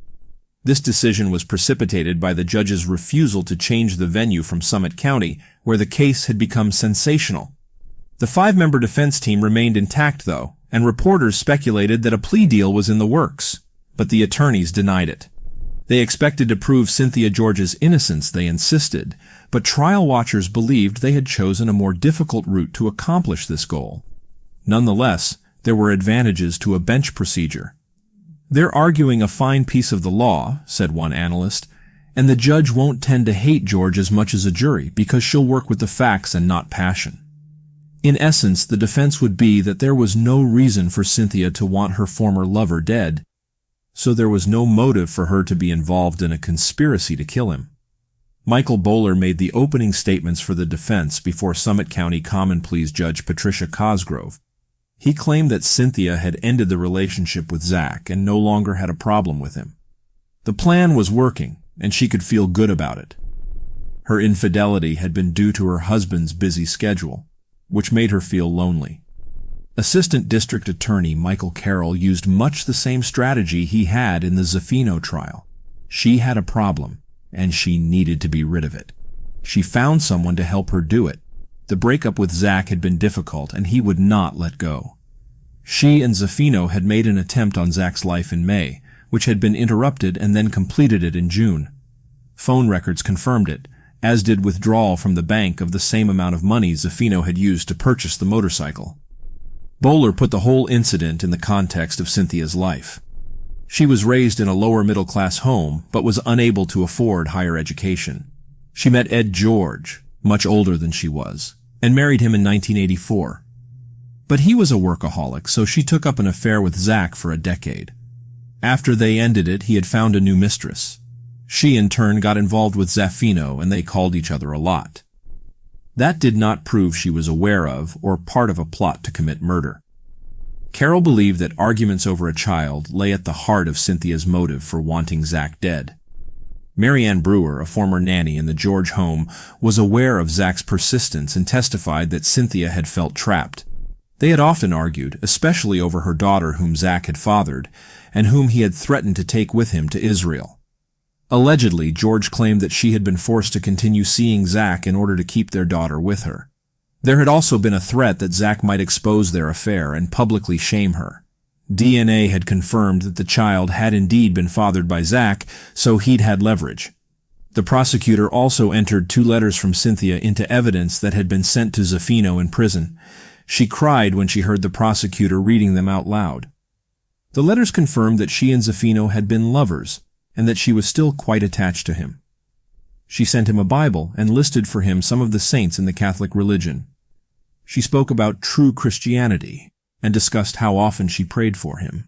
This decision was precipitated by the judge's refusal to change the venue from Summit County, where the case had become sensational. The 5-member defense team remained intact, though, and reporters speculated that a plea deal was in the works, but the attorneys denied it. They expected to prove Cynthia George's innocence, they insisted, but trial watchers believed they had chosen a more difficult route to accomplish this goal. Nonetheless, there were advantages to a bench procedure. "They're arguing a fine piece of the law," said one analyst, "and the judge won't tend to hate George as much as a jury because she'll work with the facts and not passion." In essence, the defense would be that there was no reason for Cynthia to want her former lover dead, so there was no motive for her to be involved in a conspiracy to kill him. Michael Bowler made the opening statements for the defense before Summit County Common Pleas Judge Patricia Cosgrove. He claimed that Cynthia had ended the relationship with Zack and no longer had a problem with him. The plan was working, and she could feel good about it. Her infidelity had been due to her husband's busy schedule, which made her feel lonely. Assistant District Attorney Michael Carroll used much the same strategy he had in the Zaffino trial. She had a problem, and she needed to be rid of it. She found someone to help her do it. The breakup with Zack had been difficult, and he would not let go. She and Zaffino had made an attempt on Zack's life in May, which had been interrupted, and then completed it in June. Phone records confirmed it, as did withdrawal from the bank of the same amount of money Zaffino had used to purchase the motorcycle. Bowler put the whole incident in the context of Cynthia's life. She was raised in a lower-middle-class home, but was unable to afford higher education. She met Ed George, much older than she was, and married him in 1984. But he was a workaholic, so she took up an affair with Zack for a decade. After they ended it, he had found a new mistress. She, in turn, got involved with Zaffino, and they called each other a lot. That did not prove she was aware of or part of a plot to commit murder. Carroll believed that arguments over a child lay at the heart of Cynthia's motive for wanting Zack dead. Mary Ann Brewer, a former nanny in the George home, was aware of Zack's persistence and testified that Cynthia had felt trapped. They had often argued, especially over her daughter whom Zack had fathered, and whom he had threatened to take with him to Israel. Allegedly, George claimed that she had been forced to continue seeing Zack in order to keep their daughter with her. There had also been a threat that Zack might expose their affair and publicly shame her. DNA had confirmed that the child had indeed been fathered by Zack, so he'd had leverage. The prosecutor also entered 2 letters from Cynthia into evidence that had been sent to Zino in prison. She cried when she heard the prosecutor reading them out loud. The letters confirmed that she and Zino had been lovers, and that she was still quite attached to him. She sent him a Bible and listed for him some of the saints in the Catholic religion. She spoke about true Christianity and discussed how often she prayed for him.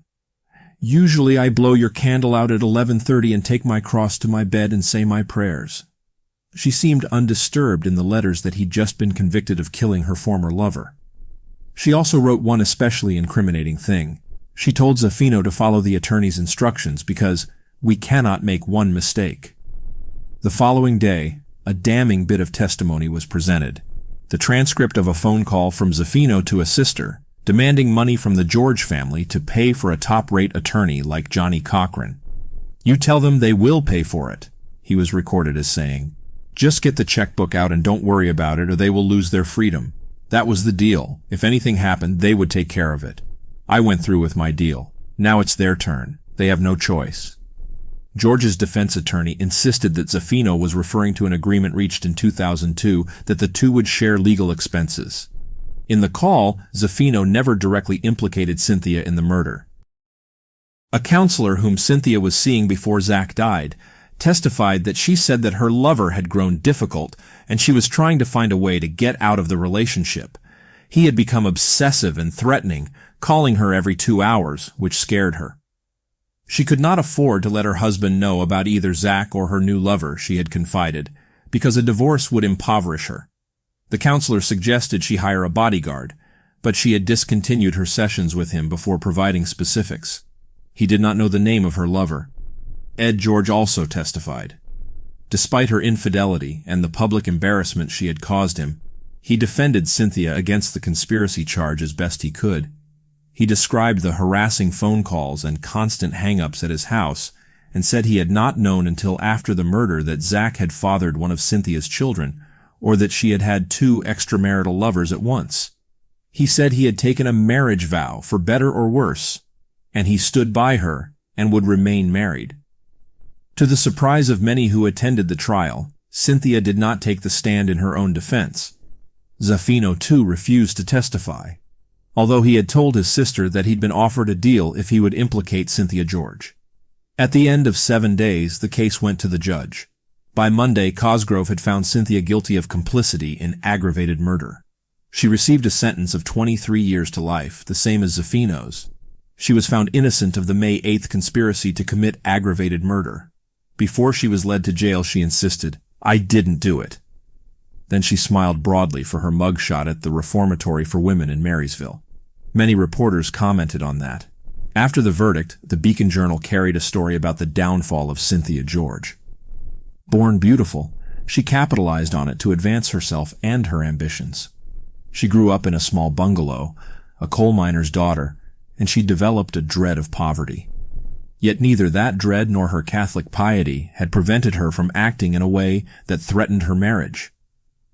"Usually I blow your candle out at 11:30 and take my cross to my bed and say my prayers." She seemed undisturbed in the letters that he'd just been convicted of killing her former lover. She also wrote one especially incriminating thing. She told Zino to follow the attorney's instructions because we cannot make one mistake. The following day, a damning bit of testimony was presented. The transcript of a phone call from Zino to a sister, demanding money from the George family to pay for a top-rate attorney like Johnny Cochran. "You tell them they will pay for it," he was recorded as saying. "Just get the checkbook out and don't worry about it or they will lose their freedom. That was the deal. If anything happened, they would take care of it. I went through with my deal. Now it's their turn. They have no choice." George's defense attorney insisted that Zino was referring to an agreement reached in 2002 that the two would share legal expenses. In the call, Zino never directly implicated Cynthia in the murder. A counselor whom Cynthia was seeing before Zack died testified that she said that her lover had grown difficult and she was trying to find a way to get out of the relationship. He had become obsessive and threatening, calling her every 2 hours, which scared her. She could not afford to let her husband know about either Zack or her new lover, she had confided, because a divorce would impoverish her. The counselor suggested she hire a bodyguard, but she had discontinued her sessions with him before providing specifics. He did not know the name of her lover. Ed George also testified. Despite her infidelity and the public embarrassment she had caused him, he defended Cynthia against the conspiracy charge as best he could. He described the harassing phone calls and constant hang-ups at his house and said he had not known until after the murder that Zack had fathered one of Cynthia's children or that she had had 2 extramarital lovers at once. He said he had taken a marriage vow for better or worse, and he stood by her and would remain married. To the surprise of many who attended the trial, Cynthia did not take the stand in her own defense. Zino, too, refused to testify, although he had told his sister that he'd been offered a deal if he would implicate Cynthia George. At the end of 7 days, the case went to the judge. By Monday, Cosgrove had found Cynthia guilty of complicity in aggravated murder. She received a sentence of 23 years to life, the same as Zino's. She was found innocent of the May 8th conspiracy to commit aggravated murder. Before she was led to jail, she insisted, "I didn't do it." Then she smiled broadly for her mugshot at the reformatory for women in Marysville. Many reporters commented on that. After the verdict, the Beacon Journal carried a story about the downfall of Cynthia George. Born beautiful, she capitalized on it to advance herself and her ambitions. She grew up in a small bungalow, a coal miner's daughter, and she developed a dread of poverty. Yet neither that dread nor her Catholic piety had prevented her from acting in a way that threatened her marriage.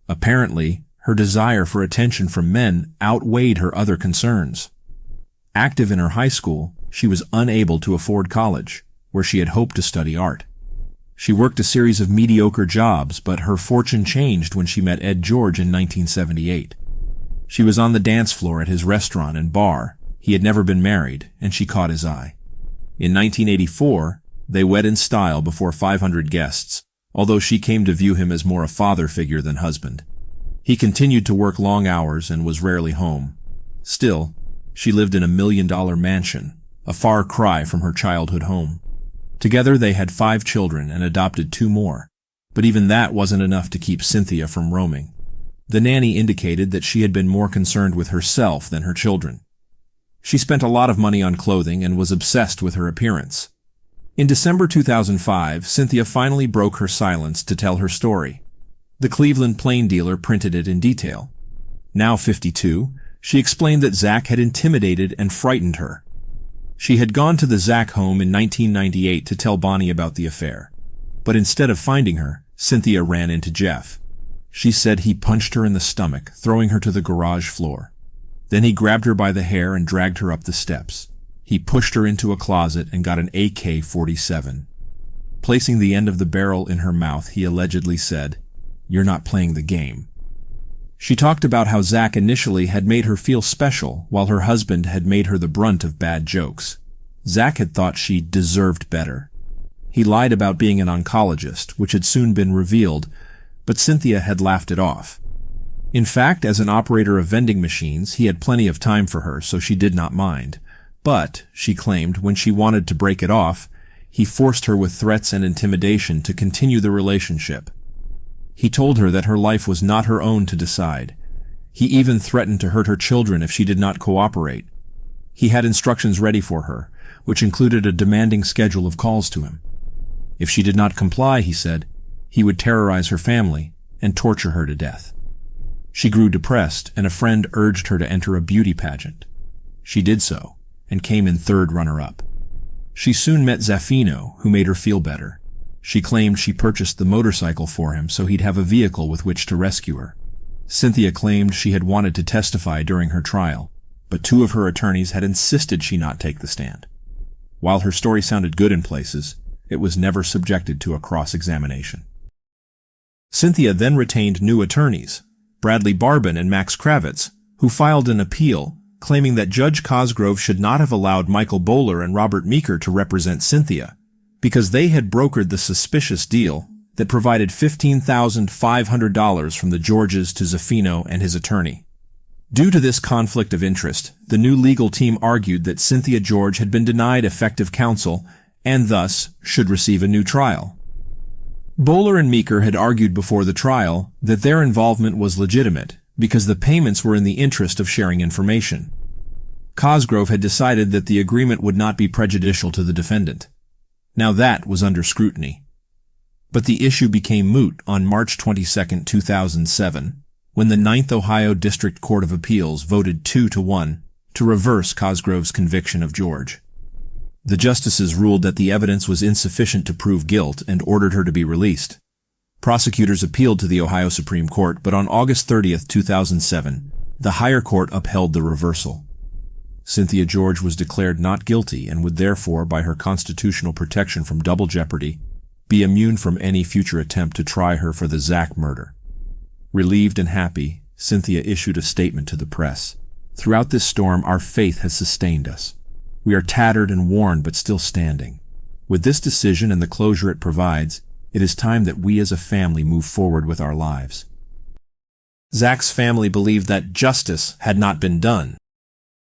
Apparently, her desire for attention from men outweighed her other concerns. Active in her high school, she was unable to afford college, where she had hoped to study art. She worked a series of mediocre jobs, but her fortune changed when she met Ed George in 1978. She was on the dance floor at his restaurant and bar. He had never been married, and she caught his eye. In 1984, they wed in style before 500 guests, although she came to view him as more a father figure than husband. He continued to work long hours and was rarely home. Still, she lived in a $1 million mansion, a far cry from her childhood home. Together they had 5 children and adopted 2 more, but even that wasn't enough to keep Cynthia from roaming. The nanny indicated that she had been more concerned with herself than her children. She spent a lot of money on clothing and was obsessed with her appearance. In December 2005, Cynthia finally broke her silence to tell her story. The Cleveland Plain dealer printed it in detail. Now 52, she explained that Zack had intimidated and frightened her. She had gone to the Zack home in 1998 to tell Bonnie about the affair. But instead of finding her, Cynthia ran into Jeff. She said he punched her in the stomach, throwing her to the garage floor. Then he grabbed her by the hair and dragged her up the steps. He pushed her into a closet and got an AK-47. Placing the end of the barrel in her mouth, he allegedly said, "You're not playing the game." She talked about how Zack initially had made her feel special, while her husband had made her the brunt of bad jokes. Zack had thought she deserved better. He lied about being an oncologist, which had soon been revealed, but Cynthia had laughed it off. In fact, as an operator of vending machines, he had plenty of time for her, so she did not mind. But, she claimed, when she wanted to break it off, he forced her with threats and intimidation to continue the relationship. He told her that her life was not her own to decide. He even threatened to hurt her children if she did not cooperate. He had instructions ready for her, which included a demanding schedule of calls to him. If she did not comply, he said, he would terrorize her family and torture her to death. She grew depressed, and a friend urged her to enter a beauty pageant. She did so, and came in third runner-up. She soon met Zino, who made her feel better. She claimed she purchased the motorcycle for him so he'd have a vehicle with which to rescue her. Cynthia claimed she had wanted to testify during her trial, but two of her attorneys had insisted she not take the stand. While her story sounded good in places, it was never subjected to a cross-examination. Cynthia then retained new attorneys, Bradley Barbin and Max Kravitz, who filed an appeal claiming that Judge Cosgrove should not have allowed Michael Bowler and Robert Meeker to represent Cynthia, because they had brokered the suspicious deal that provided $15,500 from the Georges to Zino and his attorney. Due to this conflict of interest, the new legal team argued that Cynthia George had been denied effective counsel and thus should receive a new trial. Bowler and Meeker had argued before the trial that their involvement was legitimate because the payments were in the interest of sharing information. Cosgrove had decided that the agreement would not be prejudicial to the defendant. Now that was under scrutiny. But the issue became moot on March 22, 2007, when the 9th Ohio District Court of Appeals voted 2-1 to reverse Cosgrove's conviction of George. The justices ruled that the evidence was insufficient to prove guilt and ordered her to be released. Prosecutors appealed to the Ohio Supreme Court, but on August 30, 2007, the higher court upheld the reversal. Cynthia George was declared not guilty and would therefore, by her constitutional protection from double jeopardy, be immune from any future attempt to try her for the Zack murder. Relieved and happy, Cynthia issued a statement to the press. "Throughout this storm, our faith has sustained us. We are tattered and worn, but still standing. With this decision and the closure it provides, it is time that we as a family move forward with our lives." Zack's family believed that justice had not been done.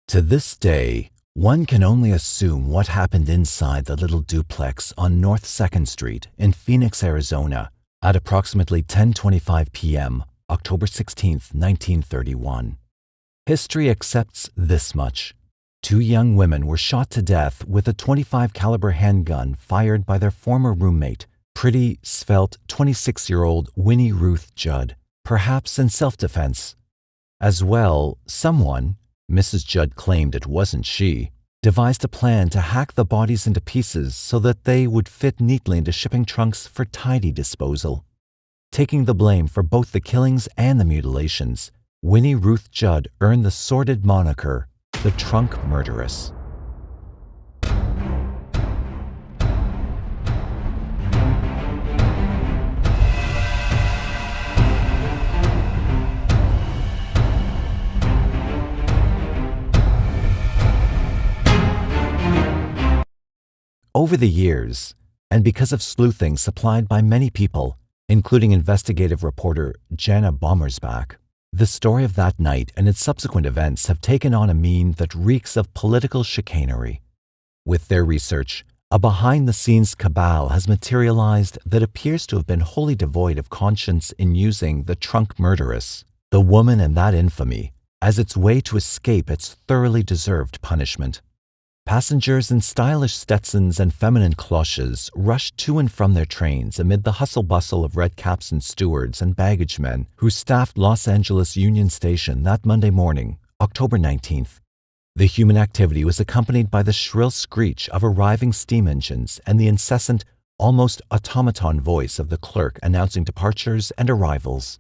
To this day, one can only assume what happened inside the little duplex on North 2nd Street in Phoenix, Arizona, at approximately 10:25 p.m., October 16, 1931. History accepts this much. 2 young women were shot to death with a .25 caliber handgun fired by their former roommate, pretty, svelte 26-year-old Winnie Ruth Judd, perhaps in self-defense. As well, someone, Mrs. Judd claimed it wasn't she, devised a plan to hack the bodies into pieces so that they would fit neatly into shipping trunks for tidy disposal. Taking the blame for both the killings and the mutilations, Winnie Ruth Judd earned the sordid moniker, the Trunk Murderess. Over the years, and because of sleuthing supplied by many people, including investigative reporter Jana Bommersbach, the story of that night and its subsequent events have taken on a mien that reeks of political chicanery. With their research, a behind-the-scenes cabal has materialized that appears to have been wholly devoid of conscience in using the Trunk Murderess, the woman and that infamy, as its way to escape its thoroughly deserved punishment. Passengers in stylish Stetsons and feminine cloches rushed to and from their trains amid the hustle-bustle of red caps and stewards and baggage men who staffed Los Angeles Union Station that Monday morning, October 19th. The human activity was accompanied by the shrill screech of arriving steam engines and the incessant, almost automaton voice of the clerk announcing departures and arrivals.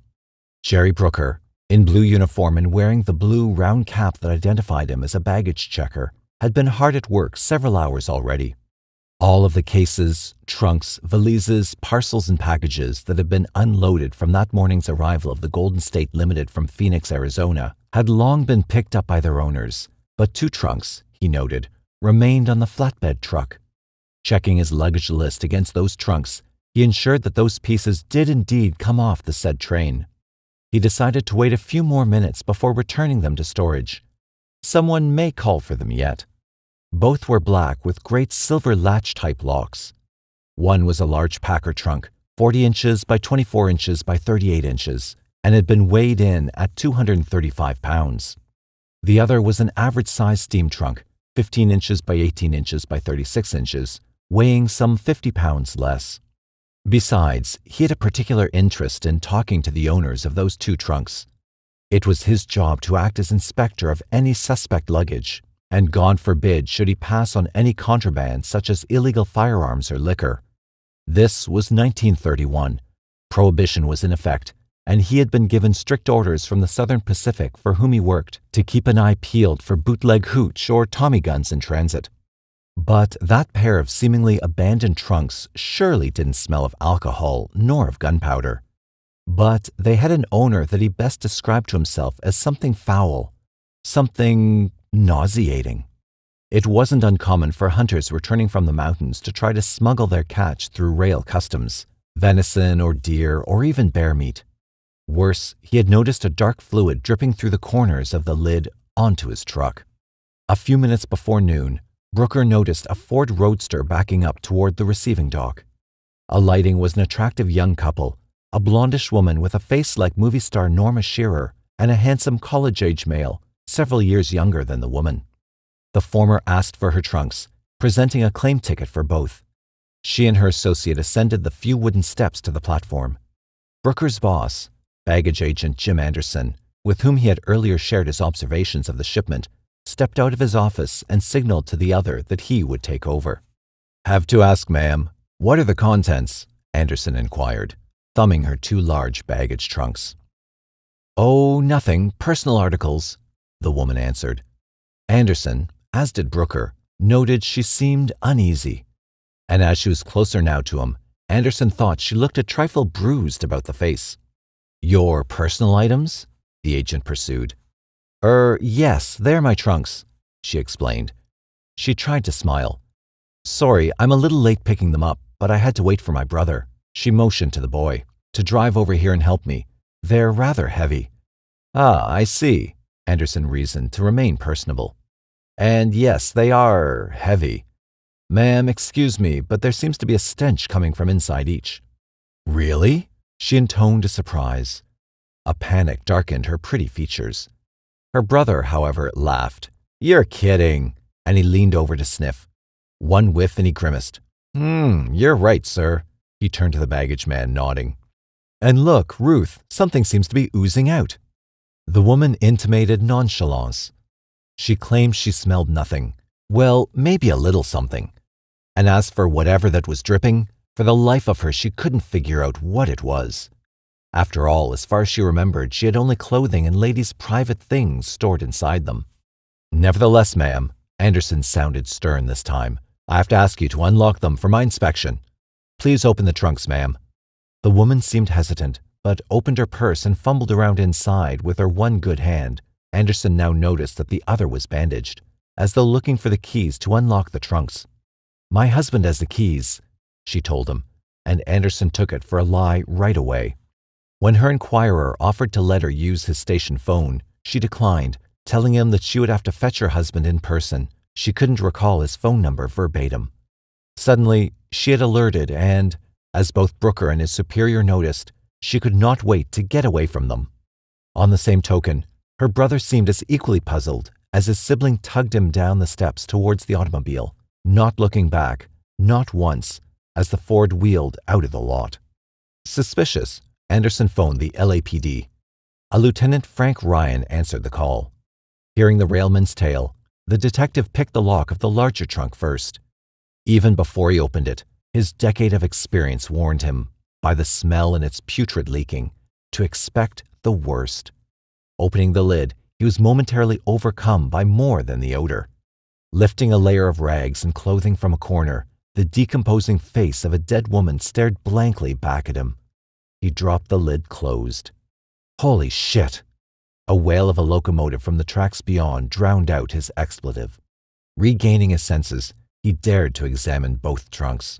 Jerry Brooker, in blue uniform and wearing the blue round cap that identified him as a baggage checker, had been hard at work several hours already. All of the cases, trunks, valises, parcels, and packages that had been unloaded from that morning's arrival of the Golden State Limited from Phoenix, Arizona, had long been picked up by their owners, but 2 trunks, he noted, remained on the flatbed truck. Checking his luggage list against those trunks, he ensured that those pieces did indeed come off the said train. He decided to wait a few more minutes before returning them to storage. Someone may call for them yet. Both were black with great silver latch-type locks. One was a large packer trunk, 40 inches by 24 inches by 38 inches, and had been weighed in at 235 pounds. The other was an average-sized steam trunk, 15 inches by 18 inches by 36 inches, weighing some 50 pounds less. Besides, he had a particular interest in talking to the owners of those 2 trunks. It was his job to act as inspector of any suspect luggage, and God forbid should he pass on any contraband such as illegal firearms or liquor. This was 1931. Prohibition was in effect, and he had been given strict orders from the Southern Pacific, for whom he worked, to keep an eye peeled for bootleg hooch or Tommy guns in transit. But that pair of seemingly abandoned trunks surely didn't smell of alcohol nor of gunpowder. But they had an owner that he best described to himself as something foul, something nauseating. It wasn't uncommon for hunters returning from the mountains to try to smuggle their catch through rail customs, venison or deer or even bear meat. Worse, he had noticed a dark fluid dripping through the corners of the lid onto his truck. A few minutes before noon, Brooker noticed a Ford Roadster backing up toward the receiving dock. Alighting was an attractive young couple, a blondish woman with a face like movie star Norma Shearer and a handsome college-age male, several years younger than the woman. The former asked for her trunks, presenting a claim ticket for both. She and her associate ascended the few wooden steps to the platform. Brooker's boss, baggage agent Jim Anderson, with whom he had earlier shared his observations of the shipment, stepped out of his office and signaled to the other that he would take over. "Have to ask, ma'am, what are the contents?" Anderson inquired, thumbing her 2 large baggage trunks. "Oh, nothing, personal articles," the woman answered. Anderson, as did Brooker, noted she seemed uneasy, and as she was closer now to him, Anderson thought she looked a trifle bruised about the face. "Your personal items?" the agent pursued. Yes, they're my trunks," she explained. She tried to smile. "Sorry, I'm a little late picking them up, but I had to wait for my brother," she motioned to the boy, "to drive over here and help me. They're rather heavy." "Ah, I see," Anderson reasoned to remain personable. "And yes, they are heavy. Ma'am, excuse me, but there seems to be a stench coming from inside each." "Really?" she intoned a surprise. A panic darkened her pretty features. Her brother, however, laughed. "You're kidding," and he leaned over to sniff. One whiff and he grimaced. You're right, sir." He turned to the baggage man, nodding. "And look, Ruth, something seems to be oozing out." The woman intimated nonchalance. She claimed she smelled nothing. Well, maybe a little something. And as for whatever that was dripping, for the life of her she couldn't figure out what it was. After all, as far as she remembered, she had only clothing and ladies' private things stored inside them. "Nevertheless, ma'am," Anderson sounded stern this time, "I have to ask you to unlock them for my inspection. Please open the trunks, ma'am." The woman seemed hesitant, but opened her purse and fumbled around inside with her one good hand. Anderson now noticed that the other was bandaged, as though looking for the keys to unlock the trunks. "My husband has the keys," she told him, and Anderson took it for a lie right away. When her inquirer offered to let her use his station phone, she declined, telling him that she would have to fetch her husband in person. She couldn't recall his phone number verbatim. Suddenly, she had alerted and, as both Brooker and his superior noticed, she could not wait to get away from them. On the same token, her brother seemed as equally puzzled as his sibling tugged him down the steps towards the automobile, not looking back, not once, as the Ford wheeled out of the lot. Suspicious, Anderson phoned the LAPD. A Lieutenant Frank Ryan answered the call. Hearing the railman's tale, the detective picked the lock of the larger trunk first. Even before he opened it, his decade of experience warned him, by the smell and its putrid leaking, to expect the worst. Opening the lid, he was momentarily overcome by more than the odor. Lifting a layer of rags and clothing from a corner, the decomposing face of a dead woman stared blankly back at him. He dropped the lid closed. Holy shit! A wail of a locomotive from the tracks beyond drowned out his expletive. Regaining his senses, he dared to examine both trunks.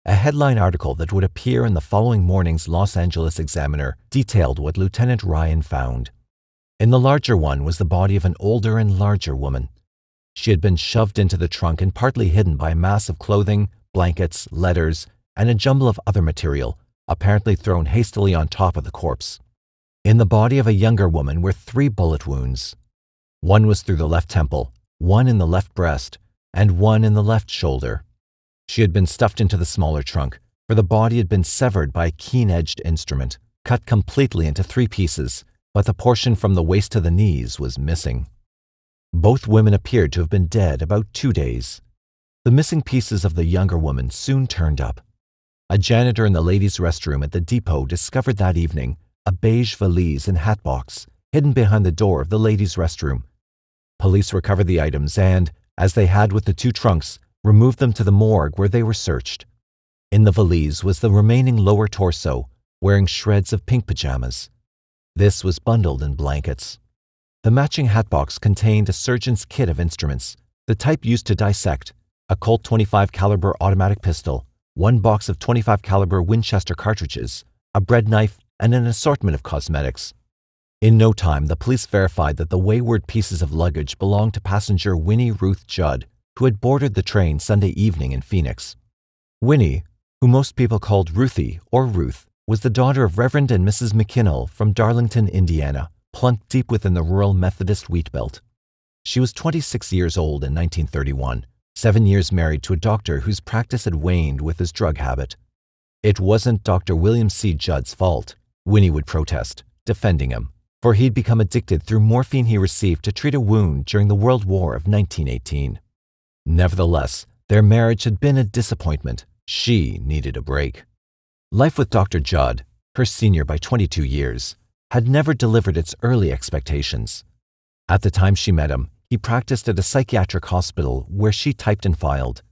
A headline article that would appear in the following morning's Los Angeles Examiner detailed what Lieutenant Ryan found. In the larger one was the body of an older and larger woman. She had been shoved into the trunk and partly hidden by a mass of clothing, blankets, letters, and a jumble of other material, apparently thrown hastily on top of the corpse. In the body of a younger woman were 3 bullet wounds. One was through the left temple, one in the left breast, and one in the left shoulder. She had been stuffed into the smaller trunk, for the body had been severed by a keen-edged instrument, cut completely into 3 pieces, but the portion from the waist to the knees was missing. Both women appeared to have been dead about 2 days. The missing pieces of the younger woman soon turned up. A janitor in the ladies' restroom at the depot discovered that evening a beige valise and hat box hidden behind the door of the ladies' restroom. Police recovered the items and, as they had with the 2 trunks, removed them to the morgue where they were searched. In the valise was the remaining lower torso, wearing shreds of pink pajamas. This was bundled in blankets. The matching hatbox contained a surgeon's kit of instruments, the type used to dissect, a Colt .25 caliber automatic pistol, 1 box of .25 caliber Winchester cartridges, a bread knife, and an assortment of cosmetics. In no time, the police verified that the wayward pieces of luggage belonged to passenger Winnie Ruth Judd, who had boarded the train Sunday evening in Phoenix. Winnie, who most people called Ruthie or Ruth, was the daughter of Reverend and Mrs. McKinnell from Darlington, Indiana, plunked deep within the rural Methodist wheat belt. She was 26 years old in 1931, 7 years married to a doctor whose practice had waned with his drug habit. It wasn't Dr. William C. Judd's fault, Winnie would protest, defending him, for he'd become addicted through morphine he received to treat a wound during the World War of 1918. Nevertheless, their marriage had been a disappointment. She needed a break. Life with Dr. Judd, her senior by 22 years, had never delivered its early expectations. At the time she met him, he practiced at a psychiatric hospital where she typed and filed.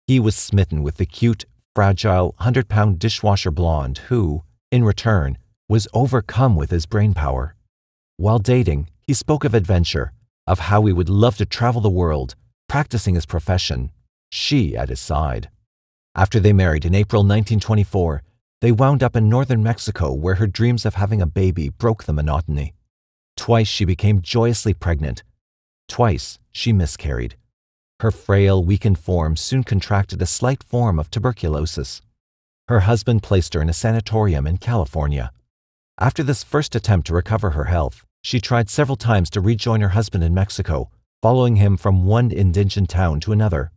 He was smitten with the cute, fragile, 100-pound dishwasher blonde who, in return, was overcome with his brainpower. While dating, he spoke of adventure, of how he would love to travel the world, practicing his profession, she at his side. After they married in April 1924, they wound up in northern Mexico where her dreams of having a baby broke the monotony. Twice she became joyously pregnant. Twice she miscarried. Her frail, weakened form soon contracted a slight form of tuberculosis. Her husband placed her in a sanatorium in California. After this first attempt to recover her health, she tried several times to rejoin her husband in Mexico, following him from one indigent town to another.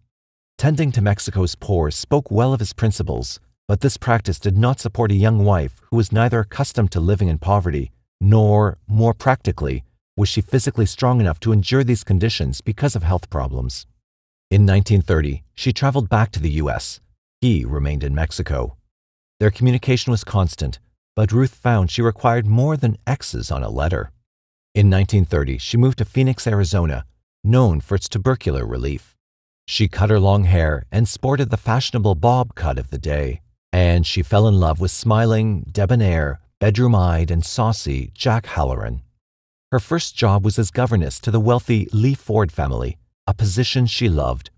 Tending to Mexico's poor spoke well of his principles, but this practice did not support a young wife who was neither accustomed to living in poverty, nor, more practically, was she physically strong enough to endure these conditions because of health problems. In 1930, she traveled back to the U.S. He remained in Mexico. Their communication was constant, but Ruth found she required more than X's on a letter. In 1930, she moved to Phoenix, Arizona, known for its tubercular relief. She cut her long hair and sported the fashionable bob cut of the day, and she fell in love with smiling, debonair, bedroom-eyed, and saucy Jack Halloran. Her first job was as governess to the wealthy Lee Ford family, a position she loved.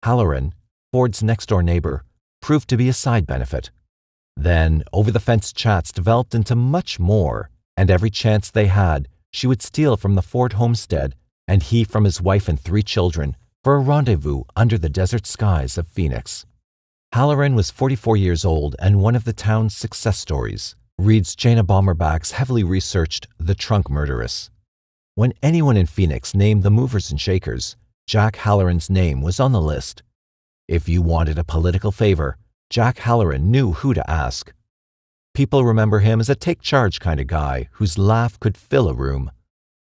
Halloran, Ford's next-door neighbor, proved to be a side benefit. Then, over-the-fence chats developed into much more, and every chance they had, she would steal from the Ford homestead, and he from his wife and 3 children, for a rendezvous under the desert skies of Phoenix. Halloran was 44 years old and one of the town's success stories, reads Jana Bommerbach's heavily researched The Trunk Murderess. When anyone in Phoenix named the movers and shakers, Jack Halloran's name was on the list. If you wanted a political favor, Jack Halloran knew who to ask. People remember him as a take-charge kind of guy whose laugh could fill a room.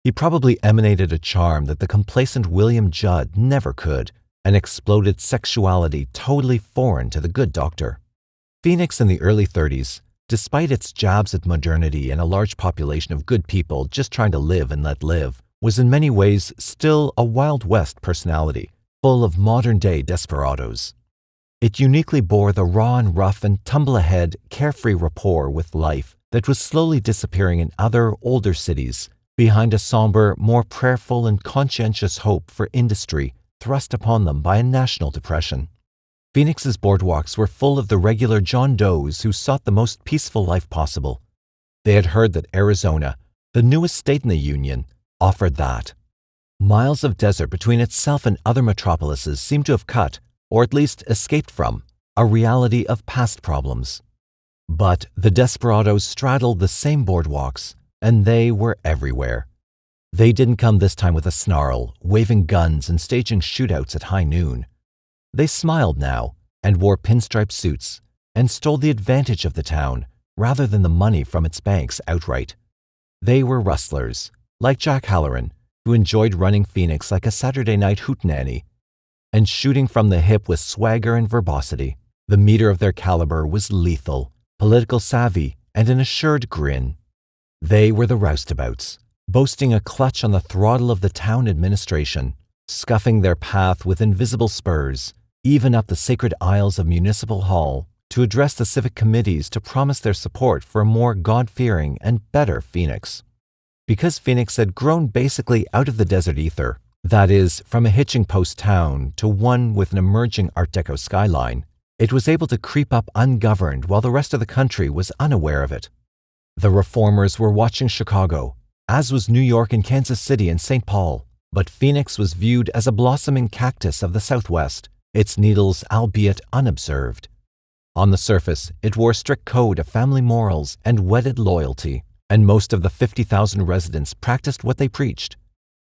He probably emanated a charm that the complacent William Judd never could, an exploded sexuality totally foreign to the good doctor. Phoenix in the early 30s, despite its jabs at modernity and a large population of good people just trying to live and let live, was in many ways still a Wild West personality, full of modern-day desperados. It uniquely bore the raw and rough and tumble-ahead, carefree rapport with life that was slowly disappearing in other, older cities, behind a somber, more prayerful and conscientious hope for industry thrust upon them by a national depression. Phoenix's boardwalks were full of the regular John Does who sought the most peaceful life possible. They had heard that Arizona, the newest state in the Union, offered that. Miles of desert between itself and other metropolises seemed to have cut, or at least escaped from, a reality of past problems. But the desperados straddled the same boardwalks, and they were everywhere. They didn't come this time with a snarl, waving guns and staging shootouts at high noon. They smiled now, and wore pinstripe suits, and stole the advantage of the town, rather than the money from its banks outright. They were rustlers, like Jack Halloran, who enjoyed running Phoenix like a Saturday night hootenanny, and shooting from the hip with swagger and verbosity. The meter of their caliber was lethal, political savvy, and an assured grin. They were the roustabouts, boasting a clutch on the throttle of the town administration, scuffing their path with invisible spurs, even up the sacred aisles of Municipal Hall, to address the civic committees to promise their support for a more God-fearing and better Phoenix. Because Phoenix had grown basically out of the desert ether, that is, from a hitching post town to one with an emerging Art Deco skyline, it was able to creep up ungoverned while the rest of the country was unaware of it. The reformers were watching Chicago, as was New York and Kansas City and St. Paul, but Phoenix was viewed as a blossoming cactus of the Southwest, its needles albeit unobserved. On the surface, it wore a strict code of family morals and wedded loyalty, and most of the 50,000 residents practiced what they preached.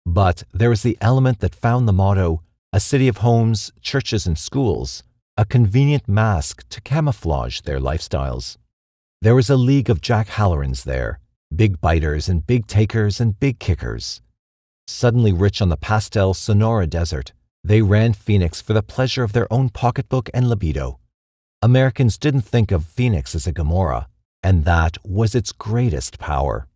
But there was the element that found the motto, a city of homes, churches, and schools, a convenient mask to camouflage their lifestyles. There was a league of Jack Hallorans there, big biters and big takers and big kickers. Suddenly rich on the pastel Sonora desert, they ran Phoenix for the pleasure of their own pocketbook and libido. Americans didn't think of Phoenix as a Gomorrah, and that was its greatest power.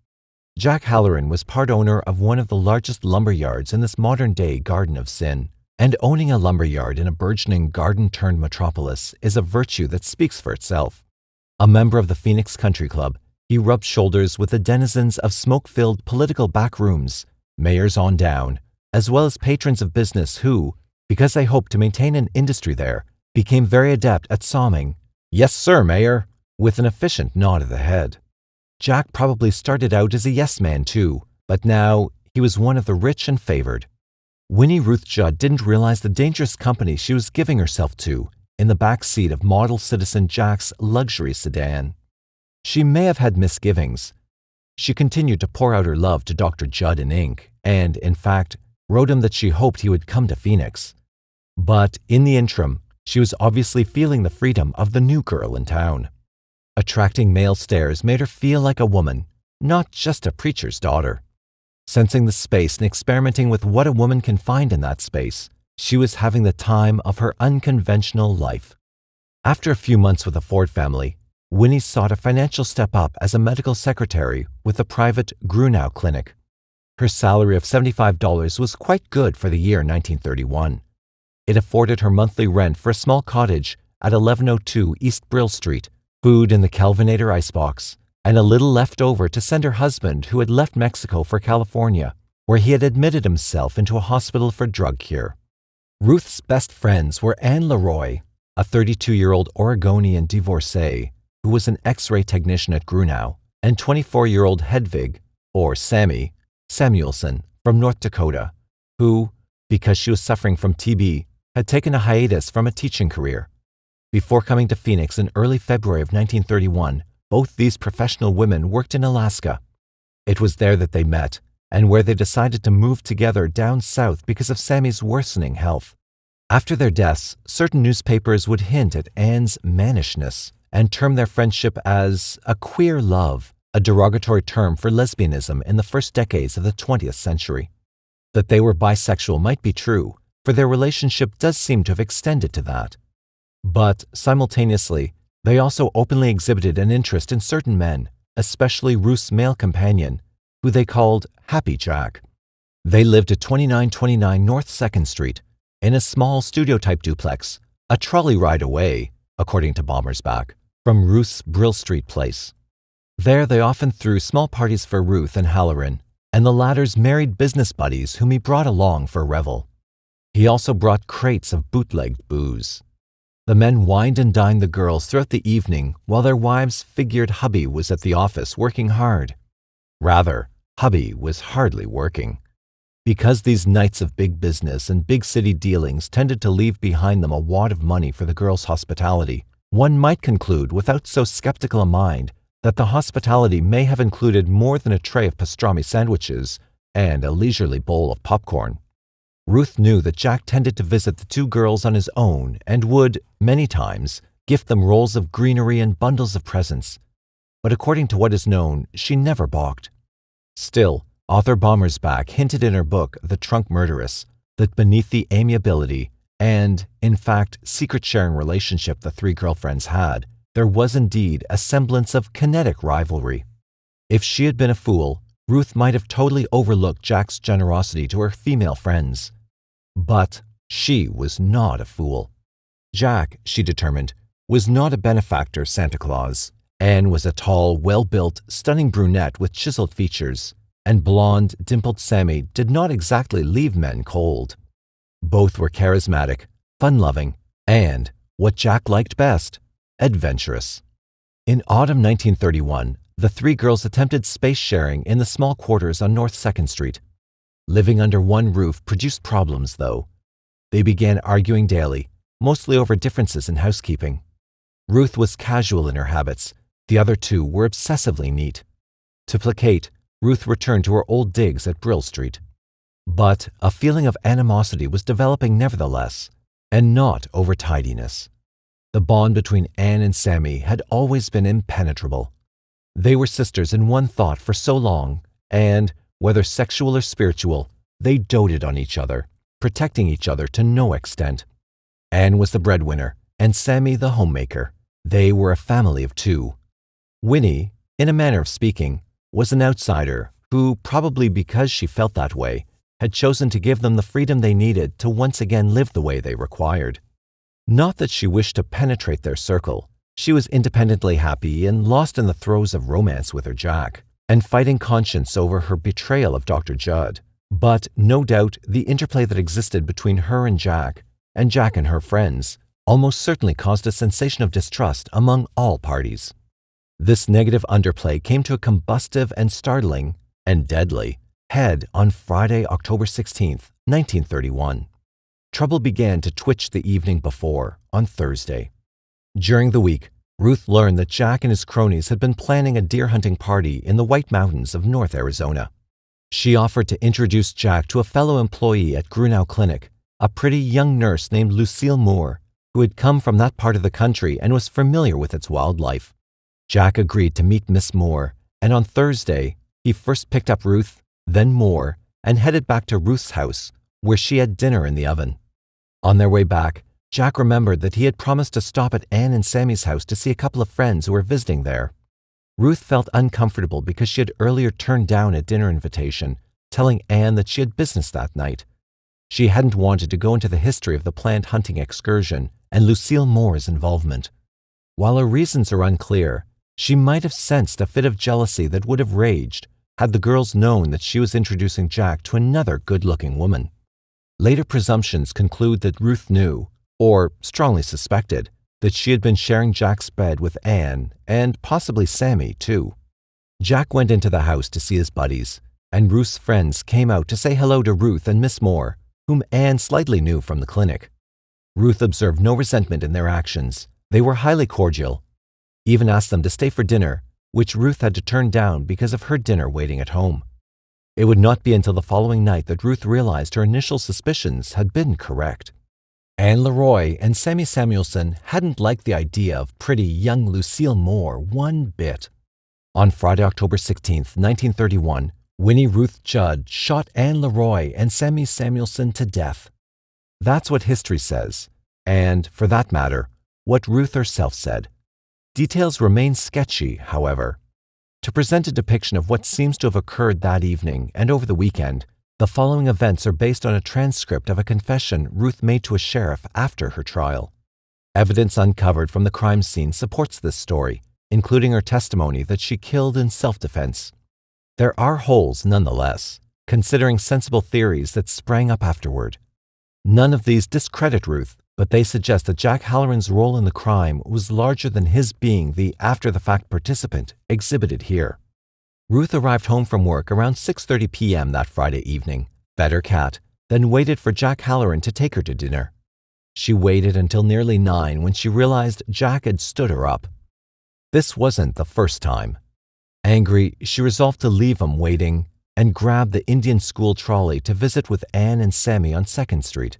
Jack Halloran was part owner of one of the largest lumber yards in this modern-day Garden of Sin, and owning a lumber yard in a burgeoning garden-turned metropolis is a virtue that speaks for itself. A member of the Phoenix Country Club, he rubbed shoulders with the denizens of smoke-filled political back rooms, mayors on down, as well as patrons of business who, because they hoped to maintain an industry there, became very adept at psalming, "Yes, sir, Mayor," with an efficient nod of the head. Jack probably started out as a yes man too, but now he was one of the rich and favored. Winnie Ruth Judd didn't realize the dangerous company she was giving herself to in the back seat of model citizen Jack's luxury sedan. She may have had misgivings. She continued to pour out her love to Dr. Judd in ink, and, in fact, wrote him that she hoped he would come to Phoenix. But in the interim, she was obviously feeling the freedom of the new girl in town. Attracting male stares made her feel like a woman, not just a preacher's daughter. Sensing the space and experimenting with what a woman can find in that space, she was having the time of her unconventional life. After a few months with the Ford family, Winnie sought a financial step up as a medical secretary with a private Grunau clinic. Her salary of $75 was quite good for the year 1931. It afforded her monthly rent for a small cottage at 1102 East Brill Street, food in the Kelvinator icebox, and a little left over to send her husband who had left Mexico for California, where he had admitted himself into a hospital for drug cure. Ruth's best friends were Anne Leroy, a 32-year-old Oregonian divorcee who was an X-ray technician at Grunau, and 24-year-old Hedvig, or Sammy, Samuelson from North Dakota, who, because she was suffering from TB, had taken a hiatus from a teaching career. Before coming to Phoenix in early February of 1931, both these professional women worked in Alaska. It was there that they met, and where they decided to move together down south because of Sammy's worsening health. After their deaths, certain newspapers would hint at Anne's mannishness and term their friendship as a queer love, a derogatory term for lesbianism in the first decades of the 20th century. That they were bisexual might be true, for their relationship does seem to have extended to that. But simultaneously, They also openly exhibited an interest in certain men, especially Ruth's male companion, who they called Happy Jack. They lived at 2929 North 2nd Street, in a small studio-type duplex, a trolley ride away, according to Bommersbach, from Ruth's Brill Street place. There they often threw small parties for Ruth and Halloran, and the latter's married business buddies whom he brought along for a revel. He also brought crates of bootlegged booze. The men wined and dined the girls throughout the evening while their wives figured hubby was at the office working hard. Rather, hubby was hardly working. Because these nights of big business and big city dealings tended to leave behind them a wad of money for the girls' hospitality, one might conclude without so skeptical a mind that the hospitality may have included more than a tray of pastrami sandwiches and a leisurely bowl of popcorn. Ruth knew that Jack tended to visit the two girls on his own and would, many times, gift them rolls of greenery and bundles of presents. But according to what is known, she never balked. Still, author Bommersbach hinted in her book, The Trunk Murderess, that beneath the amiability and, in fact, secret-sharing relationship the three girlfriends had, there was indeed a semblance of kinetic rivalry. If she had been a fool, Ruth might have totally overlooked Jack's generosity to her female friends. But she was not a fool. Jack, she determined, was not a benefactor Santa Claus. Anne was a tall, well-built, stunning brunette with chiseled features, and blonde, dimpled Sammy did not exactly leave men cold. Both were charismatic, fun-loving, and, what Jack liked best, adventurous. In autumn 1931, the three girls attempted space sharing in the small quarters on North 2nd Street. Living under one roof produced problems, though. They began arguing daily, mostly over differences in housekeeping. Ruth was casual in her habits. The other two were obsessively neat. To placate, Ruth returned to her old digs at Brill Street. But a feeling of animosity was developing nevertheless, and not over tidiness. The bond between Anne and Sammy had always been impenetrable. They were sisters in one thought for so long, and, whether sexual or spiritual, they doted on each other, protecting each other to no extent. Anne was the breadwinner, and Sammy the homemaker. They were a family of two. Winnie, in a manner of speaking, was an outsider who, probably because she felt that way, had chosen to give them the freedom they needed to once again live the way they required. Not that she wished to penetrate their circle. She was independently happy and lost in the throes of romance with her Jack, and fighting conscience over her betrayal of Dr. Judd. But no doubt the interplay that existed between her and Jack and her friends, almost certainly caused a sensation of distrust among all parties. This negative underplay came to a combustive and startling, and deadly, head on Friday, October 16th, 1931. Trouble began to twitch the evening before, on Thursday. During the week, Ruth learned that Jack and his cronies had been planning a deer hunting party in the White Mountains of North Arizona. She offered to introduce Jack to a fellow employee at Grunau Clinic, a pretty young nurse named Lucille Moore, who had come from that part of the country and was familiar with its wildlife. Jack agreed to meet Miss Moore, and on Thursday, he first picked up Ruth, then Moore, and headed back to Ruth's house, where she had dinner in the oven. On their way back, Jack remembered that he had promised to stop at Anne and Sammy's house to see a couple of friends who were visiting there. Ruth felt uncomfortable because she had earlier turned down a dinner invitation, telling Anne that she had business that night. She hadn't wanted to go into the history of the planned hunting excursion and Lucille Moore's involvement. While her reasons are unclear, she might have sensed a fit of jealousy that would have raged had the girls known that she was introducing Jack to another good-looking woman. Later presumptions conclude that Ruth knew, or strongly suspected, that she had been sharing Jack's bed with Anne and possibly Sammy, too. Jack went into the house to see his buddies, and Ruth's friends came out to say hello to Ruth and Miss Moore, whom Anne slightly knew from the clinic. Ruth observed no resentment in their actions. They were highly cordial. Even asked them to stay for dinner, which Ruth had to turn down because of her dinner waiting at home. It would not be until the following night that Ruth realized her initial suspicions had been correct. Anne Leroy and Sammy Samuelson hadn't liked the idea of pretty young Lucille Moore one bit. On Friday, October 16th, 1931, Winnie Ruth Judd shot Anne Leroy and Sammy Samuelson to death. That's what history says, and, for that matter, what Ruth herself said. Details remain sketchy, however. To present a depiction of what seems to have occurred that evening and over the weekend, the following events are based on a transcript of a confession Ruth made to a sheriff after her trial. Evidence uncovered from the crime scene supports this story, including her testimony that she killed in self-defense. There are holes nonetheless, considering sensible theories that sprang up afterward. None of these discredit Ruth, but they suggest that Jack Halloran's role in the crime was larger than his being the after-the-fact participant exhibited here. Ruth arrived home from work around 6:30 p.m. that Friday evening, fed her cat, then waited for Jack Halloran to take her to dinner. She waited until nearly 9 when she realized Jack had stood her up. This wasn't the first time. Angry, she resolved to leave him waiting and grabbed the Indian school trolley to visit with Anne and Sammy on 2nd Street.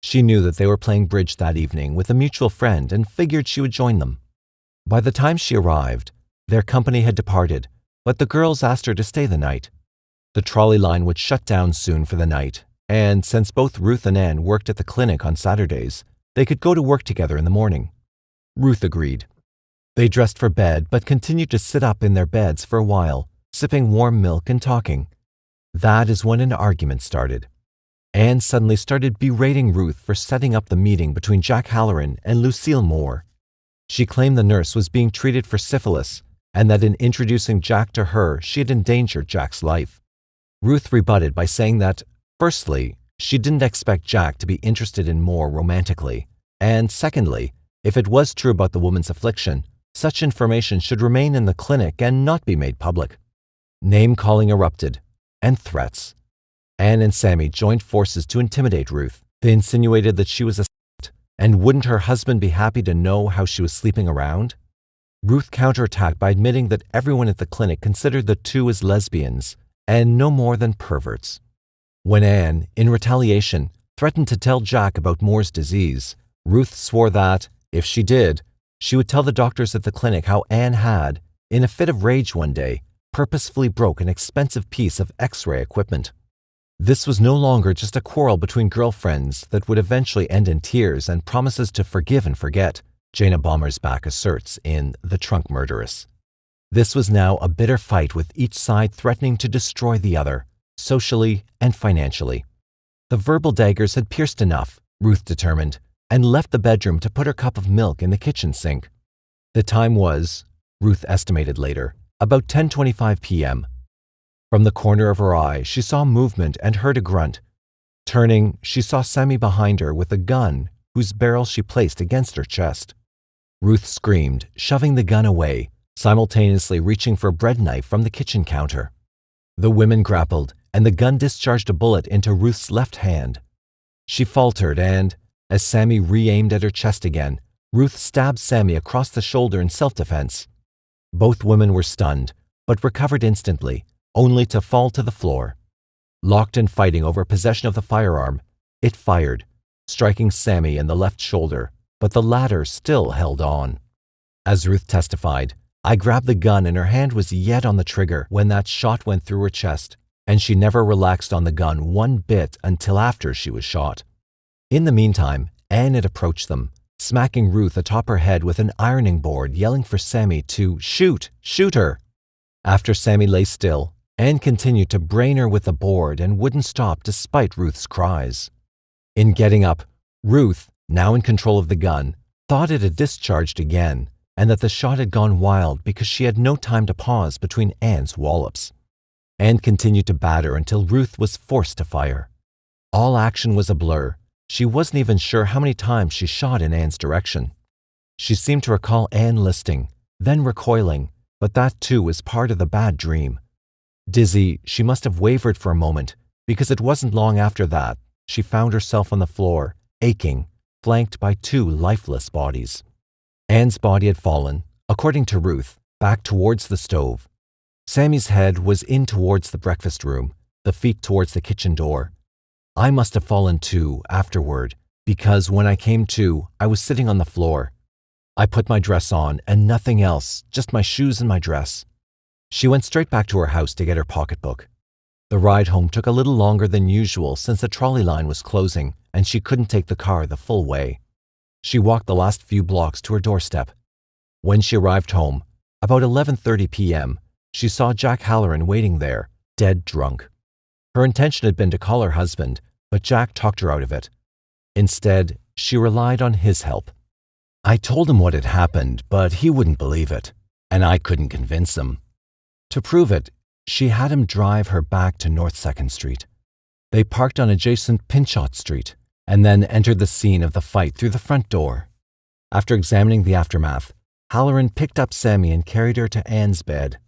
She knew that they were playing bridge that evening with a mutual friend and figured she would join them. By the time she arrived, their company had departed, but the girls asked her to stay the night. The trolley line would shut down soon for the night, and since both Ruth and Anne worked at the clinic on Saturdays, they could go to work together in the morning. Ruth agreed. They dressed for bed but continued to sit up in their beds for a while, sipping warm milk and talking. That is when an argument started. Anne suddenly started berating Ruth for setting up the meeting between Jack Halloran and Lucille Moore. She claimed the nurse was being treated for syphilis and that in introducing Jack to her, she had endangered Jack's life. Ruth rebutted by saying that, firstly, she didn't expect Jack to be interested in Moore romantically, and secondly, if it was true about the woman's affliction, such information should remain in the clinic and not be made public. Name-calling erupted, and threats. Anne and Sammy joined forces to intimidate Ruth. They insinuated that she was a slut, and wouldn't her husband be happy to know how she was sleeping around? Ruth counterattacked by admitting that everyone at the clinic considered the two as lesbians, and no more than perverts. When Anne, in retaliation, threatened to tell Jack about Moore's disease, Ruth swore that, if she did, she would tell the doctors at the clinic how Anne had, in a fit of rage one day, purposefully broke an expensive piece of X-ray equipment. This was no longer just a quarrel between girlfriends that would eventually end in tears and promises to forgive and forget, Jana Bommersbach asserts in The Trunk Murderess. This was now a bitter fight with each side threatening to destroy the other, socially and financially. The verbal daggers had pierced enough, Ruth determined, and left the bedroom to put her cup of milk in the kitchen sink. The time was, Ruth estimated later, about 10:25 p.m. From the corner of her eye, she saw movement and heard a grunt. Turning, she saw Sammy behind her with a gun, whose barrel she placed against her chest. Ruth screamed, shoving the gun away, simultaneously reaching for a bread knife from the kitchen counter. The women grappled, and the gun discharged a bullet into Ruth's left hand. She faltered and, as Sammy re-aimed at her chest again, Ruth stabbed Sammy across the shoulder in self-defense. Both women were stunned, but recovered instantly, only to fall to the floor. Locked and fighting over possession of the firearm, it fired, striking Sammy in the left shoulder, but the latter still held on. As Ruth testified, I grabbed the gun and her hand was yet on the trigger when that shot went through her chest, and she never relaxed on the gun one bit until after she was shot. In the meantime, Anne had approached them, smacking Ruth atop her head with an ironing board, yelling for Sammy to shoot her. After Sammy lay still, Anne continued to brain her with the board and wouldn't stop despite Ruth's cries. In getting up, Ruth, now in control of the gun, thought it had discharged again and that the shot had gone wild because she had no time to pause between Anne's wallops. Anne continued to batter until Ruth was forced to fire. All action was a blur. She wasn't even sure how many times she shot in Anne's direction. She seemed to recall Anne listing, then recoiling, but that too was part of the bad dream. Dizzy, she must have wavered for a moment, because it wasn't long after that she found herself on the floor, aching, flanked by two lifeless bodies. Anne's body had fallen, according to Ruth, back towards the stove. Sammy's head was in towards the breakfast room, the feet towards the kitchen door. I must have fallen too afterward, because when I came to, I was sitting on the floor. I put my dress on and nothing else, just my shoes and my dress. She went straight back to her house to get her pocketbook. The ride home took a little longer than usual since the trolley line was closing and she couldn't take the car the full way. She walked the last few blocks to her doorstep. When she arrived home, about 11:30 p.m., she saw Jack Halloran waiting there, dead drunk. Her intention had been to call her husband, but Jack talked her out of it. Instead, she relied on his help. I told him what had happened, but he wouldn't believe it, and I couldn't convince him. To prove it, she had him drive her back to North 2nd Street. They parked on adjacent Pinchot Street, and then entered the scene of the fight through the front door. After examining the aftermath, Halloran picked up Sammy and carried her to Anne's bed.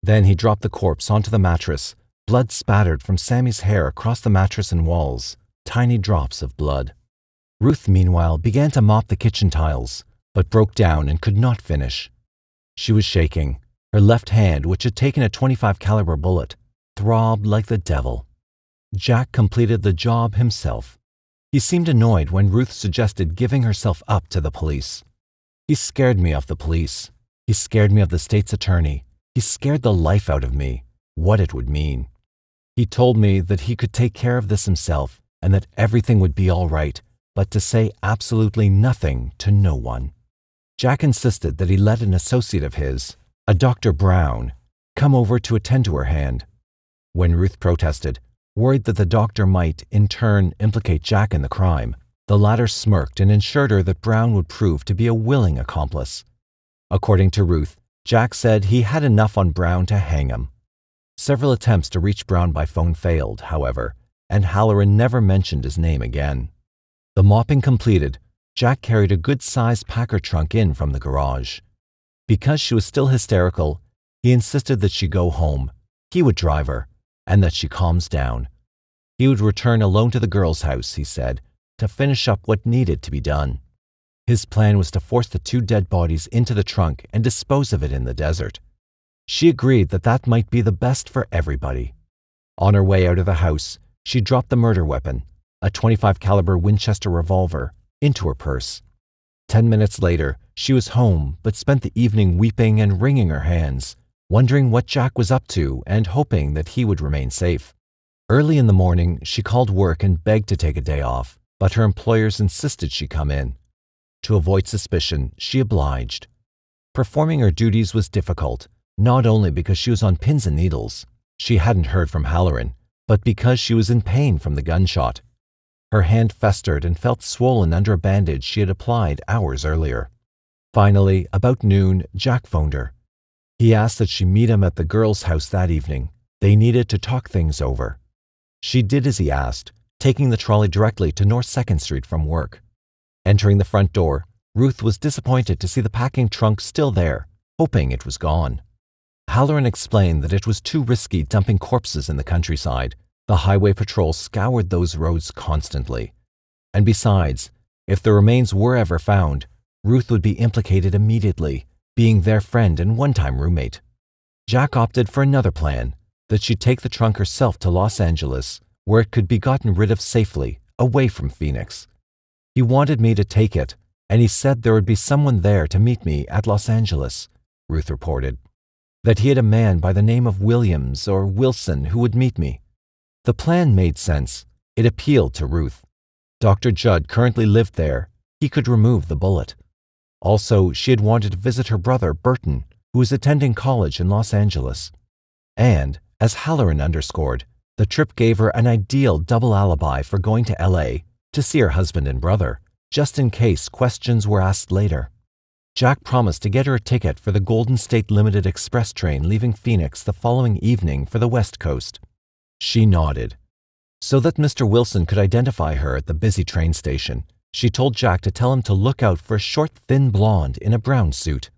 Then he dropped the corpse onto the mattress, blood spattered from Sammy's hair across the mattress and walls, tiny drops of blood. Ruth, meanwhile, began to mop the kitchen tiles, but broke down and could not finish. She was shaking. Her left hand, which had taken a .25 caliber bullet, throbbed like the devil. Jack completed the job himself. He seemed annoyed when Ruth suggested giving herself up to the police. He scared me of the police. He scared me of the state's attorney. He scared the life out of me, what it would mean. He told me that he could take care of this himself and that everything would be all right, but to say absolutely nothing to no one. Jack insisted that he let an associate of his, a Dr. Brown, come over to attend to her hand. When Ruth protested, worried that the doctor might, in turn, implicate Jack in the crime, the latter smirked and assured her that Brown would prove to be a willing accomplice. According to Ruth, Jack said he had enough on Brown to hang him. Several attempts to reach Brown by phone failed, however, and Halloran never mentioned his name again. The mopping completed, Jack carried a good-sized Packer trunk in from the garage. Because she was still hysterical, he insisted that she go home. He would drive her, and that she calms down. He would return alone to the girls' house, he said, to finish up what needed to be done. His plan was to force the 2 dead bodies into the trunk and dispose of it in the desert. She agreed that that might be the best for everybody. On her way out of the house, she dropped the murder weapon, a .25 caliber Winchester revolver, into her purse. 10 minutes later, she was home, but spent the evening weeping and wringing her hands, wondering what Jack was up to and hoping that he would remain safe. Early in the morning, she called work and begged to take a day off, but her employers insisted she come in. To avoid suspicion, she obliged. Performing her duties was difficult, not only because she was on pins and needles, she hadn't heard from Halloran, but because she was in pain from the gunshot. Her hand festered and felt swollen under a bandage she had applied hours earlier. Finally, about noon, Jack phoned her. He asked that she meet him at the girls' house that evening. They needed to talk things over. She did as he asked, taking the trolley directly to North 2nd Street from work. Entering the front door, Ruth was disappointed to see the packing trunk still there, hoping it was gone. Halloran explained that it was too risky dumping corpses in the countryside. The highway patrol scoured those roads constantly. And besides, if the remains were ever found, Ruth would be implicated immediately, being their friend and one-time roommate. Jack opted for another plan, that she'd take the trunk herself to Los Angeles, where it could be gotten rid of safely, away from Phoenix. He wanted me to take it, and he said there would be someone there to meet me at Los Angeles, Ruth reported. That he had a man by the name of Williams or Wilson who would meet me. The plan made sense. It appealed to Ruth. Dr. Judd currently lived there. He could remove the bullet. Also, she had wanted to visit her brother, Burton, who was attending college in Los Angeles. And, as Halloran underscored, the trip gave her an ideal double alibi for going to L.A. to see her husband and brother, just in case questions were asked later. Jack promised to get her a ticket for the Golden State Limited Express train leaving Phoenix the following evening for the West Coast. She nodded. So that Mr. Wilson could identify her at the busy train station, she told Jack to tell him to look out for a short, thin blonde in a brown suit.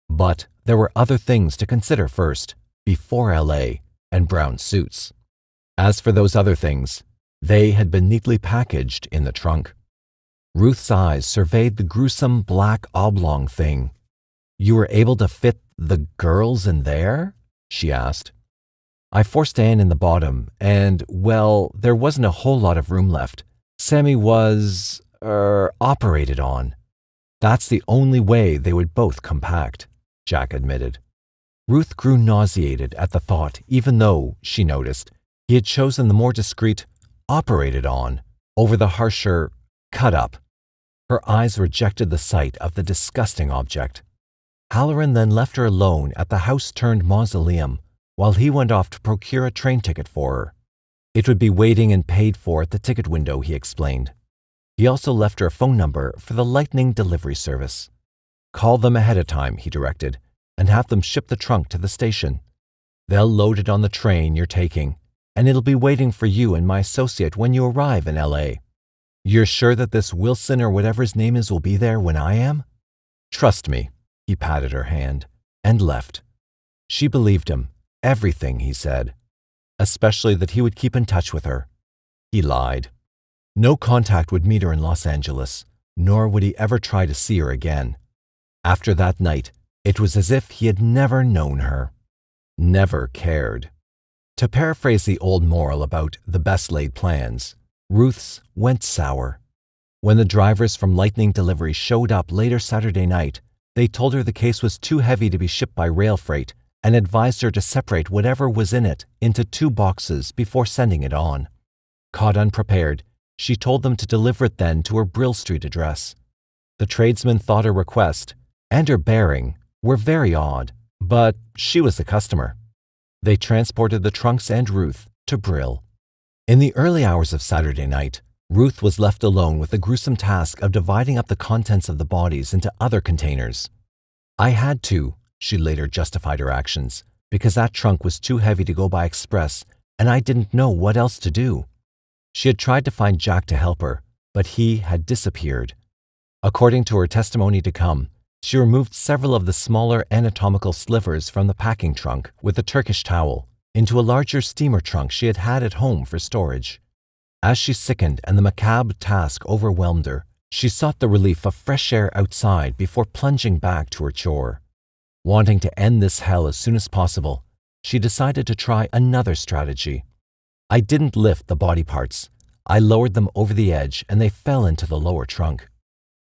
But there were other things to consider first, before L.A. and brown suits. As for those other things, they had been neatly packaged in the trunk. Ruth's eyes surveyed the gruesome black oblong thing. You were able to fit the girls in there? She asked. I forced Anne in the bottom, and, well, there wasn't a whole lot of room left. Sammy was, operated on. That's the only way they would both compact, Jack admitted. Ruth grew nauseated at the thought, even though, she noticed, he had chosen the more discreet operated on over the harsher cut up. Her eyes rejected the sight of the disgusting object. Halloran then left her alone at the house-turned-mausoleum while he went off to procure a train ticket for her. It would be waiting and paid for at the ticket window, he explained. He also left her a phone number for the Lightning delivery service. Call them ahead of time, he directed, and have them ship the trunk to the station. They'll load it on the train you're taking, and it'll be waiting for you and my associate when you arrive in L.A. You're sure that this Wilson or whatever his name is will be there when I am? Trust me, he patted her hand, and left. She believed him, everything he said, especially that he would keep in touch with her. He lied. No contact would meet her in Los Angeles, nor would he ever try to see her again. After that night, it was as if he had never known her, never cared. To paraphrase the old moral about the best laid plans, Ruth's went sour. When the drivers from Lightning Delivery showed up later Saturday night, they told her the case was too heavy to be shipped by rail freight and advised her to separate whatever was in it into 2 boxes before sending it on. Caught unprepared, she told them to deliver it then to her Brill Street address. The tradesman thought her request, and her bearing, were very odd, but she was the customer. They transported the trunks and Ruth to Brill. In the early hours of Saturday night, Ruth was left alone with the gruesome task of dividing up the contents of the bodies into other containers. I had to, she later justified her actions, because that trunk was too heavy to go by express and I didn't know what else to do. She had tried to find Jack to help her, but he had disappeared. According to her testimony to come, she removed several of the smaller anatomical slivers from the packing trunk with a Turkish towel into a larger steamer trunk she had had at home for storage. As she sickened and the macabre task overwhelmed her, she sought the relief of fresh air outside before plunging back to her chore. Wanting to end this hell as soon as possible, she decided to try another strategy. I didn't lift the body parts. I lowered them over the edge and they fell into the lower trunk.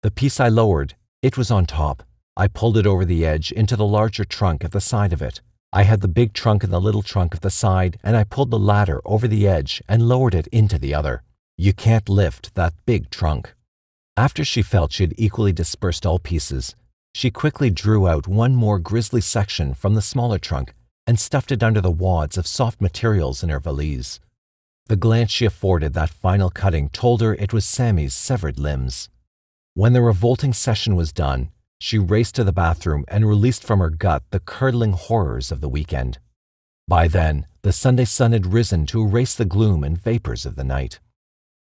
The piece I lowered, it was on top. I pulled it over the edge into the larger trunk at the side of it. I had the big trunk and the little trunk at the side, and I pulled the latter over the edge and lowered it into the other. You can't lift that big trunk. After she felt she had equally dispersed all pieces, she quickly drew out one more grisly section from the smaller trunk and stuffed it under the wads of soft materials in her valise. The glance she afforded that final cutting told her it was Sammy's severed limbs. When the revolting session was done, she raced to the bathroom and released from her gut the curdling horrors of the weekend. By then, the Sunday sun had risen to erase the gloom and vapors of the night.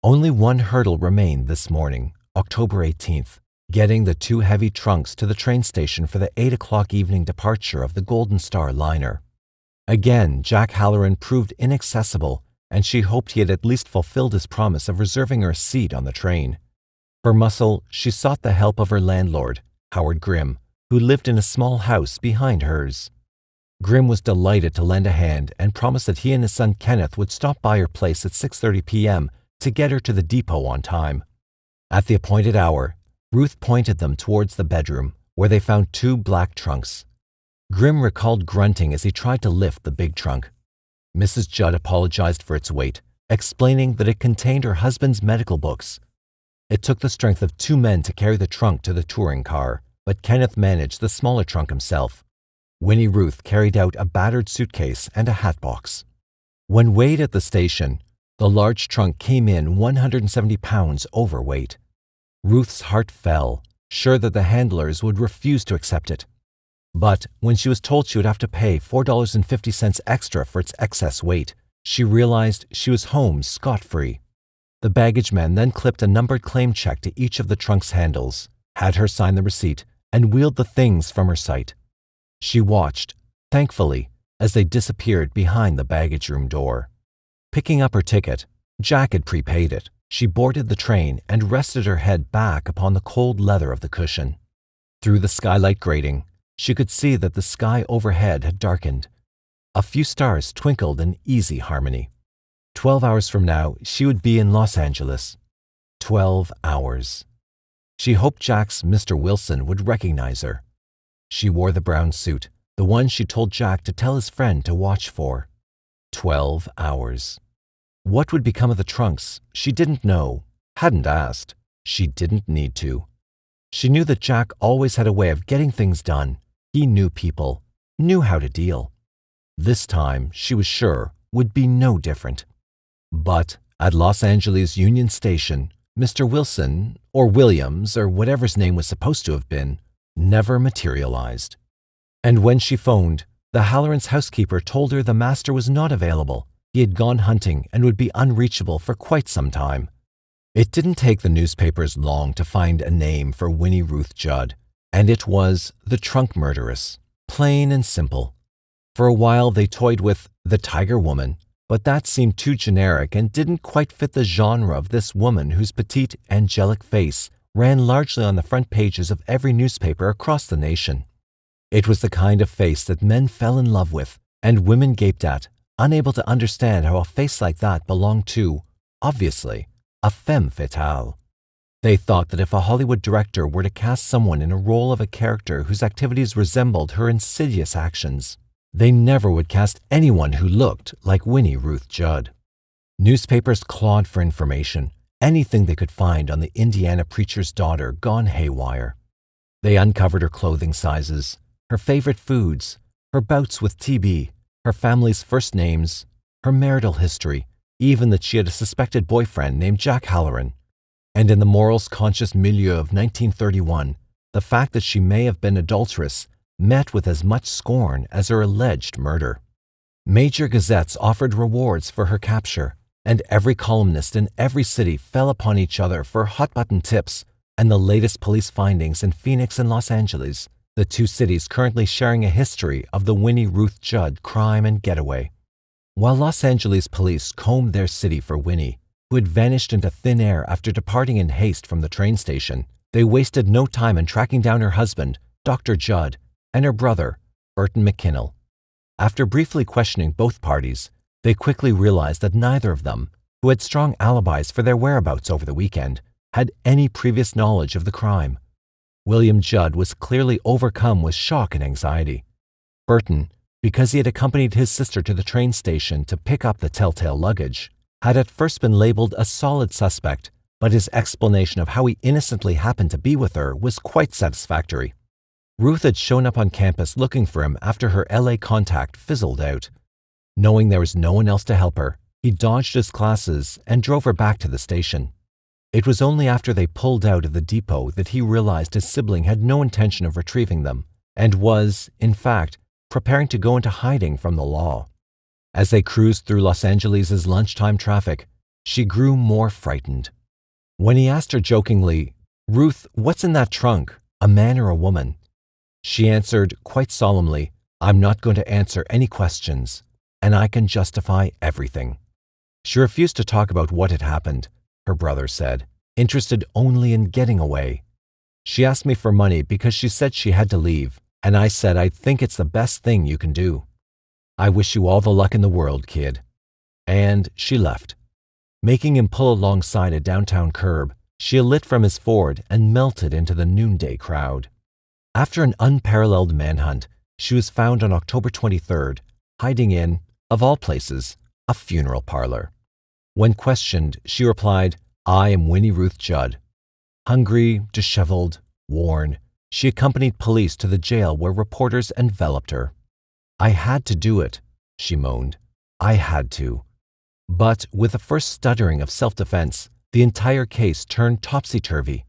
Only one hurdle remained this morning, October 18th, getting the 2 heavy trunks to the train station for the 8 o'clock evening departure of the Golden Star liner. Again, Jack Halloran proved inaccessible, and she hoped he had at least fulfilled his promise of reserving her a seat on the train. For muscle, she sought the help of her landlord, Howard Grimm, who lived in a small house behind hers. Grimm was delighted to lend a hand and promised that he and his son Kenneth would stop by her place at 6:30 p.m. to get her to the depot on time. At the appointed hour, Ruth pointed them towards the bedroom, where they found 2 black trunks. Grimm recalled grunting as he tried to lift the big trunk. Mrs. Judd apologized for its weight, explaining that it contained her husband's medical books. It took the strength of 2 men to carry the trunk to the touring car, but Kenneth managed the smaller trunk himself. Winnie Ruth carried out a battered suitcase and a hat box. When weighed at the station, the large trunk came in 170 pounds overweight. Ruth's heart fell, sure that the handlers would refuse to accept it. But when she was told she would have to pay $4.50 extra for its excess weight, she realized she was home scot-free. The baggage man then clipped a numbered claim check to each of the trunk's handles, had her sign the receipt, and wheeled the things from her sight. She watched, thankfully, as they disappeared behind the baggage room door. Picking up her ticket, Jack had prepaid it. She boarded the train and rested her head back upon the cold leather of the cushion. Through the skylight grating, she could see that the sky overhead had darkened. A few stars twinkled in easy harmony. 12 hours from now, she would be in Los Angeles. 12 hours. She hoped Jack's Mr. Wilson would recognize her. She wore the brown suit, the one she told Jack to tell his friend to watch for. 12 hours. What would become of the trunks? She didn't know, hadn't asked. She didn't need to. She knew that Jack always had a way of getting things done, He knew people, knew how to deal. This time, she was sure, would be no different. But at Los Angeles Union Station, Mr. Wilson, or Williams, or whatever his name was supposed to have been, never materialized. And when she phoned, the Halloran's housekeeper told her the master was not available. He had gone hunting and would be unreachable for quite some time. It didn't take the newspapers long to find a name for Winnie Ruth Judd, and it was the Trunk Murderess, plain and simple. For a while they toyed with the Tiger Woman, but that seemed too generic and didn't quite fit the genre of this woman whose petite, angelic face ran largely on the front pages of every newspaper across the nation. It was the kind of face that men fell in love with and women gaped at, unable to understand how a face like that belonged to, obviously, a femme fatale. They thought that if a Hollywood director were to cast someone in a role of a character whose activities resembled her insidious actions, they never would cast anyone who looked like Winnie Ruth Judd. Newspapers clawed for information, anything they could find on the Indiana preacher's daughter gone haywire. They uncovered her clothing sizes, her favorite foods, her bouts with TB, her family's first names, her marital history, even that she had a suspected boyfriend named Jack Halloran. And in the morals-conscious milieu of 1931, the fact that she may have been adulterous met with as much scorn as her alleged murder. Major gazettes offered rewards for her capture, and every columnist in every city fell upon each other for hot-button tips and the latest police findings in Phoenix and Los Angeles, the two cities currently sharing a history of the Winnie Ruth Judd crime and getaway. While Los Angeles police combed their city for Winnie, who had vanished into thin air after departing in haste from the train station, they wasted no time in tracking down her husband, Dr. Judd, and her brother, Burton McKinnell. After briefly questioning both parties, they quickly realized that neither of them, who had strong alibis for their whereabouts over the weekend, had any previous knowledge of the crime. William Judd was clearly overcome with shock and anxiety. Burton, because he had accompanied his sister to the train station to pick up the telltale luggage, had at first been labeled a solid suspect, but his explanation of how he innocently happened to be with her was quite satisfactory. Ruth had shown up on campus looking for him after her LA contact fizzled out. Knowing there was no one else to help her, he dodged his classes and drove her back to the station. It was only after they pulled out of the depot that he realized his sibling had no intention of retrieving them and was, in fact, preparing to go into hiding from the law. As they cruised through Los Angeles' lunchtime traffic, she grew more frightened. When he asked her jokingly, "Ruth, what's in that trunk, a man or a woman?" she answered quite solemnly, "I'm not going to answer any questions, and I can justify everything." She refused to talk about what had happened, her brother said, interested only in getting away. She asked me for money because she said she had to leave, and I said I think it's the best thing you can do. I wish you all the luck in the world, kid. And she left. Making him pull alongside a downtown curb, she lit from his Ford and melted into the noonday crowd. After an unparalleled manhunt, she was found on October 23rd, hiding in, of all places, a funeral parlor. When questioned, she replied, "I am Winnie Ruth Judd." Hungry, disheveled, worn, she accompanied police to the jail where reporters enveloped her. "I had to do it," she moaned. "I had to." But with the first stuttering of self-defense, the entire case turned topsy-turvy.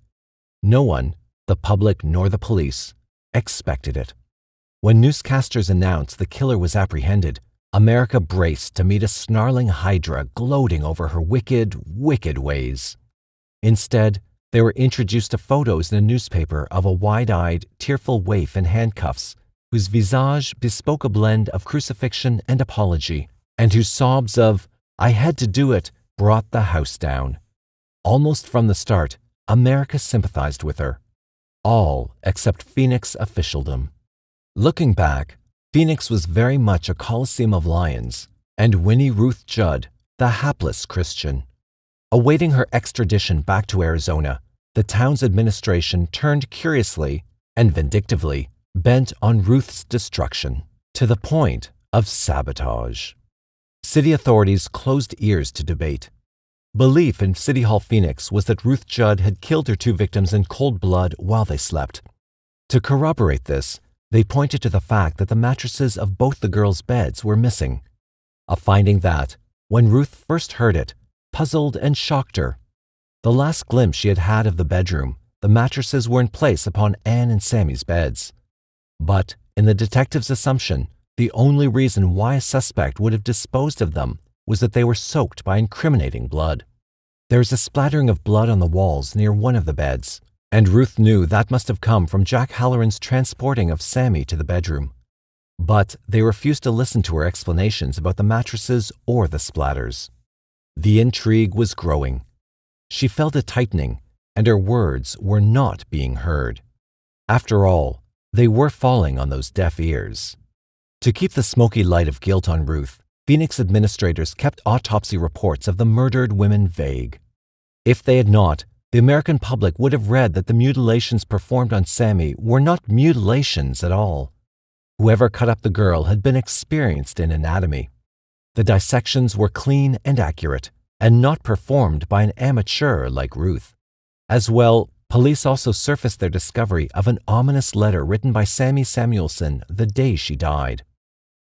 No one, the public nor the police, expected it. When newscasters announced the killer was apprehended, America braced to meet a snarling hydra gloating over her wicked, wicked ways. Instead, they were introduced to photos in a newspaper of a wide-eyed, tearful waif in handcuffs, whose visage bespoke a blend of crucifixion and apology, and whose sobs of, "I had to do it," brought the house down. Almost from the start, America sympathized with her. All except Phoenix officialdom. Looking back, Phoenix was very much a coliseum of lions, and Winnie Ruth Judd, the hapless Christian. Awaiting her extradition back to Arizona, the town's administration turned curiously and vindictively bent on Ruth's destruction, to the point of sabotage. City authorities closed ears to debate. Belief in City Hall Phoenix was that Ruth Judd had killed her two victims in cold blood while they slept. To corroborate this, They pointed to the fact that the mattresses of both the girls' beds were missing, a finding that, when Ruth first heard it, puzzled and shocked her. The last glimpse she had had of the bedroom, the mattresses were in place upon Anne and Sammy's beds. But, in the detective's assumption, the only reason why a suspect would have disposed of them was that they were soaked by incriminating blood. There is a splattering of blood on the walls near one of the beds, and Ruth knew that must have come from Jack Halloran's transporting of Sammy to the bedroom. But they refused to listen to her explanations about the mattresses or the splatters. The intrigue was growing. She felt it tightening, and her words were not being heard. After all, they were falling on those deaf ears. To keep the smoky light of guilt on Ruth, Phoenix administrators kept autopsy reports of the murdered women vague. If they had not, the American public would have read that the mutilations performed on Sammy were not mutilations at all. Whoever cut up the girl had been experienced in anatomy. The dissections were clean and accurate, and not performed by an amateur like Ruth. As well, police also surfaced their discovery of an ominous letter written by Sammy Samuelson the day she died.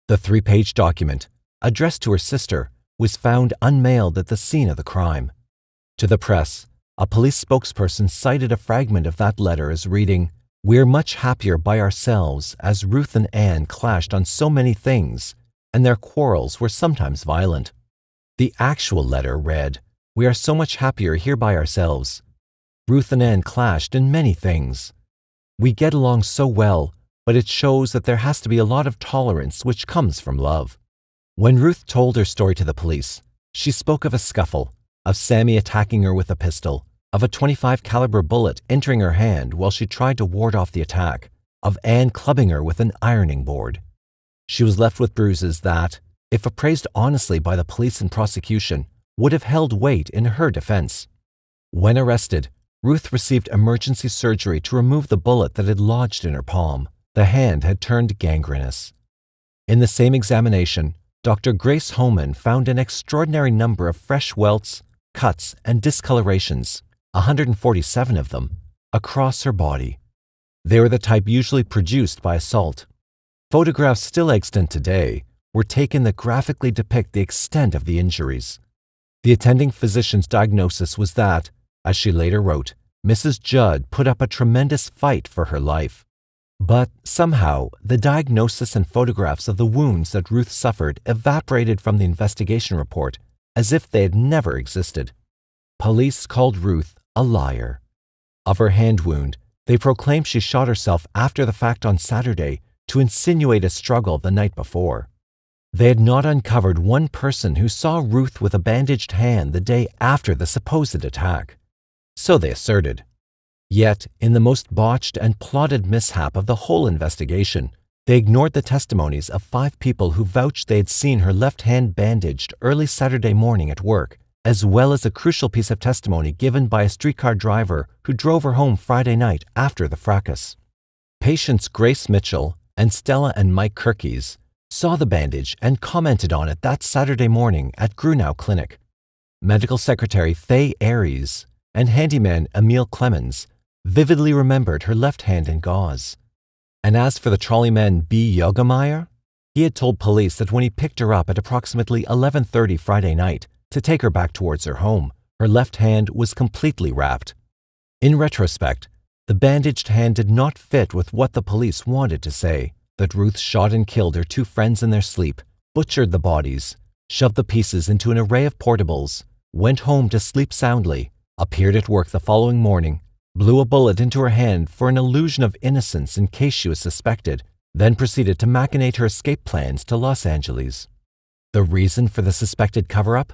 The 3-page document, addressed to her sister, was found unmailed at the scene of the crime. To the press, a police spokesperson cited a fragment of that letter as reading, "We're much happier by ourselves as Ruth and Anne clashed on so many things, and their quarrels were sometimes violent." The actual letter read, "We are so much happier here by ourselves. Ruth and Anne clashed in many things. We get along so well, but it shows that there has to be a lot of tolerance which comes from love." When Ruth told her story to the police, she spoke of a scuffle, of Sammy attacking her with a pistol, of a .25 caliber bullet entering her hand while she tried to ward off the attack, of Anne clubbing her with an ironing board. She was left with bruises that, if appraised honestly by the police and prosecution, would have held weight in her defense. When arrested, Ruth received emergency surgery to remove the bullet that had lodged in her palm. The hand had turned gangrenous. In the same examination, Dr. Grace Homan found an extraordinary number of fresh welts, cuts, and discolorations, 147 of them, across her body. They were the type usually produced by assault. Photographs still extant today were taken that graphically depict the extent of the injuries. The attending physician's diagnosis was that, as she later wrote, Mrs. Judd put up a tremendous fight for her life. But somehow, the diagnosis and photographs of the wounds that Ruth suffered evaporated from the investigation report as if they had never existed. Police called Ruth a liar. Of her hand wound, they proclaimed she shot herself after the fact on Saturday to insinuate a struggle the night before. They had not uncovered one person who saw Ruth with a bandaged hand the day after the supposed attack. So they asserted. Yet, in the most botched and plotted mishap of the whole investigation, they ignored the testimonies of 5 people who vouched they had seen her left hand bandaged early Saturday morning at work, as well as a crucial piece of testimony given by a streetcar driver who drove her home Friday night after the fracas. Patients Grace Mitchell and Stella and Mike Kirkies saw the bandage and commented on it that Saturday morning at Grunau Clinic. Medical Secretary Faye Aries and handyman Emil Clemens vividly remembered her left hand in gauze. And as for the trolleyman B. Yogemeyer, he had told police that when he picked her up at approximately 11:30 Friday night to take her back towards her home, her left hand was completely wrapped. In retrospect, the bandaged hand did not fit with what the police wanted to say, that Ruth shot and killed her 2 friends in their sleep, butchered the bodies, shoved the pieces into an array of portables, went home to sleep soundly, appeared at work the following morning, blew a bullet into her hand for an illusion of innocence in case she was suspected, then proceeded to machinate her escape plans to Los Angeles. The reason for the suspected cover-up?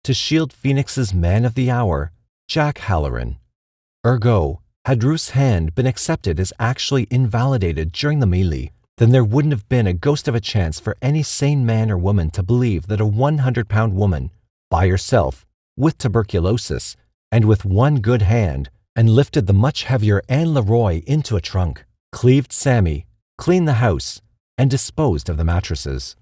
To shield Phoenix's man of the hour, Jack Halloran. Ergo, had Ruth's hand been accepted as actually invalidated during the melee, then there wouldn't have been a ghost of a chance for any sane man or woman to believe that a 100-pound woman, by herself, with tuberculosis, and with one good hand, and lifted the much heavier Anne Leroy into a trunk, cleaved Sammy, cleaned the house, and disposed of the mattresses.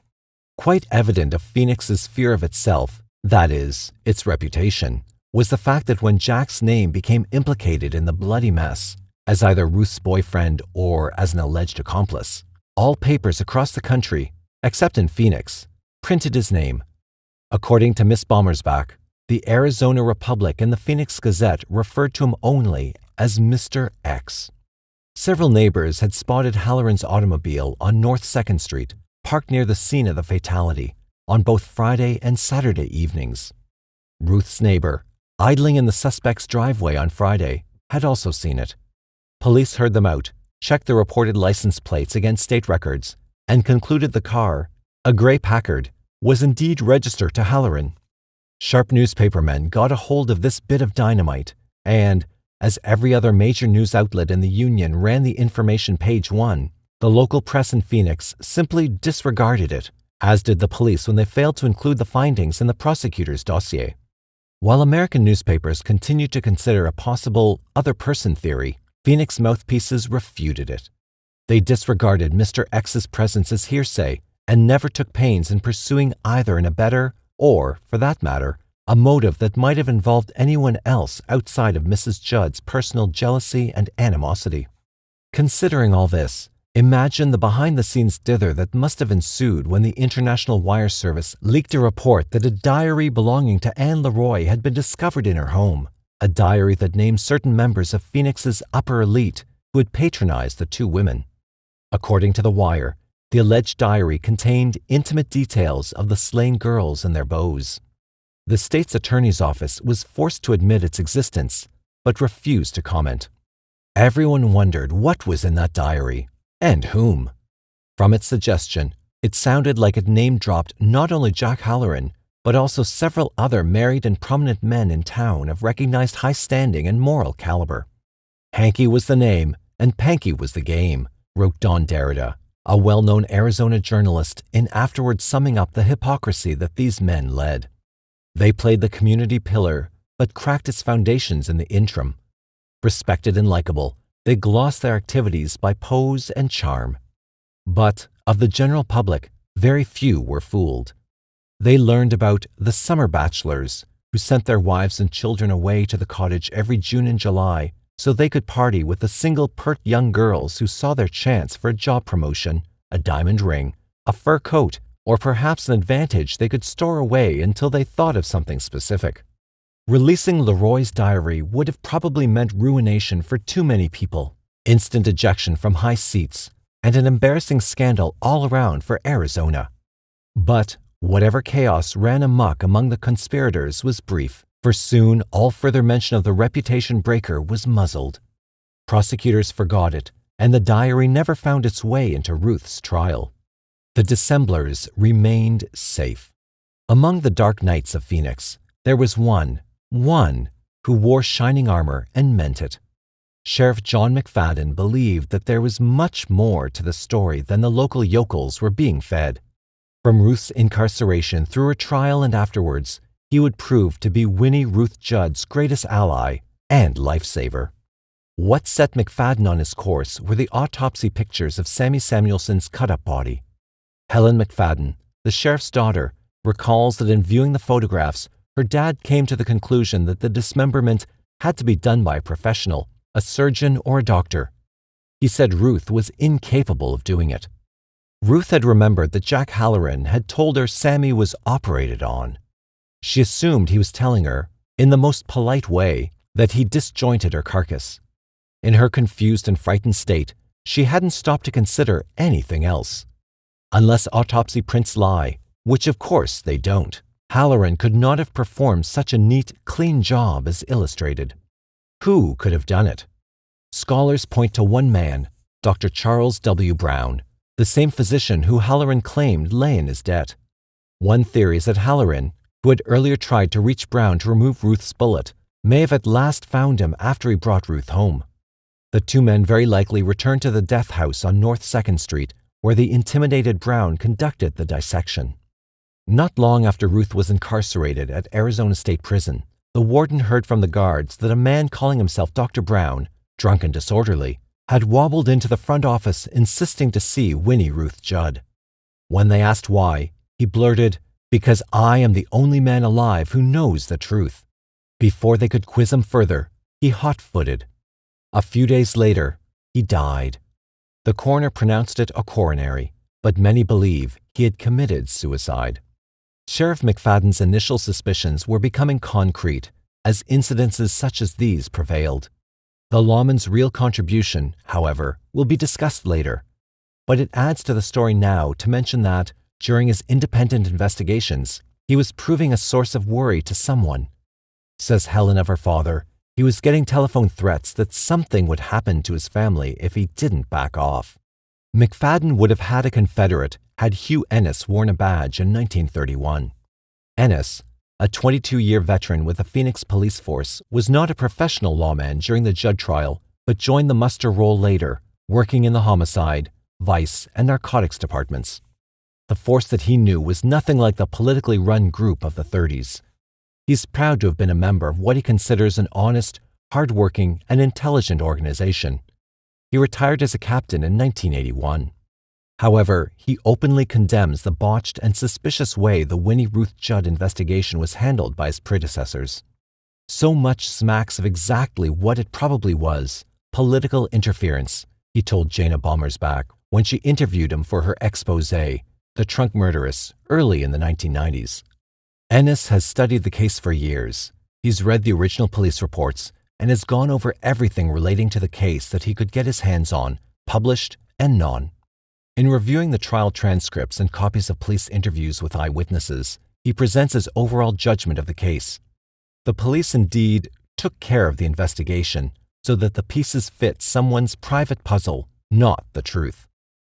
Quite evident of Phoenix's fear of itself, that is, its reputation, was the fact that when Jack's name became implicated in the bloody mess, as either Ruth's boyfriend or as an alleged accomplice. All papers across the country, except in Phoenix, printed his name. According to Miss Bommersbach, the Arizona Republic and the Phoenix Gazette referred to him only as Mr. X. Several neighbors had spotted Halloran's automobile on North 2nd Street, parked near the scene of the fatality, on both Friday and Saturday evenings. Ruth's neighbor, idling in the suspect's driveway on Friday, had also seen it. Police heard them out, checked the reported license plates against state records, and concluded the car, a gray Packard, was indeed registered to Halloran. Sharp newspapermen got a hold of this bit of dynamite, and, as every other major news outlet in the Union ran the information page 1, the local press in Phoenix simply disregarded it, as did the police when they failed to include the findings in the prosecutor's dossier. While American newspapers continued to consider a possible other person theory, Phoenix mouthpieces refuted it. They disregarded Mr. X's presence as hearsay and never took pains in pursuing either an abettor or, for that matter, a motive that might have involved anyone else outside of Mrs. Judd's personal jealousy and animosity. Considering all this, imagine the behind-the-scenes dither that must have ensued when the International Wire Service leaked a report that a diary belonging to Anne Leroy had been discovered in her home, a diary that named certain members of Phoenix's upper elite who had patronized the two women. According to the Wire, the alleged diary contained intimate details of the slain girls and their beaux. The state's attorney's office was forced to admit its existence, but refused to comment. Everyone wondered what was in that diary, and whom. From its suggestion, it sounded like it name-dropped not only Jack Halloran, but also several other married and prominent men in town of recognized high standing and moral caliber. Hanky was the name, and Panky was the game, wrote Don Derrida, a well-known Arizona journalist, in afterwards summing up the hypocrisy that these men led. They played the community pillar, but cracked its foundations in the interim. Respected and likable, they glossed their activities by pose and charm. But, of the general public, very few were fooled. They learned about the summer bachelors, who sent their wives and children away to the cottage every June and July so they could party with the single pert young girls who saw their chance for a job promotion, a diamond ring, a fur coat, or perhaps an advantage they could store away until they thought of something specific. Releasing Leroy's diary would have probably meant ruination for too many people, instant ejection from high seats, and an embarrassing scandal all around for Arizona. But whatever chaos ran amok among the conspirators was brief, for soon all further mention of the reputation breaker was muzzled. Prosecutors forgot it, and the diary never found its way into Ruth's trial. The dissemblers remained safe. Among the dark knights of Phoenix, there was one who wore shining armor and meant it. Sheriff John McFadden believed that there was much more to the story than the local yokels were being fed. From Ruth's incarceration through her trial and afterwards, he would prove to be Winnie Ruth Judd's greatest ally and lifesaver. What set McFadden on his course were the autopsy pictures of Sammy Samuelson's cut-up body. Helen McFadden, the sheriff's daughter, recalls that in viewing the photographs, her dad came to the conclusion that the dismemberment had to be done by a professional, a surgeon or a doctor. He said Ruth was incapable of doing it. Ruth had remembered that Jack Halloran had told her Sammy was operated on. She assumed he was telling her, in the most polite way, that he disjointed her carcass. In her confused and frightened state, she hadn't stopped to consider anything else. Unless autopsy prints lie, which of course they don't, Halloran could not have performed such a neat, clean job as illustrated. Who could have done it? Scholars point to one man, Dr. Charles W. Brown, the same physician who Halloran claimed lay in his debt. One theory is that Halloran, who had earlier tried to reach Brown to remove Ruth's bullet, may have at last found him after he brought Ruth home. The two men very likely returned to the death house on North 2nd Street, where the intimidated Brown conducted the dissection. Not long after Ruth was incarcerated at Arizona State Prison, the warden heard from the guards that a man calling himself Dr. Brown, drunk and disorderly, had wobbled into the front office insisting to see Winnie Ruth Judd. When they asked why, he blurted, "Because I am the only man alive who knows the truth." Before they could quiz him further, he hot-footed. A few days later, he died. The coroner pronounced it a coronary, but many believe he had committed suicide. Sheriff McFadden's initial suspicions were becoming concrete as incidences such as these prevailed. The lawman's real contribution, however, will be discussed later, but it adds to the story now to mention that, during his independent investigations, he was proving a source of worry to someone. Says Helen of her father, he was getting telephone threats that something would happen to his family if he didn't back off. McFadden would have had a confederate had Hugh Ennis worn a badge in 1931. Ennis, a 22-year veteran with the Phoenix Police Force, was not a professional lawman during the Judd trial, but joined the muster roll later, working in the homicide, vice, and narcotics departments. The force that he knew was nothing like the politically run group of the 30s. He's proud to have been a member of what he considers an honest, hard-working, and intelligent organization. He retired as a captain in 1981. However, he openly condemns the botched and suspicious way the Winnie Ruth Judd investigation was handled by his predecessors. So much smacks of exactly what it probably was, political interference, he told Jana Bommersbach when she interviewed him for her exposé, The Trunk Murderess, early in the 1990s. Ennis has studied the case for years. He's read the original police reports and has gone over everything relating to the case that he could get his hands on, published and non. In reviewing the trial transcripts and copies of police interviews with eyewitnesses, he presents his overall judgment of the case. The police indeed took care of the investigation so that the pieces fit someone's private puzzle, not the truth.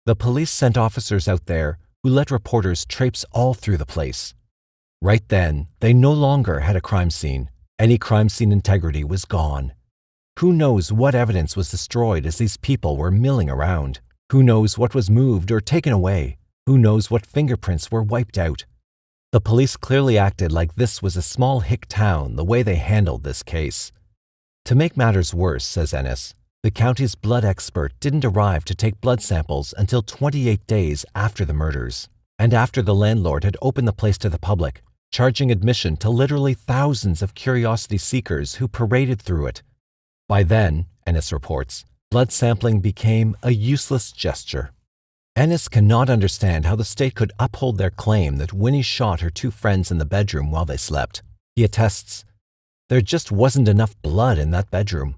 The police sent officers out there who let reporters traipse all through the place. Right then, they no longer had a crime scene. Any crime scene integrity was gone. Who knows what evidence was destroyed as these people were milling around? Who knows what was moved or taken away? Who knows what fingerprints were wiped out? The police clearly acted like this was a small hick town the way they handled this case. To make matters worse, says Ennis, the county's blood expert didn't arrive to take blood samples until 28 days after the murders, and after the landlord had opened the place to the public, charging admission to literally thousands of curiosity seekers who paraded through it. By then, Ennis reports, blood sampling became a useless gesture. Ennis cannot understand how the state could uphold their claim that Winnie shot her two friends in the bedroom while they slept. He attests, there just wasn't enough blood in that bedroom.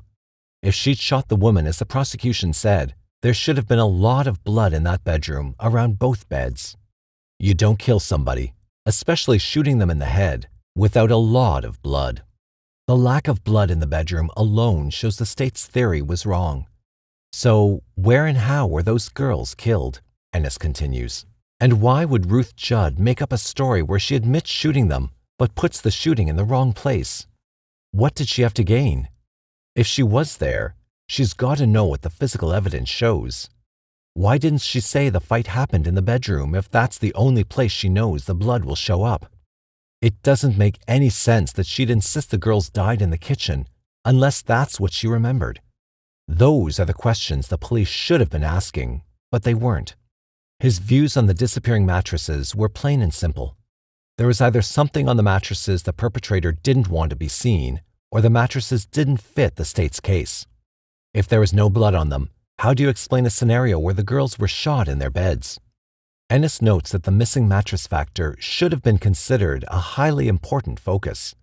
If she'd shot the woman as the prosecution said, there should have been a lot of blood in that bedroom around both beds. You don't kill somebody, especially shooting them in the head, without a lot of blood. The lack of blood in the bedroom alone shows the state's theory was wrong. So, where and how were those girls killed? Ennis continues. And why would Ruth Judd make up a story where she admits shooting them, but puts the shooting in the wrong place? What did she have to gain? If she was there, she's got to know what the physical evidence shows. Why didn't she say the fight happened in the bedroom if that's the only place she knows the blood will show up? It doesn't make any sense that she'd insist the girls died in the kitchen, unless that's what she remembered. Those are the questions the police should have been asking, but they weren't. His views on the disappearing mattresses were plain and simple. There was either something on the mattresses the perpetrator didn't want to be seen, or the mattresses didn't fit the state's case. If there was no blood on them, how do you explain a scenario where the girls were shot in their beds? Ennis notes that the missing mattress factor should have been considered a highly important focus.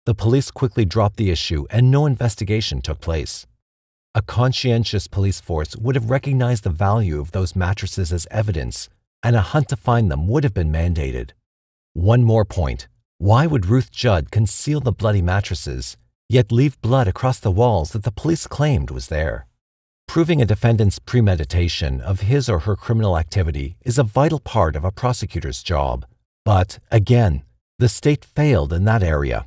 The police quickly dropped the issue and no investigation took place. A conscientious police force would have recognized the value of those mattresses as evidence, and a hunt to find them would have been mandated. One more point. Why would Ruth Judd conceal the bloody mattresses, yet leave blood across the walls that the police claimed was there? Proving a defendant's premeditation of his or her criminal activity is a vital part of a prosecutor's job. But, again, the state failed in that area.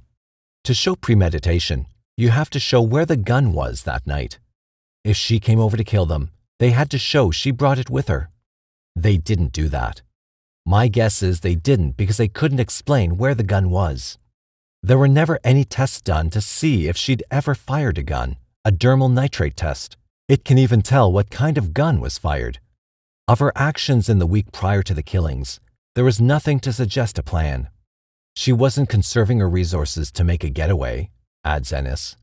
To show premeditation, you have to show where the gun was that night. If she came over to kill them, they had to show she brought it with her. They didn't do that. My guess is they didn't because they couldn't explain where the gun was. There were never any tests done to see if she'd ever fired a gun, a dermal nitrate test. It can even tell what kind of gun was fired. Of her actions in the week prior to the killings, there was nothing to suggest a plan. She wasn't conserving her resources to make a getaway, adds Ennis.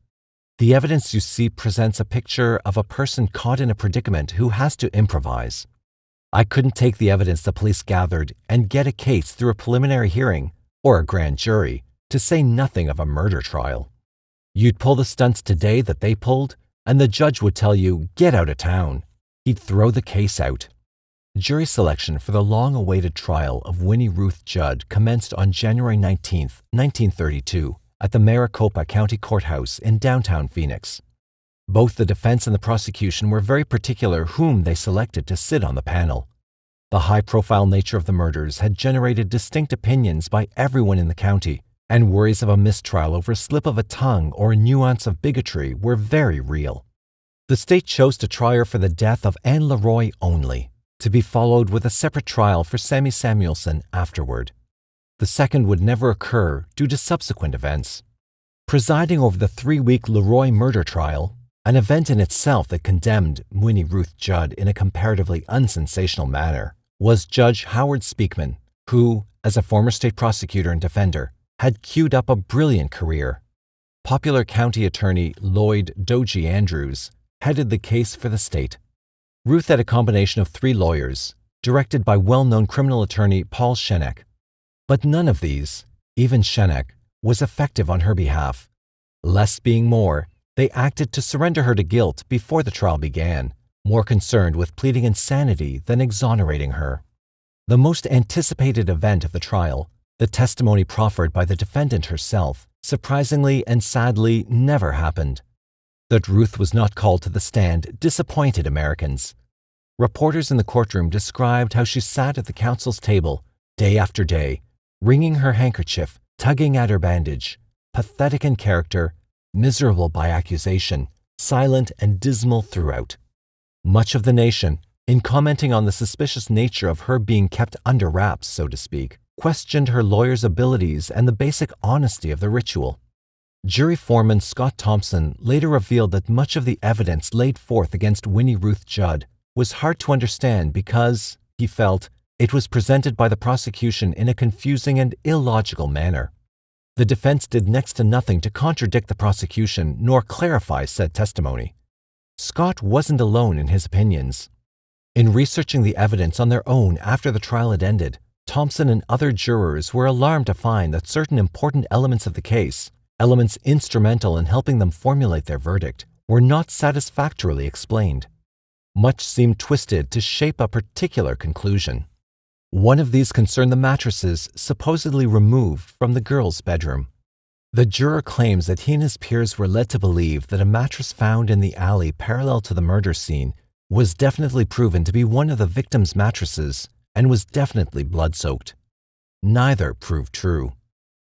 The evidence you see presents a picture of a person caught in a predicament who has to improvise. I couldn't take the evidence the police gathered and get a case through a preliminary hearing or a grand jury, to say nothing of a murder trial. You'd pull the stunts today that they pulled, and the judge would tell you, get out of town. He'd throw the case out. Jury selection for the long-awaited trial of Winnie Ruth Judd commenced on January 19, 1932, at the Maricopa County Courthouse in downtown Phoenix. Both the defense and the prosecution were very particular whom they selected to sit on the panel. The high-profile nature of the murders had generated distinct opinions by everyone in the county, and worries of a mistrial over a slip of a tongue or a nuance of bigotry were very real. The state chose to try her for the death of Anne Leroy only, to be followed with a separate trial for Sammy Samuelson afterward. The second would never occur due to subsequent events. Presiding over the 3-week Leroy murder trial, an event in itself that condemned Winnie Ruth Judd in a comparatively unsensational manner, was Judge Howard Speakman, who, as a former state prosecutor and defender, had queued up a brilliant career. Popular county attorney Lloyd Dogie Andrews headed the case for the state. Ruth had a combination of 3 lawyers, directed by well-known criminal attorney Paul Shenek. But none of these, even Shenek, was effective on her behalf. Less being more, they acted to surrender her to guilt before the trial began, more concerned with pleading insanity than exonerating her. The most anticipated event of the trial, the testimony proffered by the defendant herself, surprisingly and sadly never happened. That Ruth was not called to the stand disappointed Americans. Reporters in the courtroom described how she sat at the counsel's table, day after day, wringing her handkerchief, tugging at her bandage, pathetic in character, miserable by accusation, silent and dismal throughout. Much of the nation, in commenting on the suspicious nature of her being kept under wraps, so to speak, questioned her lawyer's abilities and the basic honesty of the ritual. Jury foreman Scott Thompson later revealed that much of the evidence laid forth against Winnie Ruth Judd was hard to understand because, he felt, it was presented by the prosecution in a confusing and illogical manner. The defense did next to nothing to contradict the prosecution nor clarify said testimony. Scott wasn't alone in his opinions. In researching the evidence on their own after the trial had ended, Thompson and other jurors were alarmed to find that certain important elements of the case, elements instrumental in helping them formulate their verdict, were not satisfactorily explained. Much seemed twisted to shape a particular conclusion. One of these concerned the mattresses supposedly removed from the girl's bedroom. The juror claims that he and his peers were led to believe that a mattress found in the alley parallel to the murder scene was definitely proven to be one of the victim's mattresses and was definitely blood-soaked. Neither proved true.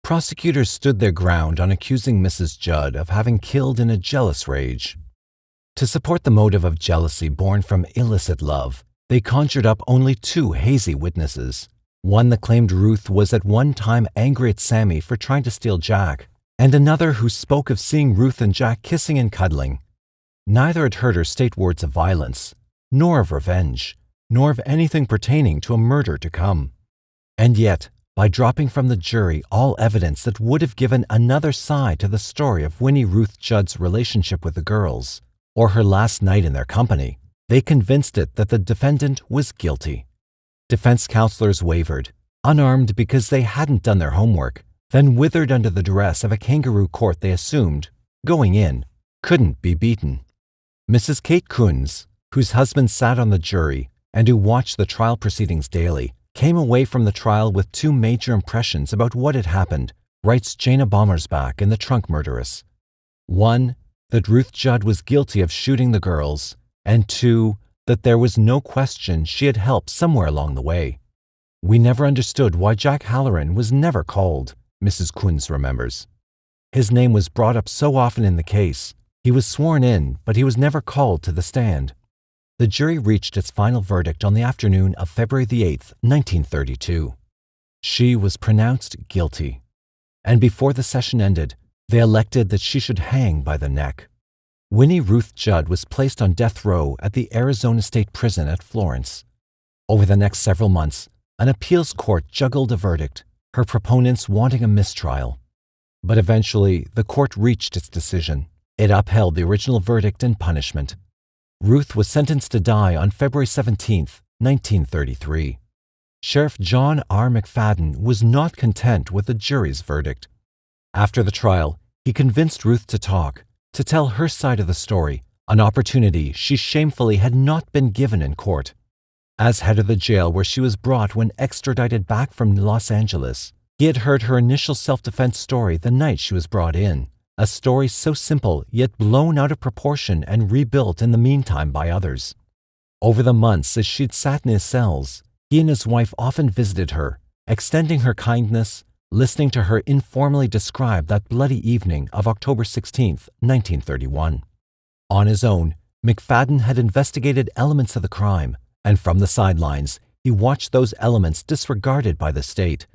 Prosecutors stood their ground on accusing Mrs. Judd of having killed in a jealous rage. To support the motive of jealousy born from illicit love, they conjured up only 2 hazy witnesses, one that claimed Ruth was at one time angry at Sammy for trying to steal Jack, and another who spoke of seeing Ruth and Jack kissing and cuddling. Neither had heard her state words of violence, nor of revenge, nor of anything pertaining to a murder to come. And yet, by dropping from the jury all evidence that would have given another side to the story of Winnie Ruth Judd's relationship with the girls, or her last night in their company, they convinced it that the defendant was guilty. Defense counselors wavered, unarmed because they hadn't done their homework, then withered under the duress of a kangaroo court they assumed, going in, couldn't be beaten. Mrs. Kate Kunz, whose husband sat on the jury and who watched the trial proceedings daily, came away from the trial with 2 major impressions about what had happened, writes Jana Bommersbach in The Trunk Murderess. 1, that Ruth Judd was guilty of shooting the girls, and 2, that there was no question she had helped somewhere along the way. We never understood why Jack Halloran was never called, Mrs. Kunz remembers. His name was brought up so often in the case. He was sworn in, but he was never called to the stand. The jury reached its final verdict on the afternoon of February the 8th, 1932. She was pronounced guilty, and before the session ended, they elected that she should hang by the neck. Winnie Ruth Judd was placed on death row at the Arizona State Prison at Florence. Over the next several months, an appeals court juggled a verdict, her proponents wanting a mistrial. But eventually, the court reached its decision, It upheld the original verdict and punishment. Ruth was sentenced to die on February 17, 1933. Sheriff John R. McFadden was not content with the jury's verdict. After the trial, he convinced Ruth to talk, to tell her side of the story, an opportunity she shamefully had not been given in court. As head of the jail where she was brought when extradited back from Los Angeles, he had heard her initial self-defense story the night she was brought in, a story so simple yet blown out of proportion and rebuilt in the meantime by others. Over the months as she'd sat in his cells, he and his wife often visited her, extending her kindness, listening to her informally describe that bloody evening of October 16, 1931. On his own, McFadden had investigated elements of the crime, and from the sidelines, he watched those elements disregarded by the state,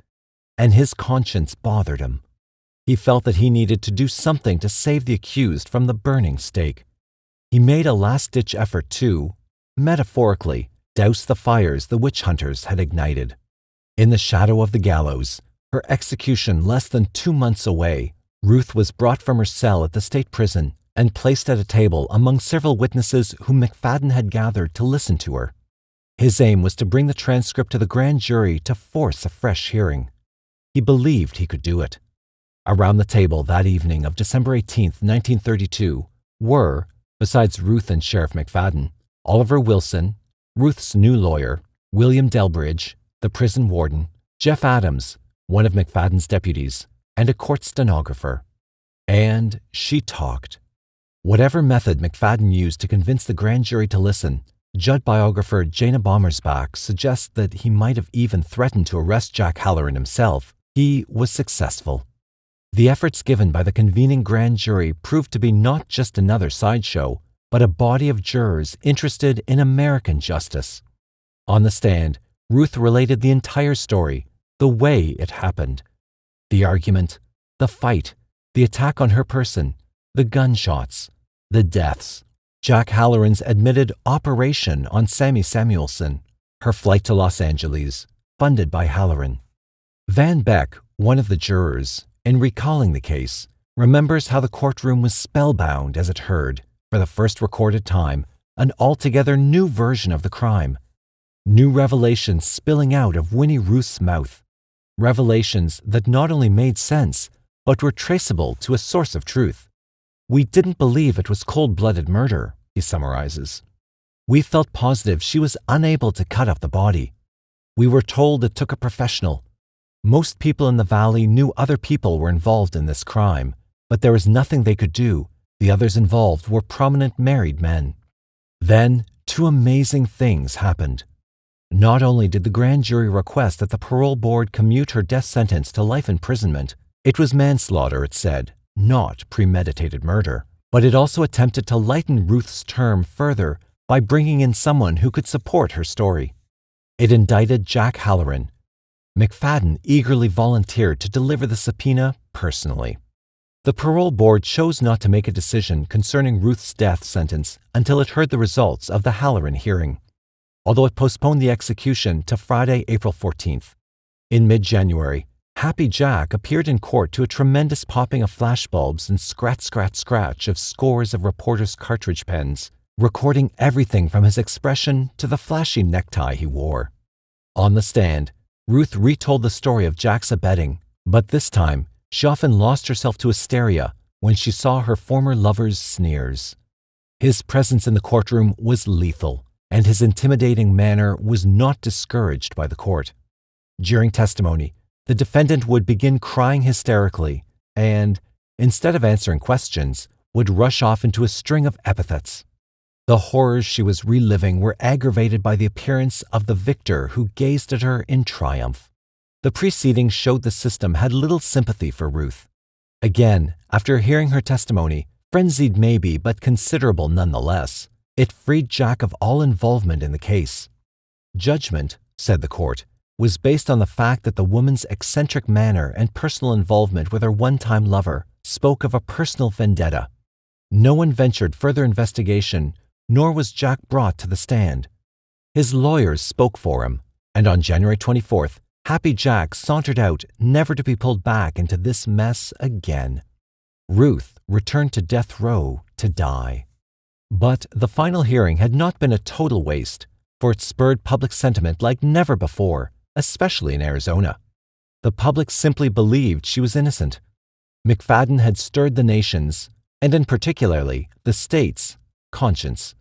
and his conscience bothered him. He felt that he needed to do something to save the accused from the burning stake. He made a last-ditch effort to, metaphorically, douse the fires the witch hunters had ignited. In the shadow of the gallows, her execution less than 2 months away, Ruth was brought from her cell at the state prison and placed at a table among several witnesses whom McFadden had gathered to listen to her. His aim was to bring the transcript to the grand jury to force a fresh hearing. He believed he could do it. Around the table that evening of December 18, 1932, were, besides Ruth and Sheriff McFadden, Oliver Wilson, Ruth's new lawyer, William Delbridge, the prison warden, Jeff Adams, one of McFadden's deputies, and a court stenographer. And she talked. Whatever method McFadden used to convince the grand jury to listen, Judd biographer Jana Bommersbach suggests that he might have even threatened to arrest Jack Halloran himself. He was successful. The efforts given by the convening grand jury proved to be not just another sideshow, but a body of jurors interested in American justice. On the stand, Ruth related the entire story, the way it happened. The argument, the fight, the attack on her person, the gunshots, the deaths, Jack Halloran's admitted operation on Sammy Samuelson, her flight to Los Angeles, funded by Halloran. Van Beck, one of the jurors, in recalling the case, remembers how the courtroom was spellbound as it heard, for the first recorded time, an altogether new version of the crime. New revelations spilling out of Winnie Ruth's mouth. Revelations that not only made sense, but were traceable to a source of truth. We didn't believe it was cold-blooded murder, he summarizes. We felt positive she was unable to cut up the body. We were told it took a professional. Most people in the valley knew other people were involved in this crime, but there was nothing they could do. The others involved were prominent married men. Then, 2 amazing things happened. Not only did the grand jury request that the parole board commute her death sentence to life imprisonment, it was manslaughter, it said, not premeditated murder, but it also attempted to lighten Ruth's term further by bringing in someone who could support her story. It indicted Jack Halloran. McFadden eagerly volunteered to deliver the subpoena personally. The parole board chose not to make a decision concerning Ruth's death sentence until it heard the results of the Halloran hearing, although it postponed the execution to Friday, April 14th. In mid-January, Happy Jack appeared in court to a tremendous popping of flashbulbs and scratch of scores of reporters' cartridge pens, recording everything from his expression to the flashy necktie he wore. On the stand, Ruth retold the story of Jack's abetting, but this time, she often lost herself to hysteria when she saw her former lover's sneers. His presence in the courtroom was lethal, and his intimidating manner was not discouraged by the court. During testimony, the defendant would begin crying hysterically and, instead of answering questions, would rush off into a string of epithets. The horrors she was reliving were aggravated by the appearance of the victor who gazed at her in triumph. The proceedings showed the system had little sympathy for Ruth. Again, after hearing her testimony, frenzied maybe but considerable nonetheless, it freed Jack of all involvement in the case. Judgment, said the court, was based on the fact that the woman's eccentric manner and personal involvement with her one-time lover spoke of a personal vendetta. No one ventured further investigation, nor was Jack brought to the stand. His lawyers spoke for him, and on January 24th, Happy Jack sauntered out, never to be pulled back into this mess again. Ruth returned to death row to die. But the final hearing had not been a total waste, for it spurred public sentiment like never before, especially in Arizona. The public simply believed she was innocent. McFadden had stirred the nation's, and in particularly the state's, conscience.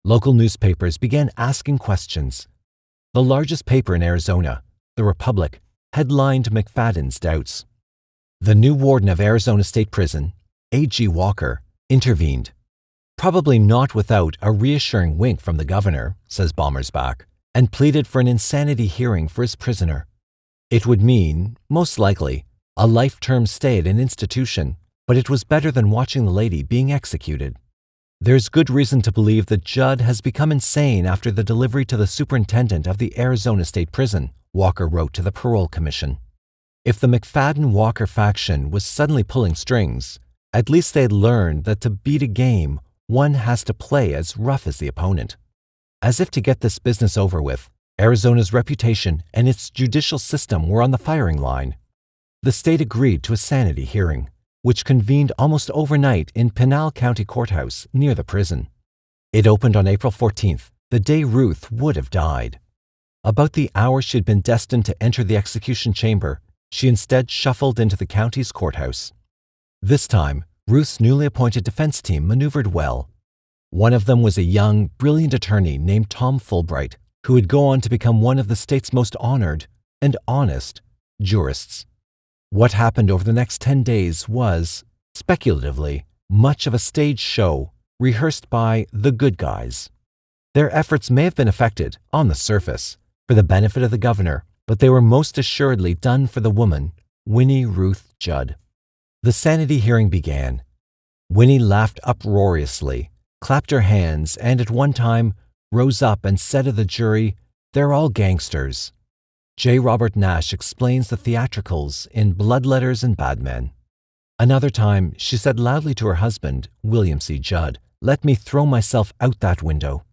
Local newspapers began asking questions. The largest paper in Arizona, the Republic, headlined McFadden's doubts. The new warden of Arizona State Prison, A.G. Walker, intervened. Probably not without a reassuring wink from the governor, says Bommersbach, and pleaded for an insanity hearing for his prisoner. It would mean, most likely, a life-term stay at an institution, but it was better than watching the lady being executed. There's good reason to believe that Judd has become insane after the delivery to the superintendent of the Arizona State Prison, Walker wrote to the Parole Commission. If the McFadden-Walker faction was suddenly pulling strings, at least they had learned that to beat a game, one has to play as rough as the opponent. As if to get this business over with, Arizona's reputation and its judicial system were on the firing line. The state agreed to a sanity hearing, which convened almost overnight in Pinal County Courthouse near the prison. It opened on April 14th, the day Ruth would have died. About the hour she had been destined to enter the execution chamber, she instead shuffled into the county's courthouse. This time, Ruth's newly appointed defense team maneuvered well. One of them was a young, brilliant attorney named Tom Fulbright, who would go on to become one of the state's most honored and honest jurists. What happened over the next 10 days was, speculatively, much of a stage show rehearsed by the good guys. Their efforts may have been affected, on the surface, for the benefit of the governor, but they were most assuredly done for the woman, Winnie Ruth Judd. The sanity hearing began. Winnie laughed uproariously, clapped her hands, and at one time rose up and said to the jury, "They're all gangsters." J. Robert Nash explains the theatricals in Bloodletters and Bad Men. Another time, she said loudly to her husband, William C. Judd, "Let me throw myself out that window."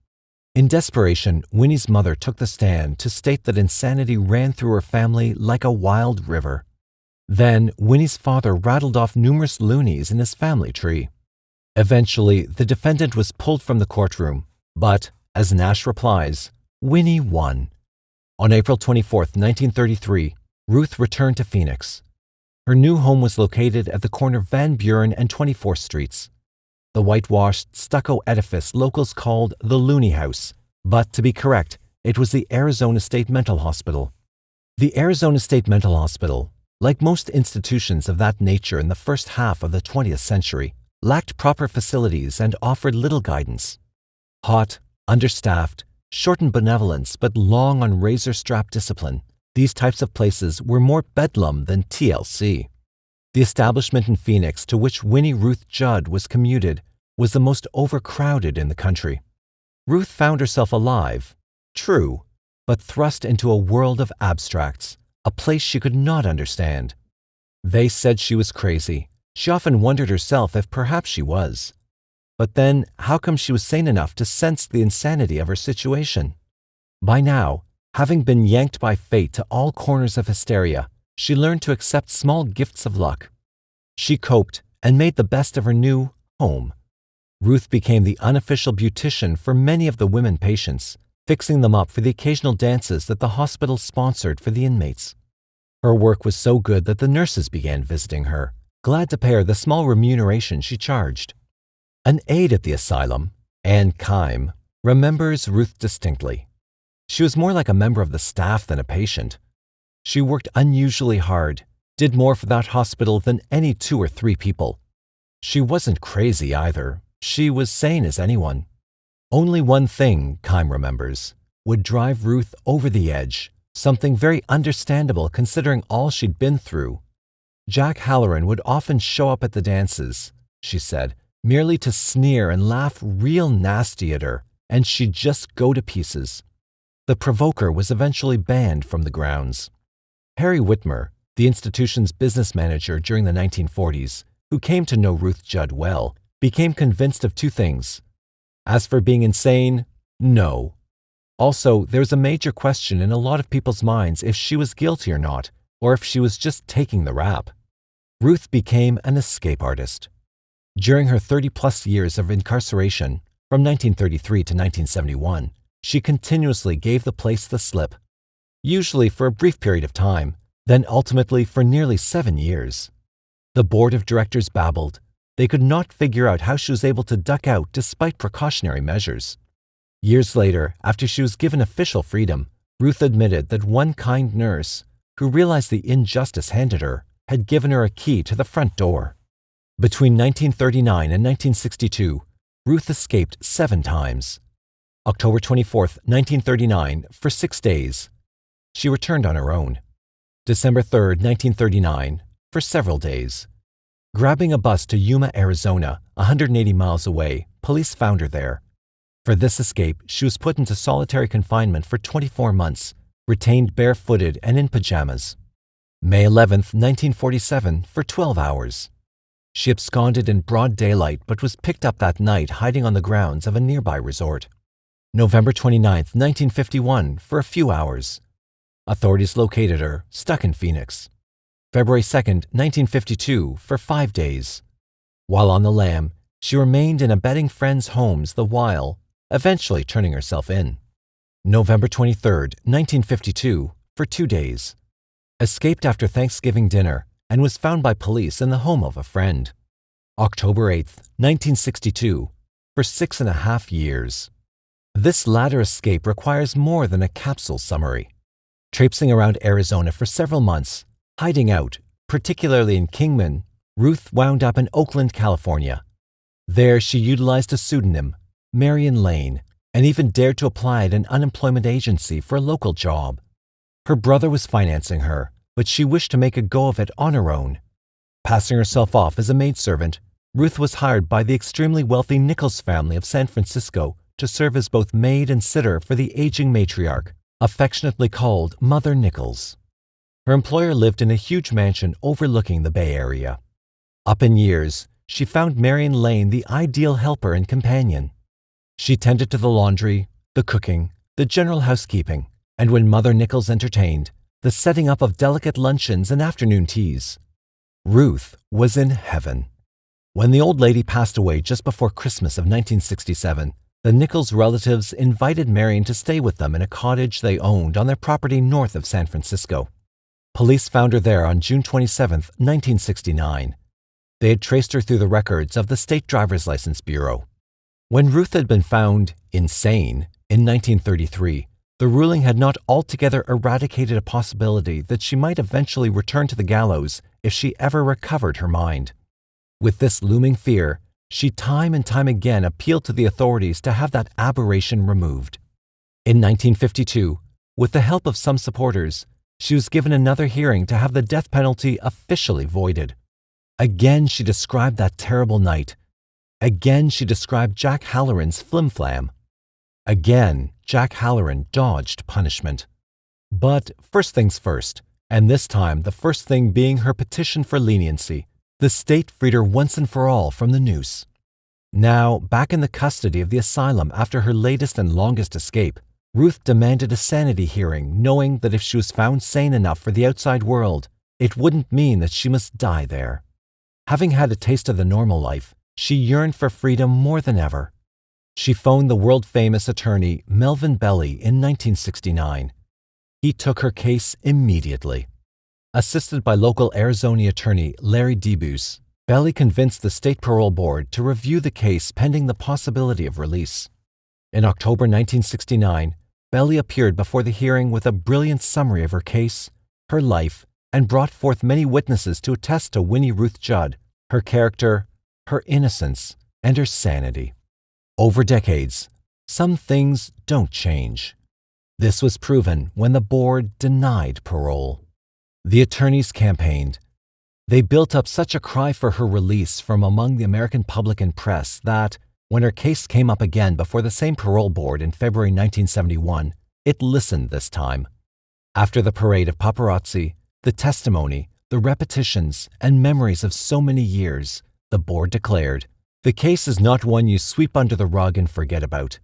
In desperation, Winnie's mother took the stand to state that insanity ran through her family like a wild river. Then, Winnie's father rattled off numerous loonies in his family tree. Eventually, the defendant was pulled from the courtroom, but, as Nash replies, Winnie won. On April 24, 1933, Ruth returned to Phoenix. Her new home was located at the corner of Van Buren and 24th Streets. The whitewashed, stucco edifice locals called the Looney House, but to be correct, it was the Arizona State Mental Hospital. The Arizona State Mental Hospital, like most institutions of that nature in the first half of the 20th century, lacked proper facilities and offered little guidance. Hot, understaffed, short in benevolence but long on razor-strap discipline, these types of places were more bedlam than TLC. The establishment in Phoenix to which Winnie Ruth Judd was commuted was the most overcrowded in the country. Ruth found herself alive, true, but thrust into a world of abstracts, a place she could not understand. They said she was crazy. She often wondered herself if perhaps she was. But then, how come she was sane enough to sense the insanity of her situation? By now, having been yanked by fate to all corners of hysteria, she learned to accept small gifts of luck. She coped and made the best of her new home. Ruth became the unofficial beautician for many of the women patients, fixing them up for the occasional dances that the hospital sponsored for the inmates. Her work was so good that the nurses began visiting her, glad to pay her the small remuneration she charged. An aide at the asylum, Anne Kime, remembers Ruth distinctly. She was more like a member of the staff than a patient. She worked unusually hard, did more for that hospital than any 2 or 3 people. She wasn't crazy either. She was sane as anyone. Only one thing, Kime remembers, would drive Ruth over the edge, something very understandable considering all she'd been through. Jack Halloran would often show up at the dances, she said, merely to sneer and laugh real nasty at her, and she'd just go to pieces. The provoker was eventually banned from the grounds. Harry Whitmer, the institution's business manager during the 1940s, who came to know Ruth Judd well, became convinced of 2 things. As for being insane, no. Also, there's a major question in a lot of people's minds if she was guilty or not, or if she was just taking the rap. Ruth became an escape artist. During her 30-plus years of incarceration, from 1933 to 1971, she continuously gave the place the slip, usually for a brief period of time, then ultimately for nearly 7 years. The board of directors babbled. They could not figure out how she was able to duck out despite precautionary measures. Years later, after she was given official freedom, Ruth admitted that one kind nurse, who realized the injustice handed her, had given her a key to the front door. Between 1939 and 1962, Ruth escaped 7 times. October 24, 1939, for 6 days. She returned on her own. December 3, 1939, for several days. Grabbing a bus to Yuma, Arizona, 180 miles away, police found her there. For this escape, she was put into solitary confinement for 24 months, retained barefooted and in pajamas. May 11, 1947, for 12 hours. She absconded in broad daylight but was picked up that night hiding on the grounds of a nearby resort. November 29, 1951, for a few hours. Authorities located her, stuck in Phoenix. February 2, 1952, for 5 days. While on the lam, she remained in abetting friends' homes the while, eventually turning herself in. November 23, 1952, for 2 days. Escaped after Thanksgiving dinner and was found by police in the home of a friend. October 8, 1962, for 6.5 years. This latter escape requires more than a capsule summary. Traipsing around Arizona for several months, hiding out, particularly in Kingman, Ruth wound up in Oakland, California. There she utilized a pseudonym, Marion Lane, and even dared to apply at an unemployment agency for a local job. Her brother was financing her, but she wished to make a go of it on her own. Passing herself off as a maidservant, Ruth was hired by the extremely wealthy Nichols family of San Francisco to serve as both maid and sitter for the aging matriarch, affectionately called Mother Nichols. Her employer lived in a huge mansion overlooking the Bay Area. Up in years, she found Marion Lane the ideal helper and companion. She tended to the laundry, the cooking, the general housekeeping, and when Mother Nichols entertained, the setting up of delicate luncheons and afternoon teas. Ruth was in heaven. When the old lady passed away just before Christmas of 1967, the Nichols relatives invited Marion to stay with them in a cottage they owned on their property north of San Francisco. Police found her there on June 27, 1969. They had traced her through the records of the State Driver's License Bureau. When Ruth had been found insane in 1933, the ruling had not altogether eradicated a possibility that she might eventually return to the gallows if she ever recovered her mind. With this looming fear, she time and time again appealed to the authorities to have that aberration removed. In 1952, with the help of some supporters, she was given another hearing to have the death penalty officially voided. Again she described that terrible night. Again she described Jack Halloran's flim-flam. Again, Jack Halloran dodged punishment. But first things first, and this time the first thing being her petition for leniency, the state freed her once and for all from the noose. Now, back in the custody of the asylum after her latest and longest escape, Ruth demanded a sanity hearing, knowing that if she was found sane enough for the outside world, it wouldn't mean that she must die there. Having had a taste of the normal life, she yearned for freedom more than ever. She phoned the world-famous attorney Melvin Belli in 1969. He took her case immediately. Assisted by local Arizona attorney Larry DeBus, Belli convinced the state parole board to review the case pending the possibility of release. In October 1969, Belli appeared before the hearing with a brilliant summary of her case, her life, and brought forth many witnesses to attest to Winnie Ruth Judd, her character, her innocence, and her sanity. Over decades, some things don't change. This was proven when the board denied parole. The attorneys campaigned. They built up such a cry for her release from among the American public and press that, when her case came up again before the same parole board in February 1971, it listened this time. After the parade of paparazzi, the testimony, the repetitions, and memories of so many years, the board declared, "The case is not one you sweep under the rug and forget about."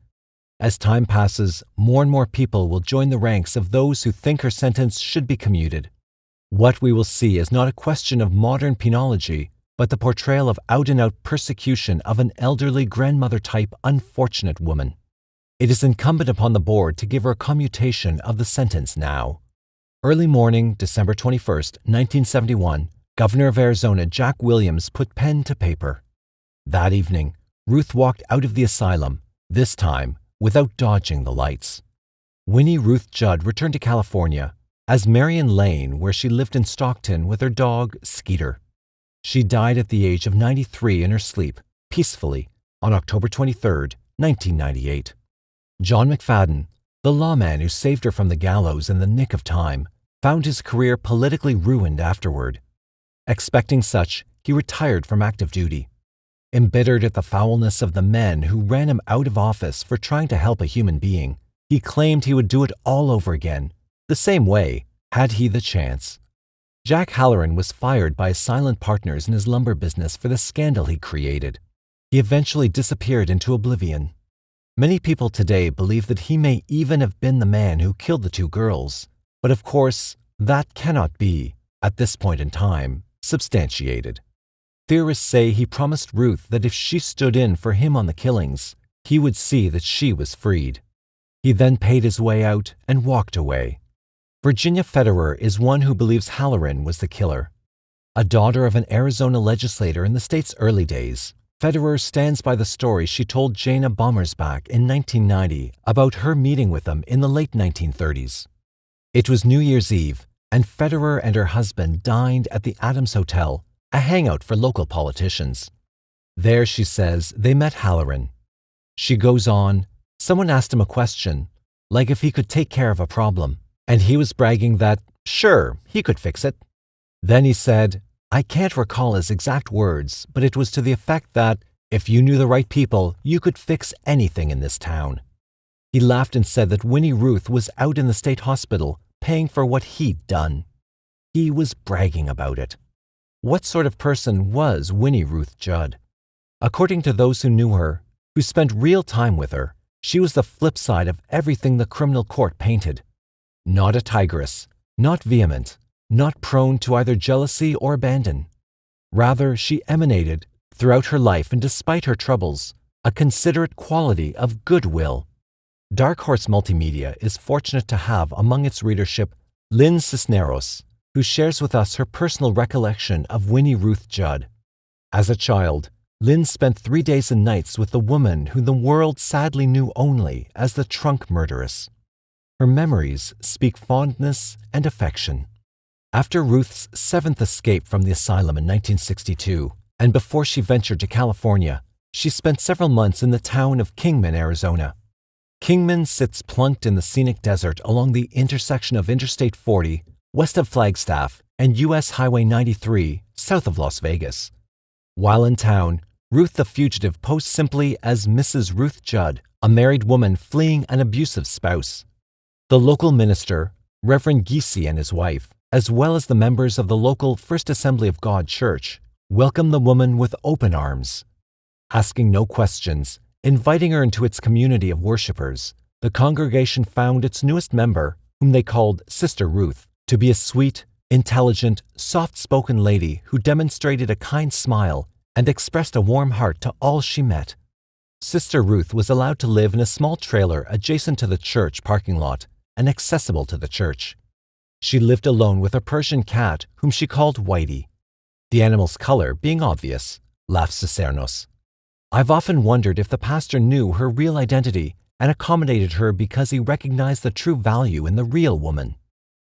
As time passes, more and more people will join the ranks of those who think her sentence should be commuted. What we will see is not a question of modern penology, but the portrayal of out-and-out persecution of an elderly grandmother-type unfortunate woman. It is incumbent upon the board to give her a commutation of the sentence now. Early morning, December 21st, 1971, Governor of Arizona Jack Williams put pen to paper. That evening, Ruth walked out of the asylum, this time without dodging the lights. Winnie Ruth Judd returned to California as Marion Lane, where she lived in Stockton with her dog, Skeeter. She died at the age of 93 in her sleep, peacefully, on October 23, 1998. John McFadden, the lawman who saved her from the gallows in the nick of time, found his career politically ruined afterward. Expecting such, he retired from active duty. Embittered at the foulness of the men who ran him out of office for trying to help a human being, he claimed he would do it all over again, the same way, had he the chance. Jack Halloran was fired by his silent partners in his lumber business for the scandal he created. He eventually disappeared into oblivion. Many people today believe that he may even have been the man who killed the two girls, but of course, that cannot be, at this point in time, substantiated. Theorists say he promised Ruth that if she stood in for him on the killings, he would see that she was freed. He then paid his way out and walked away. Virginia Federer is one who believes Halloran was the killer. A daughter of an Arizona legislator in the state's early days, Federer stands by the story she told Jana Bommersbach in 1990 about her meeting with him in the late 1930s. It was New Year's Eve, and Federer and her husband dined at the Adams Hotel, a hangout for local politicians. There, she says, they met Halloran. She goes on, someone asked him a question, like if he could take care of a problem, and he was bragging that, sure, he could fix it. Then he said, I can't recall his exact words, but it was to the effect that, if you knew the right people, you could fix anything in this town. He laughed and said that Winnie Ruth was out in the state hospital paying for what he'd done. He was bragging about it. What sort of person was Winnie Ruth Judd? According to those who knew her, who spent real time with her, she was the flip side of everything the criminal court painted. Not a tigress, not vehement, not prone to either jealousy or abandon. Rather, she emanated, throughout her life and despite her troubles, a considerate quality of goodwill. Dark Horse Multimedia is fortunate to have among its readership Lynn Cisneros, who shares with us her personal recollection of Winnie Ruth Judd. As a child, Lynn spent 3 days and nights with the woman who the world sadly knew only as the Trunk Murderess. Her memories speak fondness and affection. After Ruth's 7th escape from the asylum in 1962, and before she ventured to California, she spent several months in the town of Kingman, Arizona. Kingman sits plunked in the scenic desert along the intersection of Interstate 40, west of Flagstaff, and U.S. Highway 93, south of Las Vegas. While in town, Ruth the fugitive posed simply as Mrs. Ruth Judd, a married woman fleeing an abusive spouse. The local minister, Reverend Giese and his wife, as well as the members of the local First Assembly of God Church, welcomed the woman with open arms. Asking no questions, inviting her into its community of worshippers, the congregation found its newest member, whom they called Sister Ruth, to be a sweet, intelligent, soft-spoken lady who demonstrated a kind smile and expressed a warm heart to all she met. Sister Ruth was allowed to live in a small trailer adjacent to the church parking lot and accessible to the church. She lived alone with a Persian cat whom she called Whitey. The animal's color being obvious, laughed Cisneros. I've often wondered if the pastor knew her real identity and accommodated her because he recognized the true value in the real woman.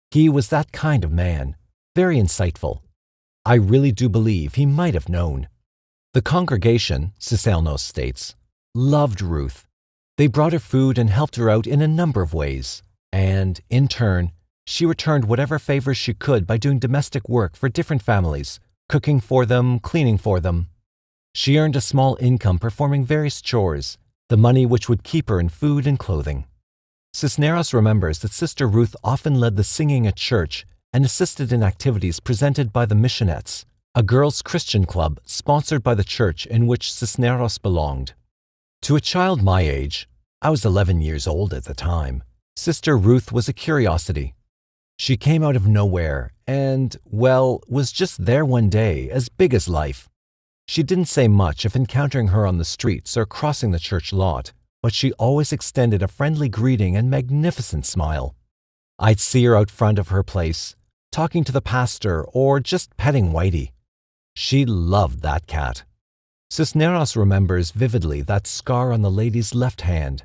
He was that kind of man, very insightful. I really do believe he might have known. The congregation, Cisneros states, loved Ruth. They brought her food and helped her out in a number of ways, and, in turn, she returned whatever favors she could by doing domestic work for different families, cooking for them, cleaning for them. She earned a small income performing various chores, the money which would keep her in food and clothing. Cisneros remembers that Sister Ruth often led the singing at church and assisted in activities presented by the Missionettes, a girls' Christian club sponsored by the church in which Cisneros belonged. To a child my age, I was 11 years old at the time, Sister Ruth was a curiosity. She came out of nowhere and, well, was just there one day, as big as life, She didn't say much if encountering her on the streets or crossing the church lot, but she always extended a friendly greeting and magnificent smile. I'd see her out front of her place, talking to the pastor or just petting Whitey. She loved that cat. Cisneros remembers vividly that scar on the lady's left hand.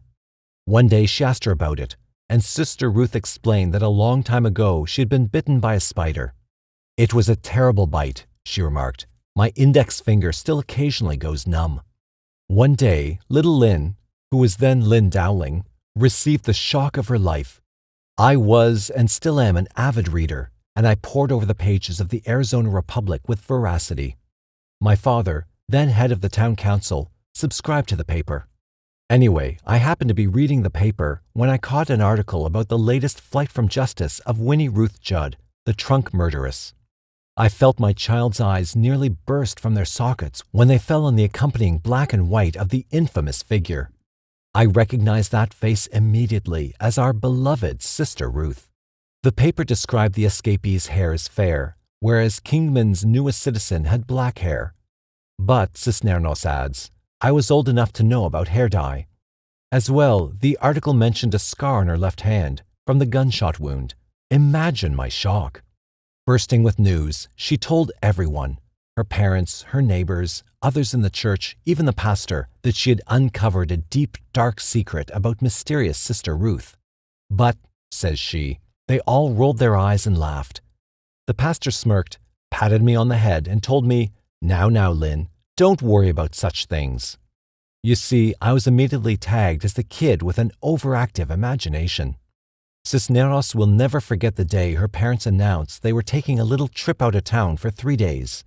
One day she asked her about it, and Sister Ruth explained that a long time ago she had been bitten by a spider. "It was a terrible bite," she remarked. "My index finger still occasionally goes numb." One day, little Lynn, who was then Lynn Dowling, received the shock of her life. I was and still am an avid reader, and I pored over the pages of the Arizona Republic with voracity. My father, then head of the town council, subscribed to the paper. Anyway, I happened to be reading the paper when I caught an article about the latest flight from justice of Winnie Ruth Judd, the Trunk Murderess. I felt my child's eyes nearly burst from their sockets when they fell on the accompanying black and white of the infamous figure. I recognized that face immediately as our beloved Sister Ruth. The paper described the escapee's hair as fair, whereas Kingman's newest citizen had black hair. But, Cisneros adds, I was old enough to know about hair dye. As well, the article mentioned a scar on her left hand from the gunshot wound. Imagine my shock. Bursting with news, she told everyone, her parents, her neighbors, others in the church, even the pastor, that she had uncovered a deep, dark secret about mysterious Sister Ruth. But, says she, they all rolled their eyes and laughed. The pastor smirked, patted me on the head, and told me, Now, Lynn, don't worry about such things. You see, I was immediately tagged as the kid with an overactive imagination. Cisneros will never forget the day her parents announced they were taking a little trip out of town for 3 days.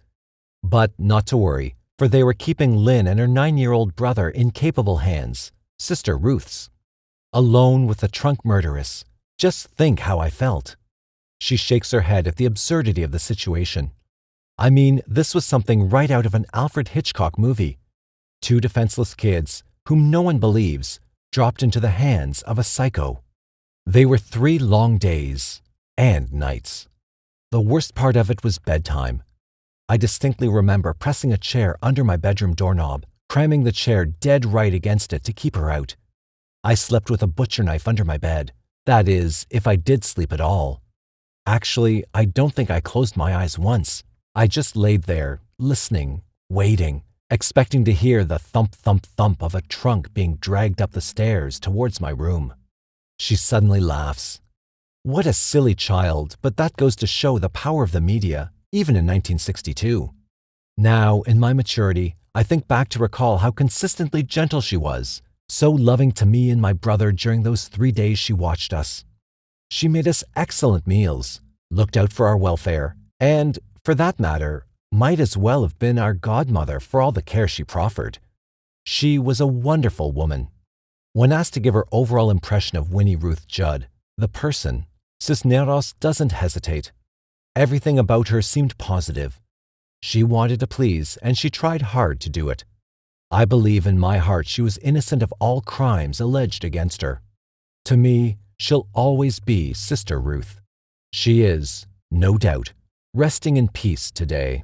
But not to worry, for they were keeping Lynn and her 9-year-old brother in capable hands, Sister Ruth's. Alone with the Trunk Murderess. Just think how I felt. She shakes her head at the absurdity of the situation. I mean, this was something right out of an Alfred Hitchcock movie. 2 defenseless kids, whom no one believes, dropped into the hands of a psycho. They were 3 long days and nights. The worst part of it was bedtime. I distinctly remember pressing a chair under my bedroom doorknob, cramming the chair dead right against it to keep her out. I slept with a butcher knife under my bed. That is, if I did sleep at all. Actually, I don't think I closed my eyes once. I just laid there, listening, waiting, expecting to hear the thump, thump, thump of a trunk being dragged up the stairs towards my room. She suddenly laughs. What a silly child, but that goes to show the power of the media, even in 1962. Now, in my maturity, I think back to recall how consistently gentle she was, so loving to me and my brother during those 3 days she watched us. She made us excellent meals, looked out for our welfare, and, for that matter, might as well have been our godmother for all the care she proffered. She was a wonderful woman. When asked to give her overall impression of Winnie Ruth Judd, the person, Cisneros doesn't hesitate. Everything about her seemed positive. She wanted to please, and she tried hard to do it. I believe in my heart she was innocent of all crimes alleged against her. To me, she'll always be Sister Ruth. She is, no doubt, resting in peace today.